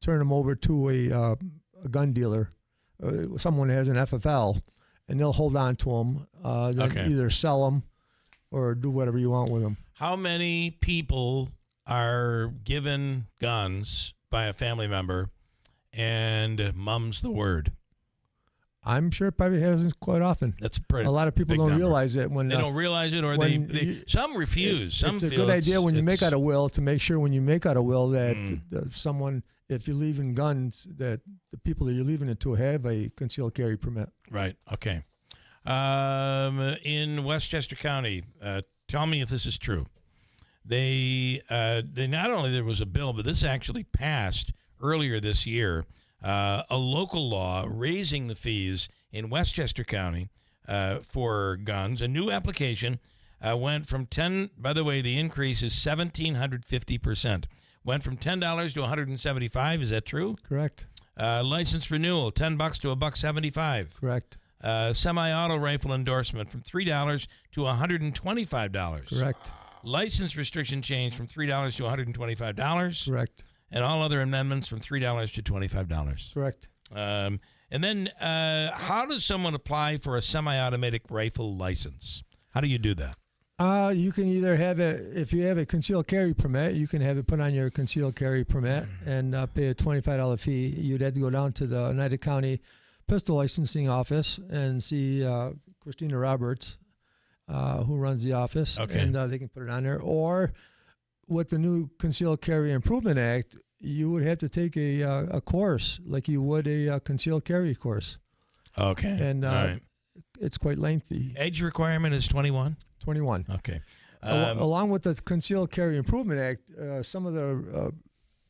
turn them over to a gun dealer, someone that has an FFL, and they'll hold on to them. Then either sell them or do whatever you want with them. How many people are given guns by a family member and mum's the word? I'm sure it probably happens quite often. That's pretty. A lot of people don't realize it when they don't realize it, or some refuse. Some it's a feel good idea when you make out a will to make sure when you make out a will that someone, if you're leaving guns, that the people that you're leaving it to have a concealed carry permit. Right. Okay. In Westchester County, tell me if this is true. They not only there was a bill, but this actually passed earlier this year. A local law raising the fees in Westchester County for guns. A new application went from by the way, the increase is 1,750%. Went from $10 to $175. Is that true? Correct. License renewal, $10 to $1.75. Correct. Semi-auto rifle endorsement from $3 to $125. Correct. License restriction change from $3 to $125. Correct. And all other amendments from $3 to $25. Correct. And then how does someone apply for a semi-automatic rifle license? How do you do that? You can either have it, if you have a concealed carry permit, you can have it put on your concealed carry permit and pay a $25 fee. You'd have to go down to the Oneida County Pistol Licensing Office and see Christina Roberts, who runs the office, and they can put it on there. Or with the new Concealed Carry Improvement Act, you would have to take a course like you would a concealed carry course. Okay. And it's quite lengthy. Age requirement is 21? 21. Okay. Along with the Concealed Carry Improvement Act, some of the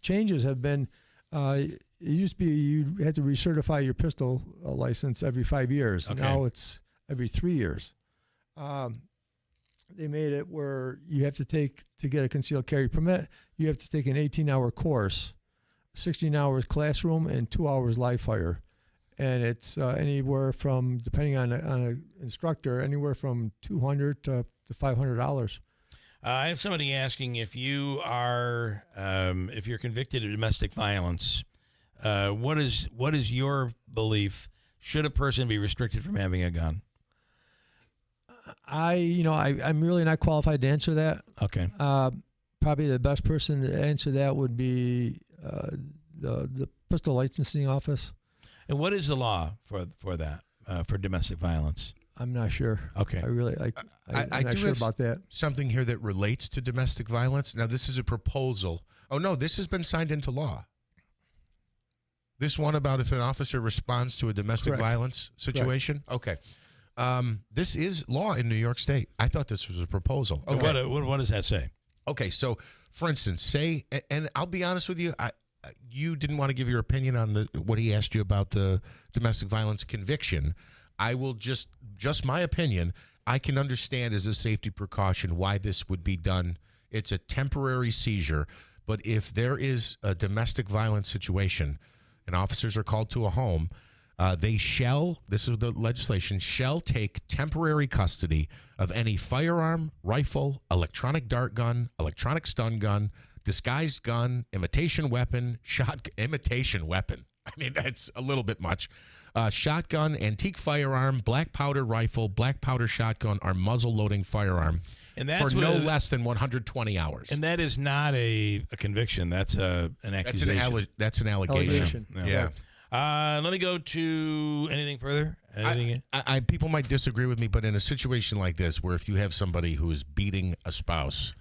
changes have been, it used to be you had to recertify your pistol license every 5 years. Okay. Now it's every 3 years. They made it where you have to to get a concealed carry permit, you have to take an 18-hour course, 16 hours classroom, and 2 hours live fire. And it's anywhere from, depending on an instructor, anywhere from $200 to $500. I have somebody asking if you are, if you're convicted of domestic violence, what is your belief? Should a person be restricted from having a gun? I'm really not qualified to answer that. Okay. Probably the best person to answer that would be the Pistol Licensing Office. And what is the law for that, for domestic violence? I'm not sure. Okay. I'm not do sure have about that. Something here that relates to domestic violence. Now, this is a proposal. Oh, no, this has been signed into law. This one about if an officer responds to a domestic Correct. violence situation? Correct. Okay. This is law in New York State. I thought this was a proposal. Okay. What does that say? Okay, so, for instance, say, and I'll be honest with you, you didn't want to give your opinion on what he asked you about the domestic violence conviction. I will just my opinion, I can understand as a safety precaution why this would be done. It's a temporary seizure, but if there is a domestic violence situation and officers are called to a home, they shall, this is the legislation, shall take temporary custody of any firearm, rifle, electronic dart gun, electronic stun gun, disguised gun, imitation weapon. I mean, that's a little bit much. Shotgun, antique firearm, black powder rifle, black powder shotgun, or muzzle loading firearm And that's for no less than 120 hours. And that is not a conviction. That's an accusation. That's an allegation. Yeah. Let me go to anything further. Anything? People might disagree with me, but in a situation like this, where if you have somebody who is beating a spouse,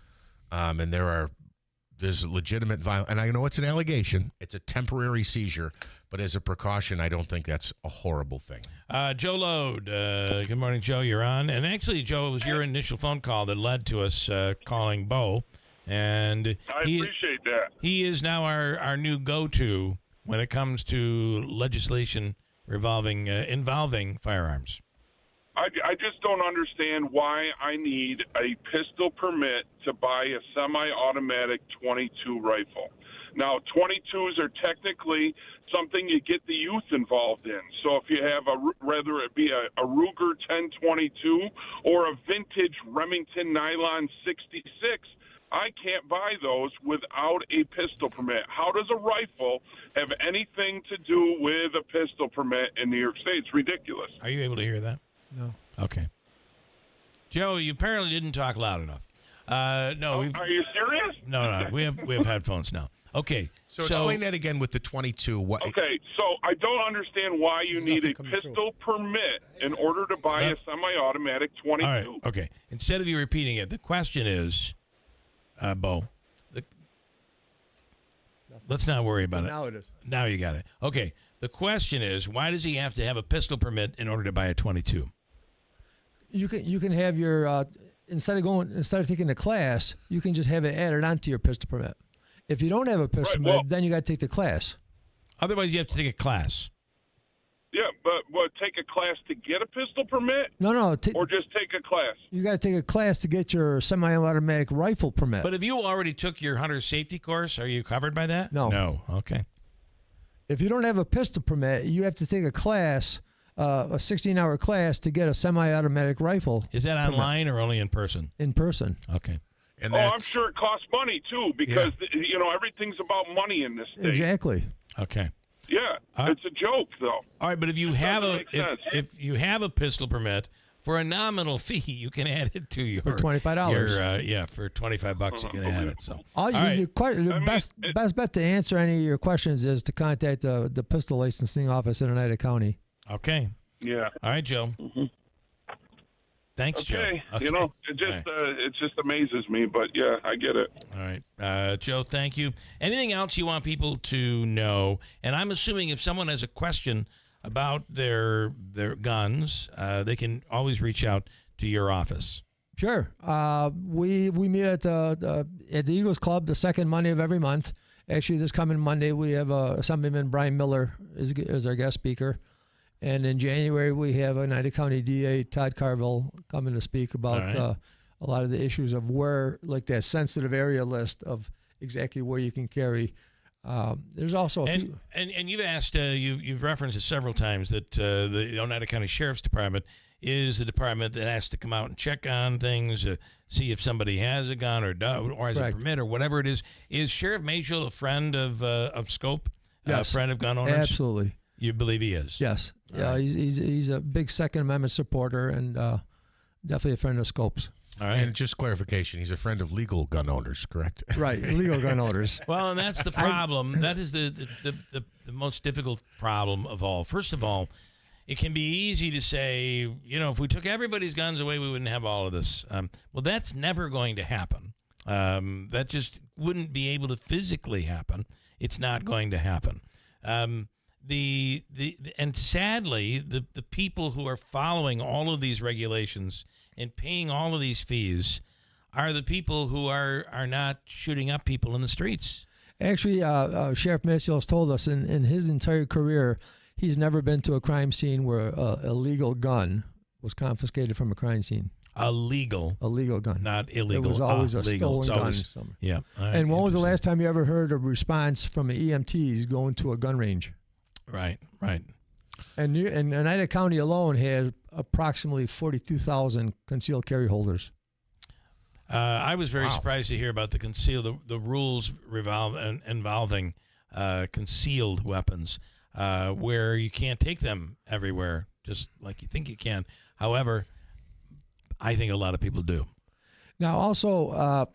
and there's legitimate violence, and I know it's an allegation, it's a temporary seizure, but as a precaution, I don't think that's a horrible thing. Joe Lode. Good morning, Joe. You're on. And actually, Joe, it was your initial phone call that led to us calling Bo And I appreciate that. He is now our new go-to when it comes to legislation involving firearms. I just don't understand why I need a pistol permit to buy a semi-automatic 22 rifle. Now, 22s are technically something you get the youth involved in. So if you have whether it be a Ruger 1022 or a vintage Remington Nylon 66, I can't buy those without a pistol permit. How does a rifle have anything to do with a pistol permit in New York State? It's ridiculous. Are you able to hear that? No. Okay. Joe, you apparently didn't talk loud enough. No. Are you serious? No. We have headphones now. Okay. So explain that again with the 22. Okay, so I don't understand why you need a pistol permit in order to buy a semi-automatic 22. All right. Okay. Instead of you repeating it, the question is, Bo, let's not worry about it. Now it is. Now you got it. Okay. The question is, why does he have to have a pistol permit in order to buy a 22? You can have your instead of taking the class, you can just have it added onto your pistol permit. If you don't have a pistol permit, then you got to take the class. Otherwise, you have to take a class. Yeah, but take a class to get a pistol permit? No. Or just take a class? You got to take a class to get your semi-automatic rifle permit. But if you already took your hunter safety course, are you covered by that? No. No. Okay. If you don't have a pistol permit, you have to take a class, a 16-hour class to get a semi-automatic rifle. Is that online or only in person? In person. Okay. And I'm sure it costs money, too, because, everything's about money in this state. Exactly. Okay. Yeah, it's a joke, though. All right, but if you have if you have a pistol permit for a nominal fee, you can add it to your For $25. For $25 you can add it. So the best bet to answer any of your questions is to contact the pistol licensing office in Oneida County. Okay. Yeah. All right, Joe. Mm-hmm. Thanks, Joe. Okay. Okay. It just amazes me, but yeah, I get it. All right. Joe, thank you. Anything else you want people to know? And I'm assuming if someone has a question about their guns, they can always reach out to your office. Sure. We meet at the Eagles Club the second Monday of every month. Actually, this coming Monday, we have Assemblyman Brian Miller is our guest speaker. And in January, we have Oneida County DA Todd Carville coming to speak about a lot of the issues of where, like that sensitive area list of exactly where you can carry. There's also a few. And you've asked, you've referenced it several times that the Oneida County Sheriff's Department is the department that has to come out and check on things, see if somebody has a gun or has a permit or whatever it is. Is Sheriff Majel a friend of Scope? Yes. A friend of gun owners? Absolutely. You believe he is? Yes. Yeah, he's a big Second Amendment supporter and definitely a friend of Scopes. All right. And just clarification, he's a friend of legal gun owners, correct? Right, legal gun owners. Well, and that's the problem. That is the most difficult problem of all. First of all, it can be easy to say, if we took everybody's guns away, we wouldn't have all of this. Well, that's never going to happen. That just wouldn't be able to physically happen. It's not going to happen. And sadly, the people who are following all of these regulations and paying all of these fees are the people who are not shooting up people in the streets. Actually, Sheriff Maciel has told us in his entire career, he's never been to a crime scene where a legal gun was confiscated from a crime scene. A legal gun, not illegal. It was always a legal. stolen gun. Yeah. Right. And when was the last time you ever heard a response from an EMTs going to a gun range? Right. And Oneida County alone has approximately 42,000 concealed carry holders. I was very surprised to hear about the rules involving concealed weapons, where you can't take them everywhere, just like you think you can. However, I think a lot of people do. Now, also,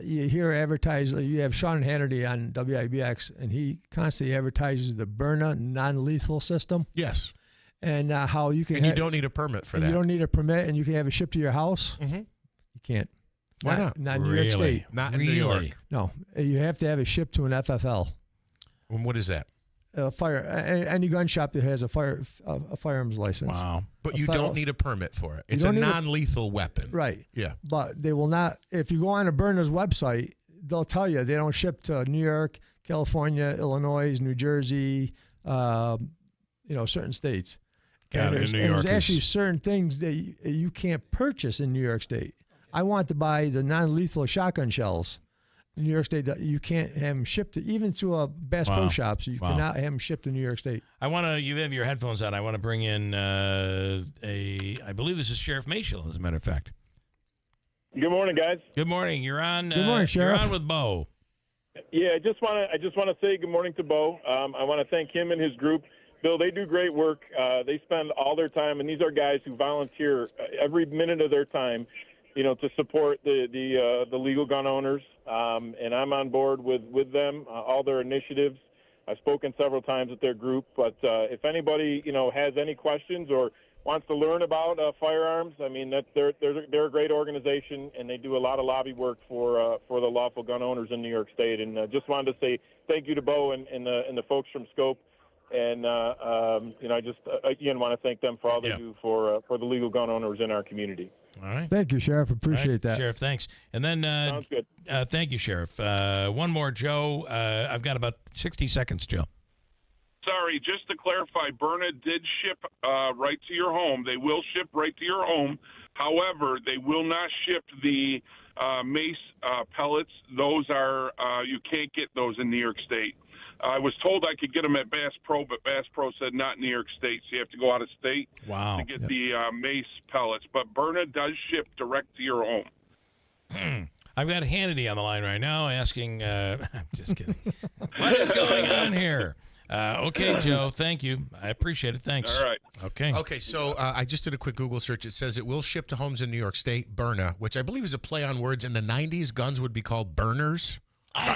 you hear advertised. You have Sean Hannity on WIBX, and he constantly advertises the Byrna non-lethal system. Yes. And how you can. And you don't need a permit for that. You don't need a permit, and you can have it shipped to your house. Mm-hmm. You can't. Why not? Not in New York State. Not in New York. No, you have to have it shipped to an FFL. And what is that? Any gun shop that has a firearms license. Wow. But you don't need a permit for it. It's a non-lethal weapon. Right. Yeah. But they will not. If you go on a Byrna's website, they'll tell you they don't ship to New York, California, Illinois, New Jersey, certain states. Yeah, And in New York there's is- actually certain things that you can't purchase in New York State. I want to buy the non-lethal shotgun shells in New York State. That you can't have them shipped to, even to a Bass Pro Wow. Shops. You Wow. cannot have them shipped to New York State. You have your headphones on. I want to bring in I believe this is Sheriff Mayshall, as a matter of fact. Good morning, guys. Good morning. You're on. Good morning, You're Sheriff. on with Bo. Yeah, I just want to say good morning to Bo. I want to thank him and his group. Bill, they do great work. They spend all their time, and these are guys who volunteer every minute of their time, to support the legal gun owners. And I'm on board with them, all their initiatives. I've spoken several times with their group, but if anybody has any questions or wants to learn about firearms, I mean they're a great organization, and they do a lot of lobby work for the lawful gun owners in New York State. And just wanted to say thank you to Bo and the folks from Scope. And I just again want to thank them for all they do for the legal gun owners in our community. All right. Thank you, Sheriff. Appreciate that. Sheriff, thanks. And then Sounds good. Thank you, Sheriff. One more, Joe. I've got about 60 seconds, Joe. Sorry, just to clarify, Berna did ship right to your home. They will ship right to your home. However, they will not ship the mace pellets. Those are you can't get those in New York State. I was told I could get them at Bass Pro, but Bass Pro said not in New York State, so you have to go out of state to get the mace pellets. But Berna does ship direct to your home. I've got Hannity on the line right now asking, I'm just kidding. What is going on here? Okay, Joe, thank you. I appreciate it. Thanks. All right. Okay. Okay, so I just did a quick Google search. It says it will ship to homes in New York State, Berna, which I believe is a play on words. In the 90s, guns would be called burners.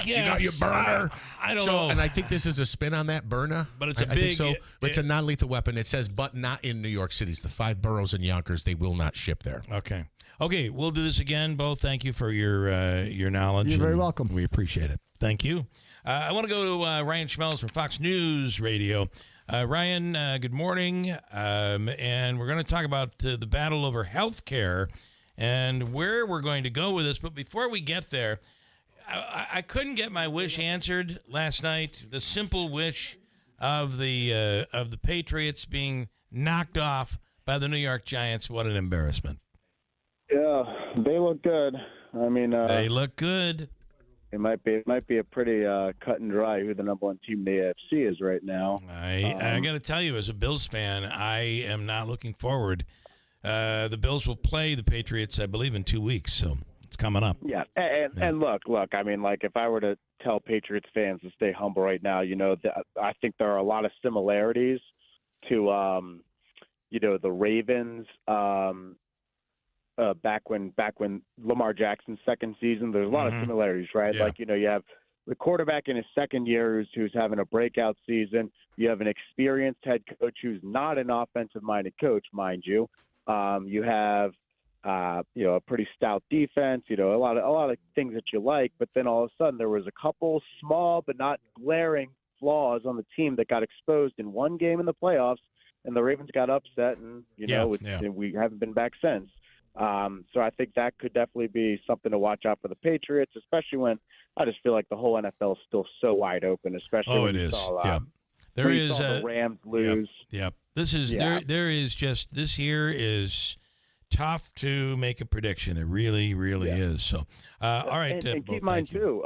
You got your burner. I don't know. And I think this is a spin on that, Berna. But it's I a think big- so. But it's a non-lethal weapon. It says, but not in New York City's. The 5 boroughs and Yonkers, they will not ship there. Okay. Okay, we'll do this again, Bo. Thank you for your knowledge. You're very and welcome. We appreciate it. Thank you. I want to go to Ryan Schmelz from Fox News Radio. Ryan, good morning. And we're going to talk about the battle over health care and where we're going to go with this. But before we get there, I couldn't get my wish answered last night. The simple wish of the Patriots being knocked off by the New York Giants. What an embarrassment! Yeah, they look good. I mean, they look good. It might be a pretty cut and dry who the number one team in the AFC is right now. I got to tell you, as a Bills fan, I am not looking forward. The Bills will play the Patriots, I believe, in 2 weeks, so it's coming up. Yeah, and look. I mean, like if I were to tell Patriots fans to stay humble right now, I think there are a lot of similarities to, the Ravens. Back when Lamar Jackson's second season, there's a lot of similarities, right? Yeah. Like, you have the quarterback in his second year who's having a breakout season. You have an experienced head coach who's not an offensive-minded coach, mind you. You have, a pretty stout defense, a lot of things that you like, but then all of a sudden there was a couple small but not glaring flaws on the team that got exposed in one game in the playoffs, and the Ravens got upset, and, we haven't been back since. So I think that could definitely be something to watch out for the Patriots, especially when I just feel like the whole NFL is still so wide open, especially when it you is. saw, There when you is saw the Rams lose. Yep. This is there is just this year is tough to make a prediction. It really, really is. So, all right. And Bo, keep in mind thank you.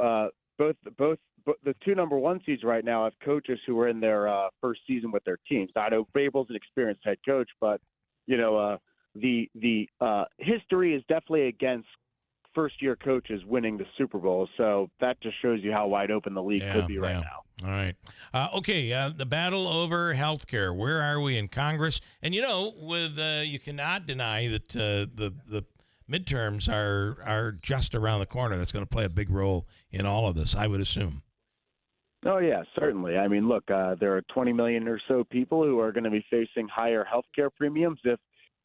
too, both the two number one seeds right now have coaches who are in their first season with their teams. I know Vrabel's an experienced head coach, but the history is definitely against first-year coaches winning the Super Bowl, so that just shows you how wide open the league could be right now. All right. The battle over health care. Where are we in Congress? And, with you cannot deny that the midterms are just around the corner. That's going to play a big role in all of this, I would assume. Oh, yeah, certainly. I mean, look, there are 20 million or so people who are going to be facing higher health care premiums if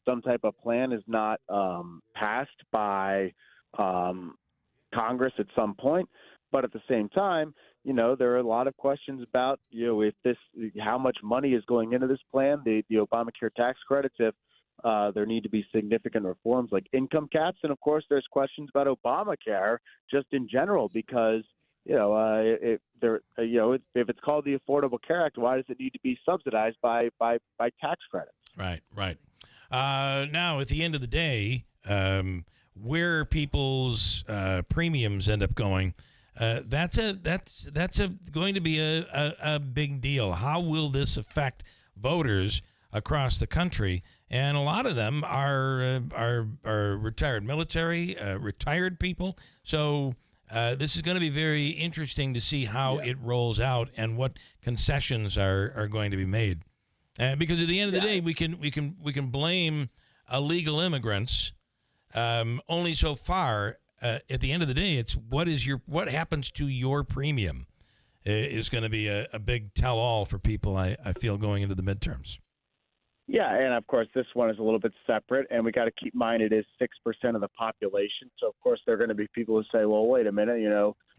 some type of plan is not passed by Congress at some point. But at the same time, there are a lot of questions about, if how much money is going into this plan, the Obamacare tax credits, if There need to be significant reforms like income caps. And, of course, there's questions about Obamacare just in general because, if it's called the Affordable Care Act, why does it need to be subsidized by tax credits? Right. Now, at the end of the day, where people's premiums end up going, that's going to be a big deal. How will this affect voters across the country? And a lot of them are retired military, retired people. So this is going to be very interesting to see how it rolls out and what concessions are going to be made. Because at the end of the day, we can blame illegal immigrants only so far. At the end of the day, it's what happens to your premium is going to be a big tell-all for people, I feel, going into the midterms. Yeah, and of course, this one is a little bit separate, and we got to keep in mind it is 6% of the population. So, of course, there are going to be people who say, well, wait a minute,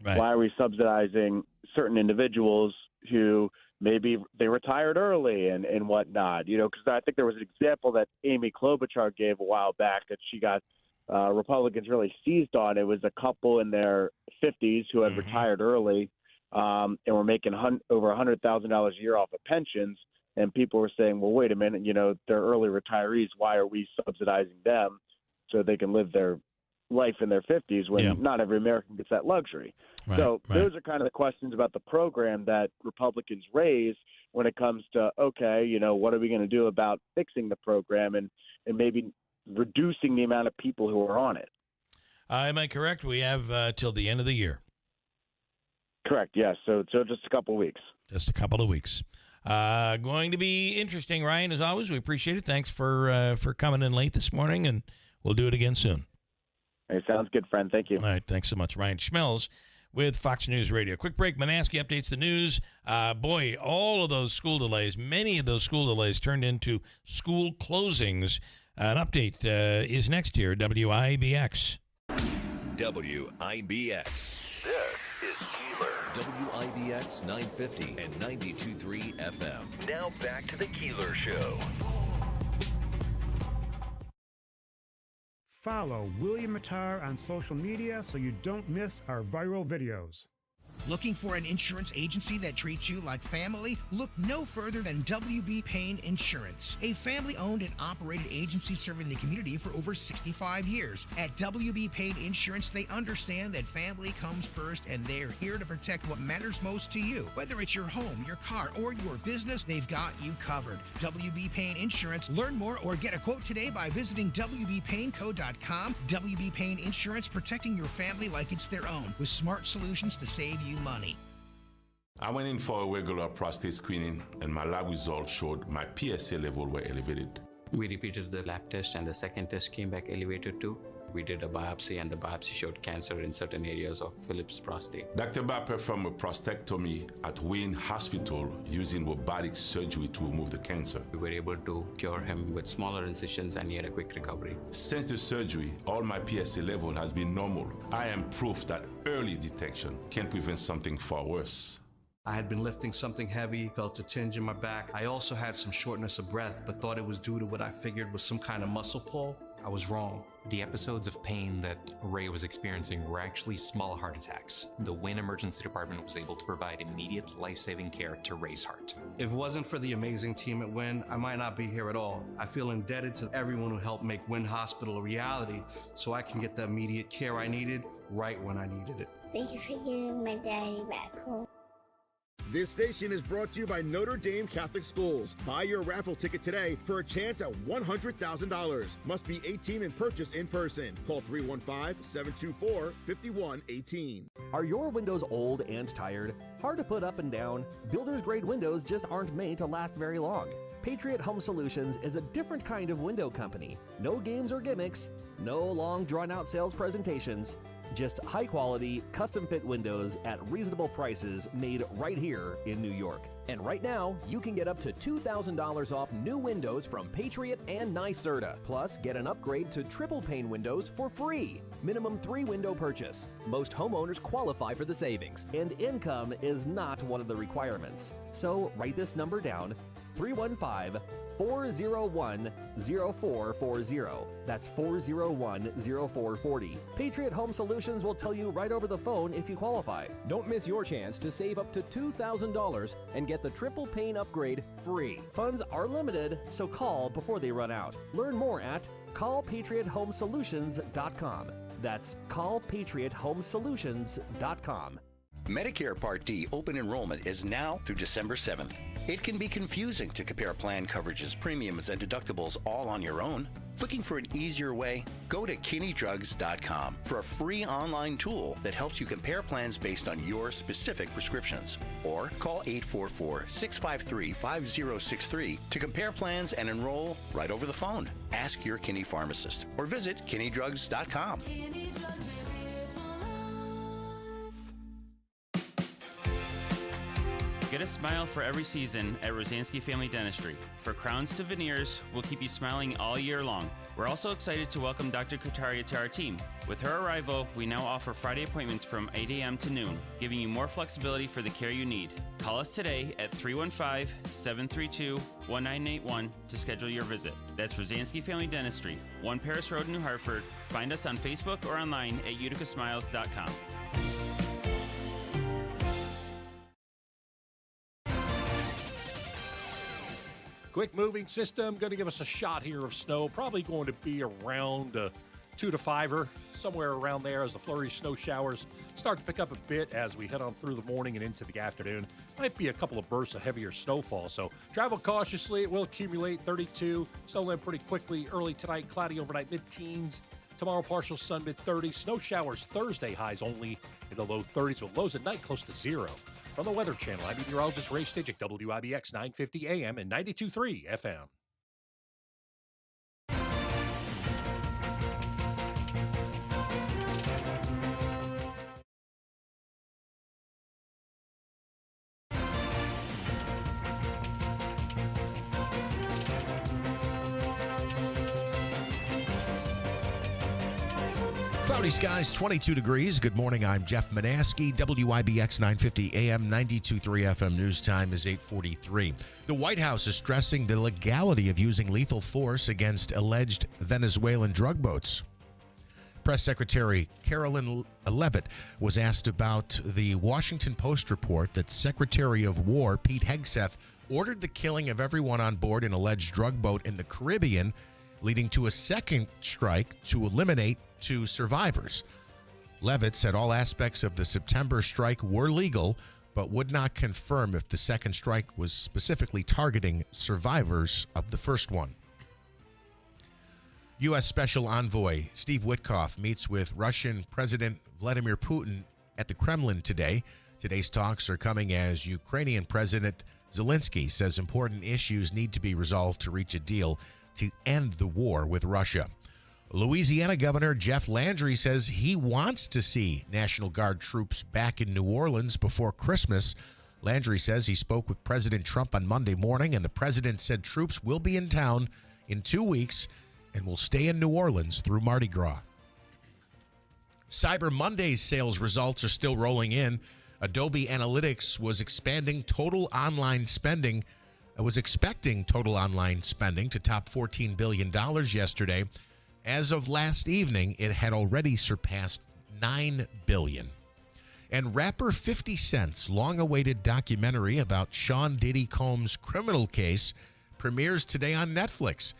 why are we subsidizing certain individuals who maybe they retired early and whatnot? Because I think there was an example that Amy Klobuchar gave a while back that she got Republicans really seized on. It was a couple in their 50s who had retired early and were making over $100,000 a year off of pensions. And people were saying, well, wait a minute, they're early retirees. Why are we subsidizing them so they can live their life in their 50s when not every American gets that luxury? Those are kind of the questions about the program that Republicans raise when it comes to, okay, what are we going to do about fixing the program and maybe reducing the amount of people who are on it? Am I correct? We have till the end of the year. Correct, yes. So just a couple of weeks. Just a couple of weeks. Going to be interesting, Ryan, as always. We appreciate it. Thanks for coming in late this morning, and we'll do it again soon. Hey, sounds good, friend. Thank you. All right, thanks so much. Ryan Schmelz with Fox News Radio. Quick break. Manaski updates the news. All of those school delays, many of those school delays turned into school closings. An update is next here, WIBX. WIBX. This is Keeler. WIBX 950 and 92.3 FM. Now back to the Keeler Show. Follow William Mattar on social media so you don't miss our viral videos. Looking for an insurance agency that treats you like family? Look no further than WB Payne Insurance, a family-owned and operated agency serving the community for over 65 years. At WB Payne Insurance, they understand that family comes first, and they're here to protect what matters most to you. Whether it's your home, your car, or your business, they've got you covered. WB Payne Insurance. Learn more or get a quote today by visiting WBPayneco.com. WB Payne Insurance, protecting your family like it's their own, with smart solutions to save you money. I went in for a regular prostate screening, and my lab results showed my PSA level were elevated. We repeated the lab test, and the second test came back elevated too. We did a biopsy, and the biopsy showed cancer in certain areas of Philip's prostate. Dr. Ba performed a prostatectomy at Wayne Hospital using robotic surgery to remove the cancer. We were able to cure him with smaller incisions, and he had a quick recovery. Since the surgery, all my PSA level has been normal. I am proof that early detection can prevent something far worse. I had been lifting something heavy, felt a tinge in my back. I also had some shortness of breath, but thought it was due to what I figured was some kind of muscle pull. I was wrong. The episodes of pain that Ray was experiencing were actually small heart attacks. The Wynn Emergency Department was able to provide immediate life-saving care to Ray's heart. If it wasn't for the amazing team at Wynn, I might not be here at all. I feel indebted to everyone who helped make Wynn Hospital a reality so I can get the immediate care I needed right when I needed it. Thank you for giving my daddy back home. This station is brought to you by Notre Dame Catholic Schools. Buy your raffle ticket today for a chance at $100,000. Must be 18 and purchase in person. Call 315-724-5118. Are your windows old and tired? Hard to put up and down? Builder's grade windows just aren't made to last very long. Patriot Home Solutions is a different kind of window company. No games or gimmicks, no long drawn-out sales presentations. Just high-quality, custom-fit windows at reasonable prices made right here in New York. And right now, you can get up to $2,000 off new windows from Patriot and NYSERDA. Plus, get an upgrade to triple pane windows for free. Minimum 3-window purchase. Most homeowners qualify for the savings, and income is not one of the requirements. So write this number down, 315-401-0440. That's 401-0440. Patriot Home Solutions will tell you right over the phone if you qualify. Don't miss your chance to save up to $2,000 and get the triple pane upgrade free. Funds are limited, so call before they run out. Learn more at callpatriothomesolutions.com. That's callpatriothomesolutions.com. Medicare Part D open enrollment is now through December 7th. It can be confusing to compare plan coverages, premiums, and deductibles all on your own. Looking for an easier way? Go to KinneyDrugs.com for a free online tool that helps you compare plans based on your specific prescriptions. Or call 844-653-5063 to compare plans and enroll right over the phone. Ask your Kinney pharmacist or visit KinneyDrugs.com. Get a smile for every season at Rosansky Family Dentistry. For crowns to veneers, we'll keep you smiling all year long. We're also excited to welcome Dr. Kataria to our team. With her arrival, we now offer Friday appointments from 8 a.m. to noon, giving you more flexibility for the care you need. Call us today at 315-732-1981 to schedule your visit. That's Rosansky Family Dentistry, 1 Paris Road, New Hartford. Find us on Facebook or online at uticasmiles.com. Quick moving system, going to give us a shot here of snow. Probably going to be around 2 to 5 somewhere around there as the flurry snow showers start to pick up a bit as we head on through the morning and into the afternoon. Might be a couple of bursts of heavier snowfall, so travel cautiously. It will accumulate 32. Snowland pretty quickly. Early tonight, cloudy overnight, mid-teens. Tomorrow, partial sun, mid-30s. Snow showers Thursday, highs only in the low 30s with lows at night close to 0. From the Weather Channel, I'm meteorologist Ray Stidgick, WIBX 950 AM and 92.3 FM. Cloudy skies, 22 degrees. Good morning. I'm Jeff Manaski. WIBX 950 AM, 92.3 FM. News time is 8:43. The White House is stressing the legality of using lethal force against alleged Venezuelan drug boats. Press Secretary Carolyn Leavitt was asked about the Washington Post report that Secretary of War Pete Hegseth ordered the killing of everyone on board an alleged drug boat in the Caribbean, leading to a second strike to eliminate 2 survivors. Leavitt said all aspects of the September strike were legal, but would not confirm if the second strike was specifically targeting survivors of the first one. U.S. Special Envoy Steve Witkoff meets with Russian President Vladimir Putin at the Kremlin today. Today's talks are coming as Ukrainian President Zelensky says important issues need to be resolved to reach a deal to end the war with Russia. Louisiana Governor Jeff Landry says he wants to see National Guard troops back in New Orleans before Christmas. Landry says he spoke with President Trump on Monday morning, and the president said troops will be in town in 2 weeks and will stay in New Orleans through Mardi Gras. Cyber Monday's sales results are still rolling in. Adobe Analytics was expecting total online spending to top $14 billion yesterday. As of last evening, it had already surpassed $9 billion. And rapper 50 Cent's long-awaited documentary about Sean Diddy Combs' criminal case premieres today on Netflix,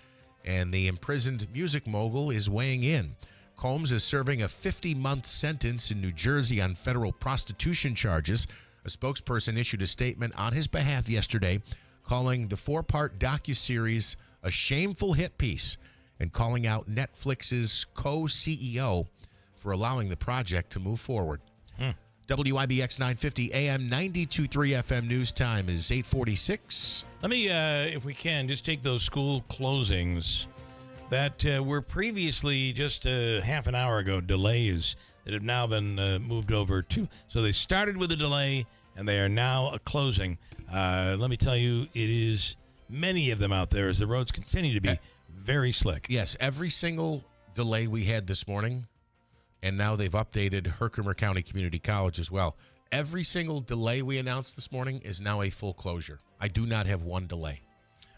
and the imprisoned music mogul is weighing in. Combs is serving a 50-month sentence in New Jersey on federal prostitution charges. A spokesperson issued a statement on his behalf yesterday calling the 4-part docuseries a shameful hit piece and calling out Netflix's co-CEO for allowing the project to move forward. WIBX 950 AM, 92.3 FM. News time is 8:46. Let me, if we can, just take those school closings that were previously just half an hour ago, delays that have now been moved over to. So they started with a delay, and they are now a closing. Let me tell you, it is many of them out there as the roads continue to be very slick. Yes, every single delay we had this morning, and now they've updated Herkimer County Community College as well. Every single delay we announced this morning is now a full closure. I do not have one delay.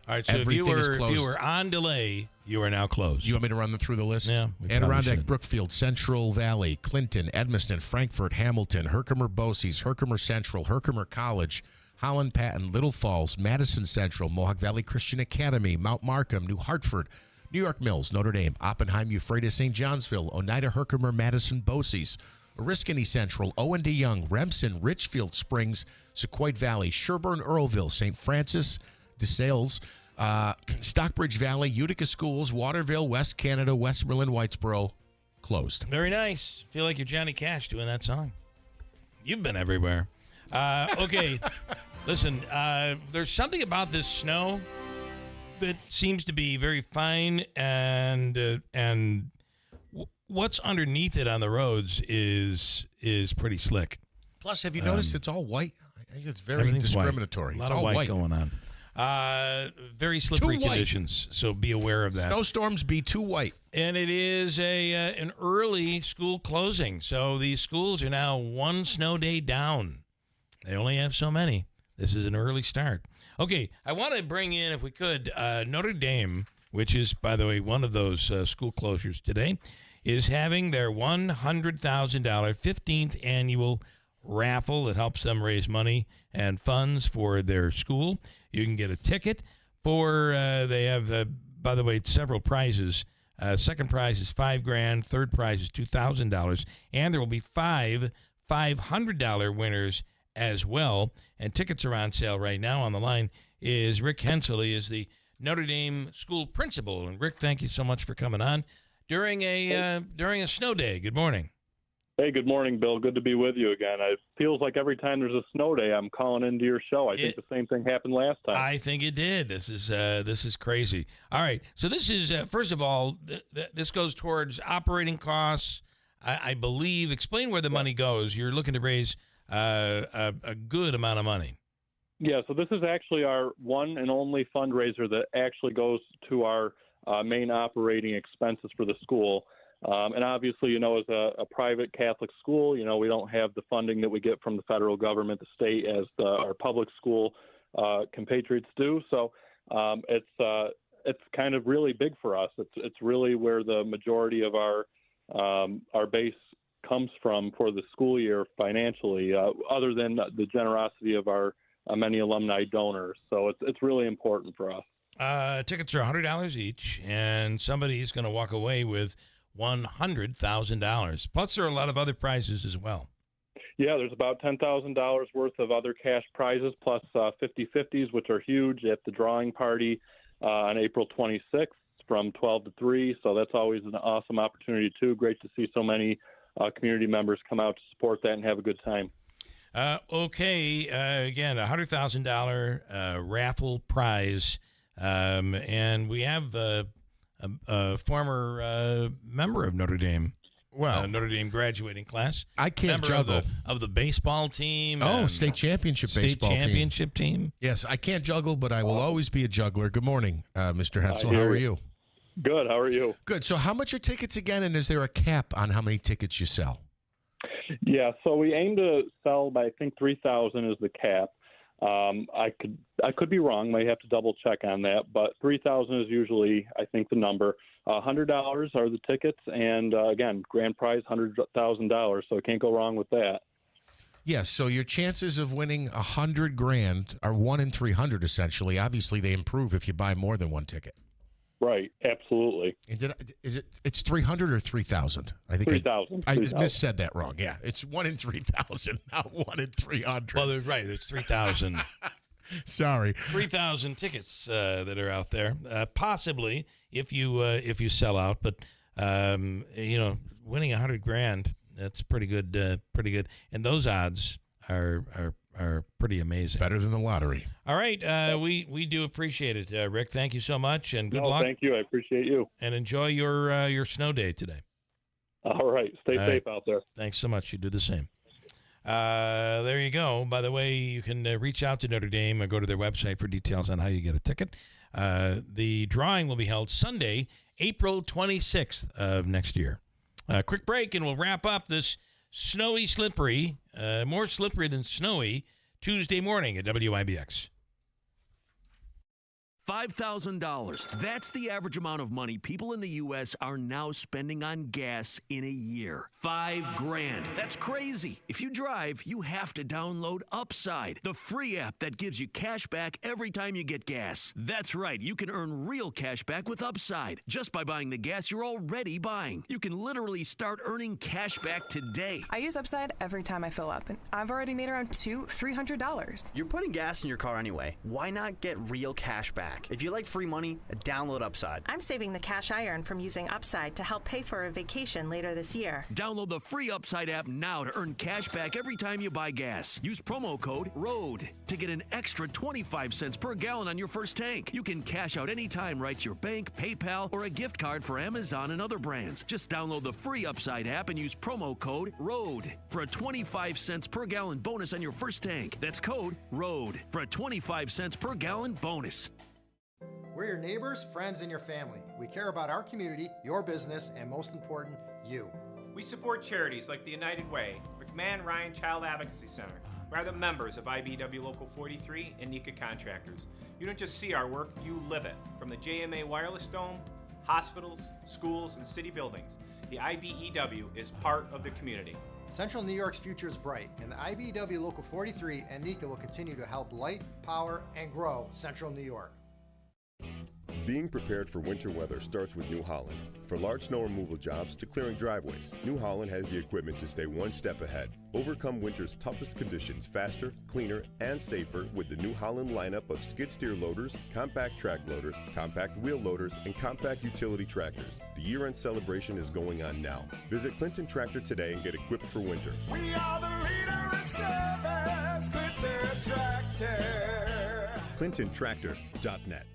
All right, so if you were on delay, you are now closed. You want me to run them through the list? Yeah. Adirondack, Brookfield, Central Valley, Clinton, Edmiston, Frankfort, Hamilton, Herkimer BOCES, Herkimer Central, Herkimer College, Holland Patton, Little Falls, Madison Central, Mohawk Valley Christian Academy, Mount Markham, New Hartford, New York Mills, Notre Dame, Oppenheim, Euphrates, St. Johnsville, Oneida, Herkimer, Madison, BOCES, Oriskany Central, O&D Young, Remsen, Richfield Springs, Sequoia Valley, Sherburne, Earlville, St. Francis, DeSales, Stockbridge Valley, Utica Schools, Waterville, West Canada, Westmoreland, Whitesboro, closed. Very nice. Feel like you're Johnny Cash doing that song. You've been everywhere. Okay, listen, there's something about this snow that seems to be very fine, and what's underneath it on the roads is pretty slick. Plus, have you noticed it's all white? I think it's very Everything's discriminatory. White. A lot It's of all white going on. Very slippery Too white. conditions, so be aware of that. Snowstorms be too white. And it is an early school closing, so these schools are now one snow day down. They only have so many. This is an early start. Okay, I want to bring in, if we could, Notre Dame, which is, by the way, one of those school closures today, is having their $100,000 15th annual raffle that helps them raise money and funds for their school. You can get a ticket for, they have, by the way, several prizes. Second prize is $5,000, third prize is $2,000, and there will be five $500 winners as well. And tickets are on sale right now. On the line is Rick Hensley, is the Notre Dame school principal. And Rick, thank you so much for coming on during a snow day. Good morning. Hey, good morning, Bill. Good to be with you again. It feels like every time there's a snow day, I'm calling into your show. I think the same thing happened last time. I think it did. This is crazy. All right. So this is first of all, this goes towards operating costs. I believe. Explain where the money goes. You're looking to raise a good amount of money. Yeah. So this is actually our one and only fundraiser that actually goes to our main operating expenses for the school. And obviously, as a private Catholic school, we don't have the funding that we get from the federal government, the state, as our public school compatriots do. So it's kind of really big for us. It's really where the majority of our base comes from for the school year financially, other than the generosity of our many alumni donors. So it's really important for us. Tickets are $100 each, and somebody is going to walk away with $100,000. Plus, there are a lot of other prizes as well. Yeah, there's about $10,000 worth of other cash prizes, plus 50-50s, which are huge, at the drawing party on April 26th from 12 to 3. So that's always an awesome opportunity, too. Great to see so many community members come out to support that and have a good time. Okay, again, $100,000 raffle prize, and we have a former member of Notre Dame. Well, Notre Dame graduating class. I can't member juggle of the baseball team. State championship baseball team. Yes, I can't juggle, but I will always be a juggler. Good morning, Mr. Hensel. How are you? Good. How are you? Good. So, how much are tickets again? And is there a cap on how many tickets you sell? Yeah. So we aim to sell by, I think, 3,000 is the cap. I could be wrong. May have to double check on that, but 3,000 is usually, I think, the number. $100 are the tickets, and again, grand prize $100,000. So can't go wrong with that. Yes. So your chances of winning $100,000 are 1 in 300, essentially. Obviously, they improve if you buy more than one ticket. Right. Absolutely. And it's 300 or 3,000? I think 3,000. I missaid that wrong. Yeah, it's 1 in 3,000, not 1 in 300. Well, right. There's 3,000. Sorry, 3,000 tickets that are out there. Possibly if you sell out, but winning $100,000, that's pretty good. Pretty good, and those odds are pretty amazing. Better than the lottery. All right, we do appreciate it, Rick. Thank you so much, and good luck. Thank you. I appreciate you. And enjoy your snow day today. All right, stay safe out there. Thanks so much. You do the same. There you go. By the way, you can reach out to Notre Dame or go to their website for details on how you get a ticket. The drawing will be held Sunday, April 26th of next year. Quick break, and we'll wrap up this snowy, slippery, more slippery than snowy, Tuesday morning at WIBX. $5,000. That's the average amount of money people in the U.S. are now spending on gas in a year. $5,000. That's crazy. If you drive, you have to download Upside, the free app that gives you cash back every time you get gas. That's right. You can earn real cash back with Upside just by buying the gas you're already buying. You can literally start earning cash back today. I use Upside every time I fill up, and I've already made around $300. You're putting gas in your car anyway. Why not get real cash back? If you like free money, download Upside. I'm saving the cash I earn from using Upside to help pay for a vacation later this year. Download the free Upside app now to earn cash back every time you buy gas. Use promo code ROAD to get an extra 25 cents per gallon on your first tank. You can cash out anytime right to your bank, PayPal, or a gift card for Amazon and other brands. Just download the free Upside app and use promo code ROAD for a 25 cents per gallon bonus on your first tank. That's code ROAD for a 25 cents per gallon bonus. We're your neighbors, friends, and your family. We care about our community, your business, and most important, you. We support charities like the United Way, McMahon Ryan Child Advocacy Center. We're the members of IBEW Local 43 and NECA Contractors. You don't just see our work, you live it. From the JMA Wireless Dome, hospitals, schools, and city buildings, the IBEW is part of the community. Central New York's future is bright, and the IBEW Local 43 and NECA will continue to help light, power, and grow Central New York. Being prepared for winter weather starts with New Holland. From large snow removal jobs to clearing driveways, New Holland has the equipment to stay one step ahead. Overcome winter's toughest conditions faster, cleaner, and safer with the New Holland lineup of skid steer loaders, compact track loaders, compact wheel loaders, and compact utility tractors. The year-end celebration is going on now. Visit Clinton Tractor today and get equipped for winter. We are the leader in service, Clinton Tractor. ClintonTractor.net.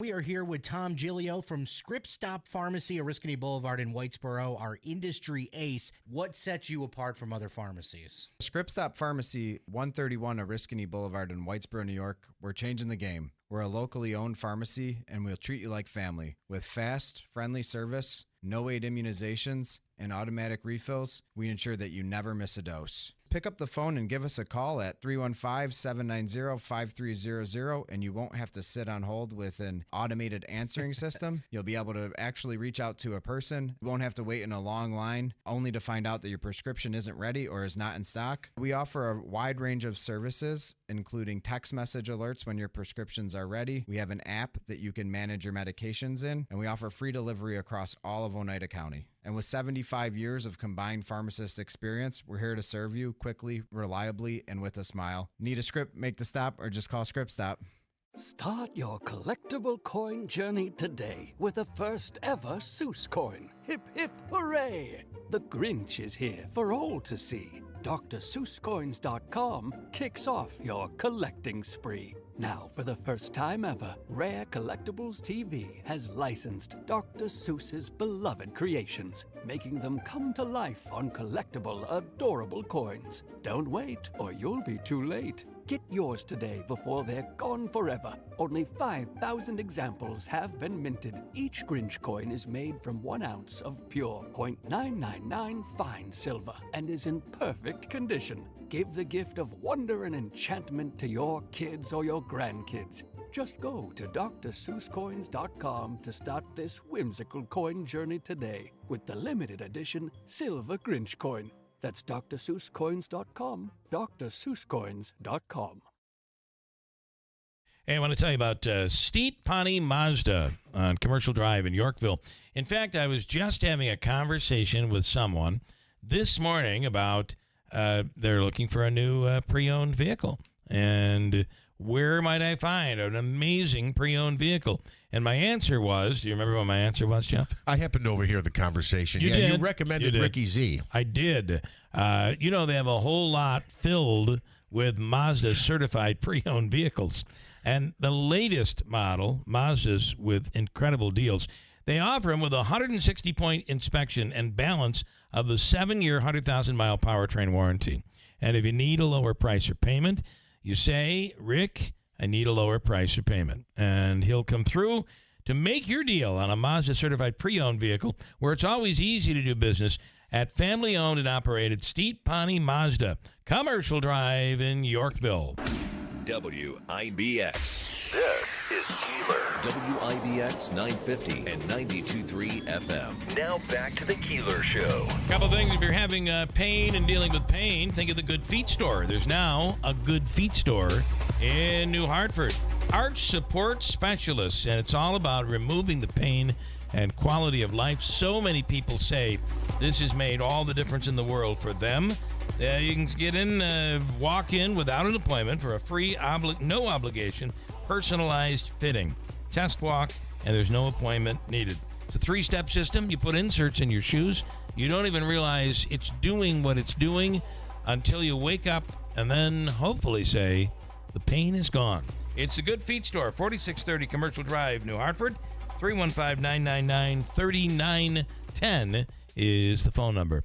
We are here with Tom Giglio from Script Stop Pharmacy, Oriskany Boulevard in Whitesboro, our industry ace. What sets you apart from other pharmacies? Script Stop Pharmacy, 131 Oriskany Boulevard in Whitesboro, New York. We're changing the game. We're a locally owned pharmacy, and we'll treat you like family. With fast, friendly service, no-wait immunizations, and automatic refills, we ensure that you never miss a dose. Pick up the phone and give us a call at 315-790-5300, and you won't have to sit on hold with an automated answering system. You'll be able to actually reach out to a person. You won't have to wait in a long line only to find out that your prescription isn't ready or is not in stock. We offer a wide range of services, including text message alerts when your prescriptions are ready. We have an app that you can manage your medications in, and we offer free delivery across all of Oneida County. And with 75 years of combined pharmacist experience, we're here to serve you quickly, reliably, and with a smile. Need a script, make the stop, or just call Script Stop. Start your collectible coin journey today with the first ever Seuss coin. Hip, hip, hooray! The Grinch is here for all to see. DrSeussCoins.com kicks off your collecting spree. Now, for the first time ever, Rare Collectibles TV has licensed Dr. Seuss's beloved creations, making them come to life on collectible, adorable coins. Don't wait, or you'll be too late. Get yours today before they're gone forever. Only 5,000 examples have been minted. Each Grinch coin is made from 1 ounce of pure .999 fine silver and is in perfect condition. Give the gift of wonder and enchantment to your kids or your grandkids. Just go to DrSeussCoins.com to start this whimsical coin journey today with the limited edition Silver Grinch coin. That's DrSeussCoins.com, DrSeussCoins.com. Hey, I want to tell you about Steet Pani Mazda on Commercial Drive in Yorkville. In fact, I was just having a conversation with someone this morning about they're looking for a new pre-owned vehicle. And where might I find an amazing pre-owned vehicle? And my answer was, do you remember what my answer was, Jeff? I happened to overhear the conversation. You did. You recommended Ricky Z. I did. You know, they have a whole lot filled with Mazda certified pre-owned vehicles. And the latest model, Mazdas with incredible deals, they offer them with a 160-point inspection and balance of the 7-year, 100,000-mile powertrain warranty. And if you need a lower price or payment, you say, Rick, I need a lower price or payment. And he'll come through to make your deal on a Mazda certified pre-owned vehicle where it's always easy to do business at family-owned and operated Steet Pani Mazda, Commercial Drive in Yorkville. WIBX. This is Keeler. WIBX 950 and 92.3 FM. Now back to the Keeler Show. Couple things. If you're having pain and dealing with pain, think of the Good Feet Store. There's now a Good Feet Store in New Hartford. Arch Support Specialists, and it's all about removing the pain and quality of life. So many people say this has made all the difference in the world for them. You can get in, walk in without an appointment for a free, no obligation, personalized fitting. Test walk, and there's no appointment needed. It's a 3-step system. You put inserts in your shoes. You don't even realize it's doing what it's doing until you wake up and then hopefully say, the pain is gone. It's the Good Feet Store, 4630 Commercial Drive, New Hartford. 315-999-3910 is the phone number.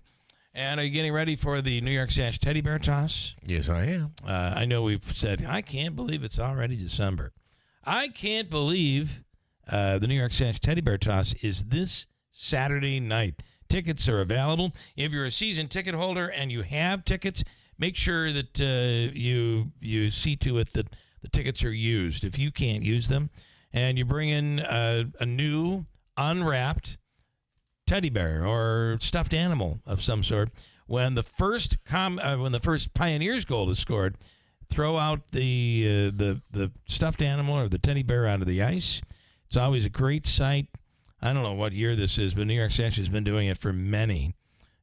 And are you getting ready for the New York Sash Teddy Bear Toss? Yes, I am. I know we've said, I can't believe it's already December. I can't believe the New York Sash Teddy Bear Toss is this Saturday night. Tickets are available. If you're a season ticket holder and you have tickets, make sure that you see to it that the tickets are used. If you can't use them, and you bring in a new unwrapped teddy bear or stuffed animal of some sort, when the first Pioneers goal is scored, throw out the stuffed animal or the teddy bear onto the ice. It's always a great sight. I don't know what year this is, but New York Sash has been doing it for many.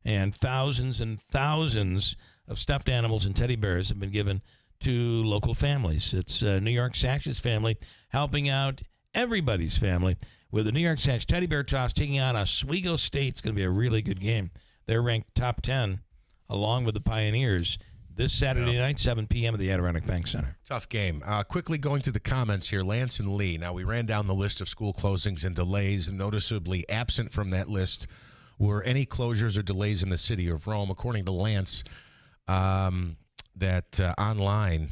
And thousands of stuffed animals and teddy bears have been given to local families. It's New York Sash's family helping out everybody's family with the New York Sash Teddy Bear Toss taking on Oswego State. It's going to be a really good game. They're ranked top 10 along with the Pioneers this Saturday night, 7 p.m. at the Adirondack Bank Center. Tough game. Quickly going through the comments here, Lance and Lee. Now, we ran down the list of school closings and delays, and noticeably absent from that list were any closures or delays in the city of Rome. According to Lance, that online,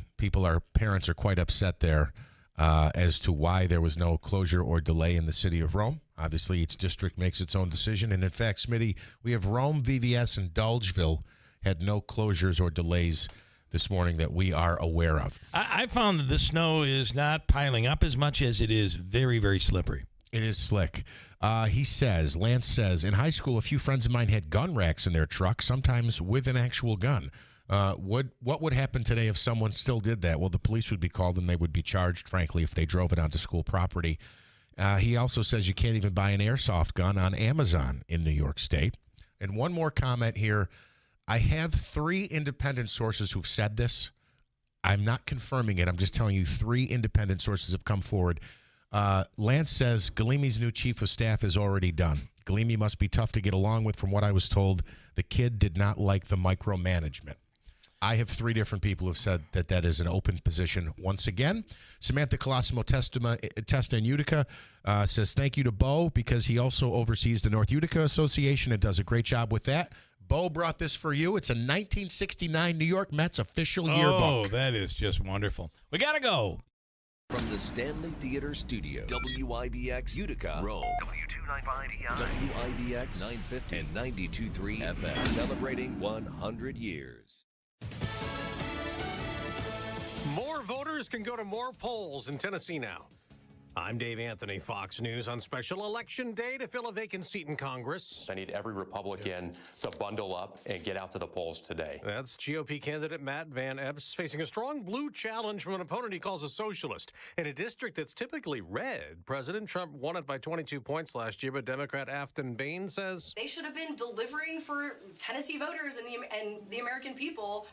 parents are quite upset there as to why there was no closure or delay in the city of Rome. Obviously, each district makes its own decision. And in fact, Smitty, we have Rome, VVS, and Dolgeville had no closures or delays this morning that we are aware of. I found that the snow is not piling up as much as it is very, very slippery. It is slick. Lance says, in high school, a few friends of mine had gun racks in their truck, sometimes with an actual gun. What would happen today if someone still did that? Well, the police would be called and they would be charged, frankly, if they drove it onto school property. He also says you can't even buy an airsoft gun on Amazon in New York State. And one more comment here. I have 3 independent sources who've said this. I'm not confirming it. I'm just telling you 3 independent sources have come forward. Lance says Galimi's new chief of staff is already done. Galimi must be tough to get along with. From what I was told, the kid did not like the micromanagement. I have 3 different people who've said that is an open position once again. Samantha Colosimo Testa in Utica says thank you to Bo because he also oversees the North Utica Association and does a great job with that. Bo brought this for you. It's a 1969 New York Mets official yearbook. Oh, that is just wonderful. We got to go. From the Stanley Theater Studio, WIBX Utica, Rome. WIBX 950 and 92.3 FM, celebrating 100 years. More voters can go to more polls in Tennessee now. I'm Dave Anthony, Fox News, on special election day to fill a vacant seat in Congress. I need every Republican to bundle up and get out to the polls today. That's GOP candidate Matt Van Epps facing a strong blue challenge from an opponent he calls a socialist. In a district that's typically red, President Trump won it by 22 points last year, but Democrat Afton Bain says they should have been delivering for Tennessee voters and the American people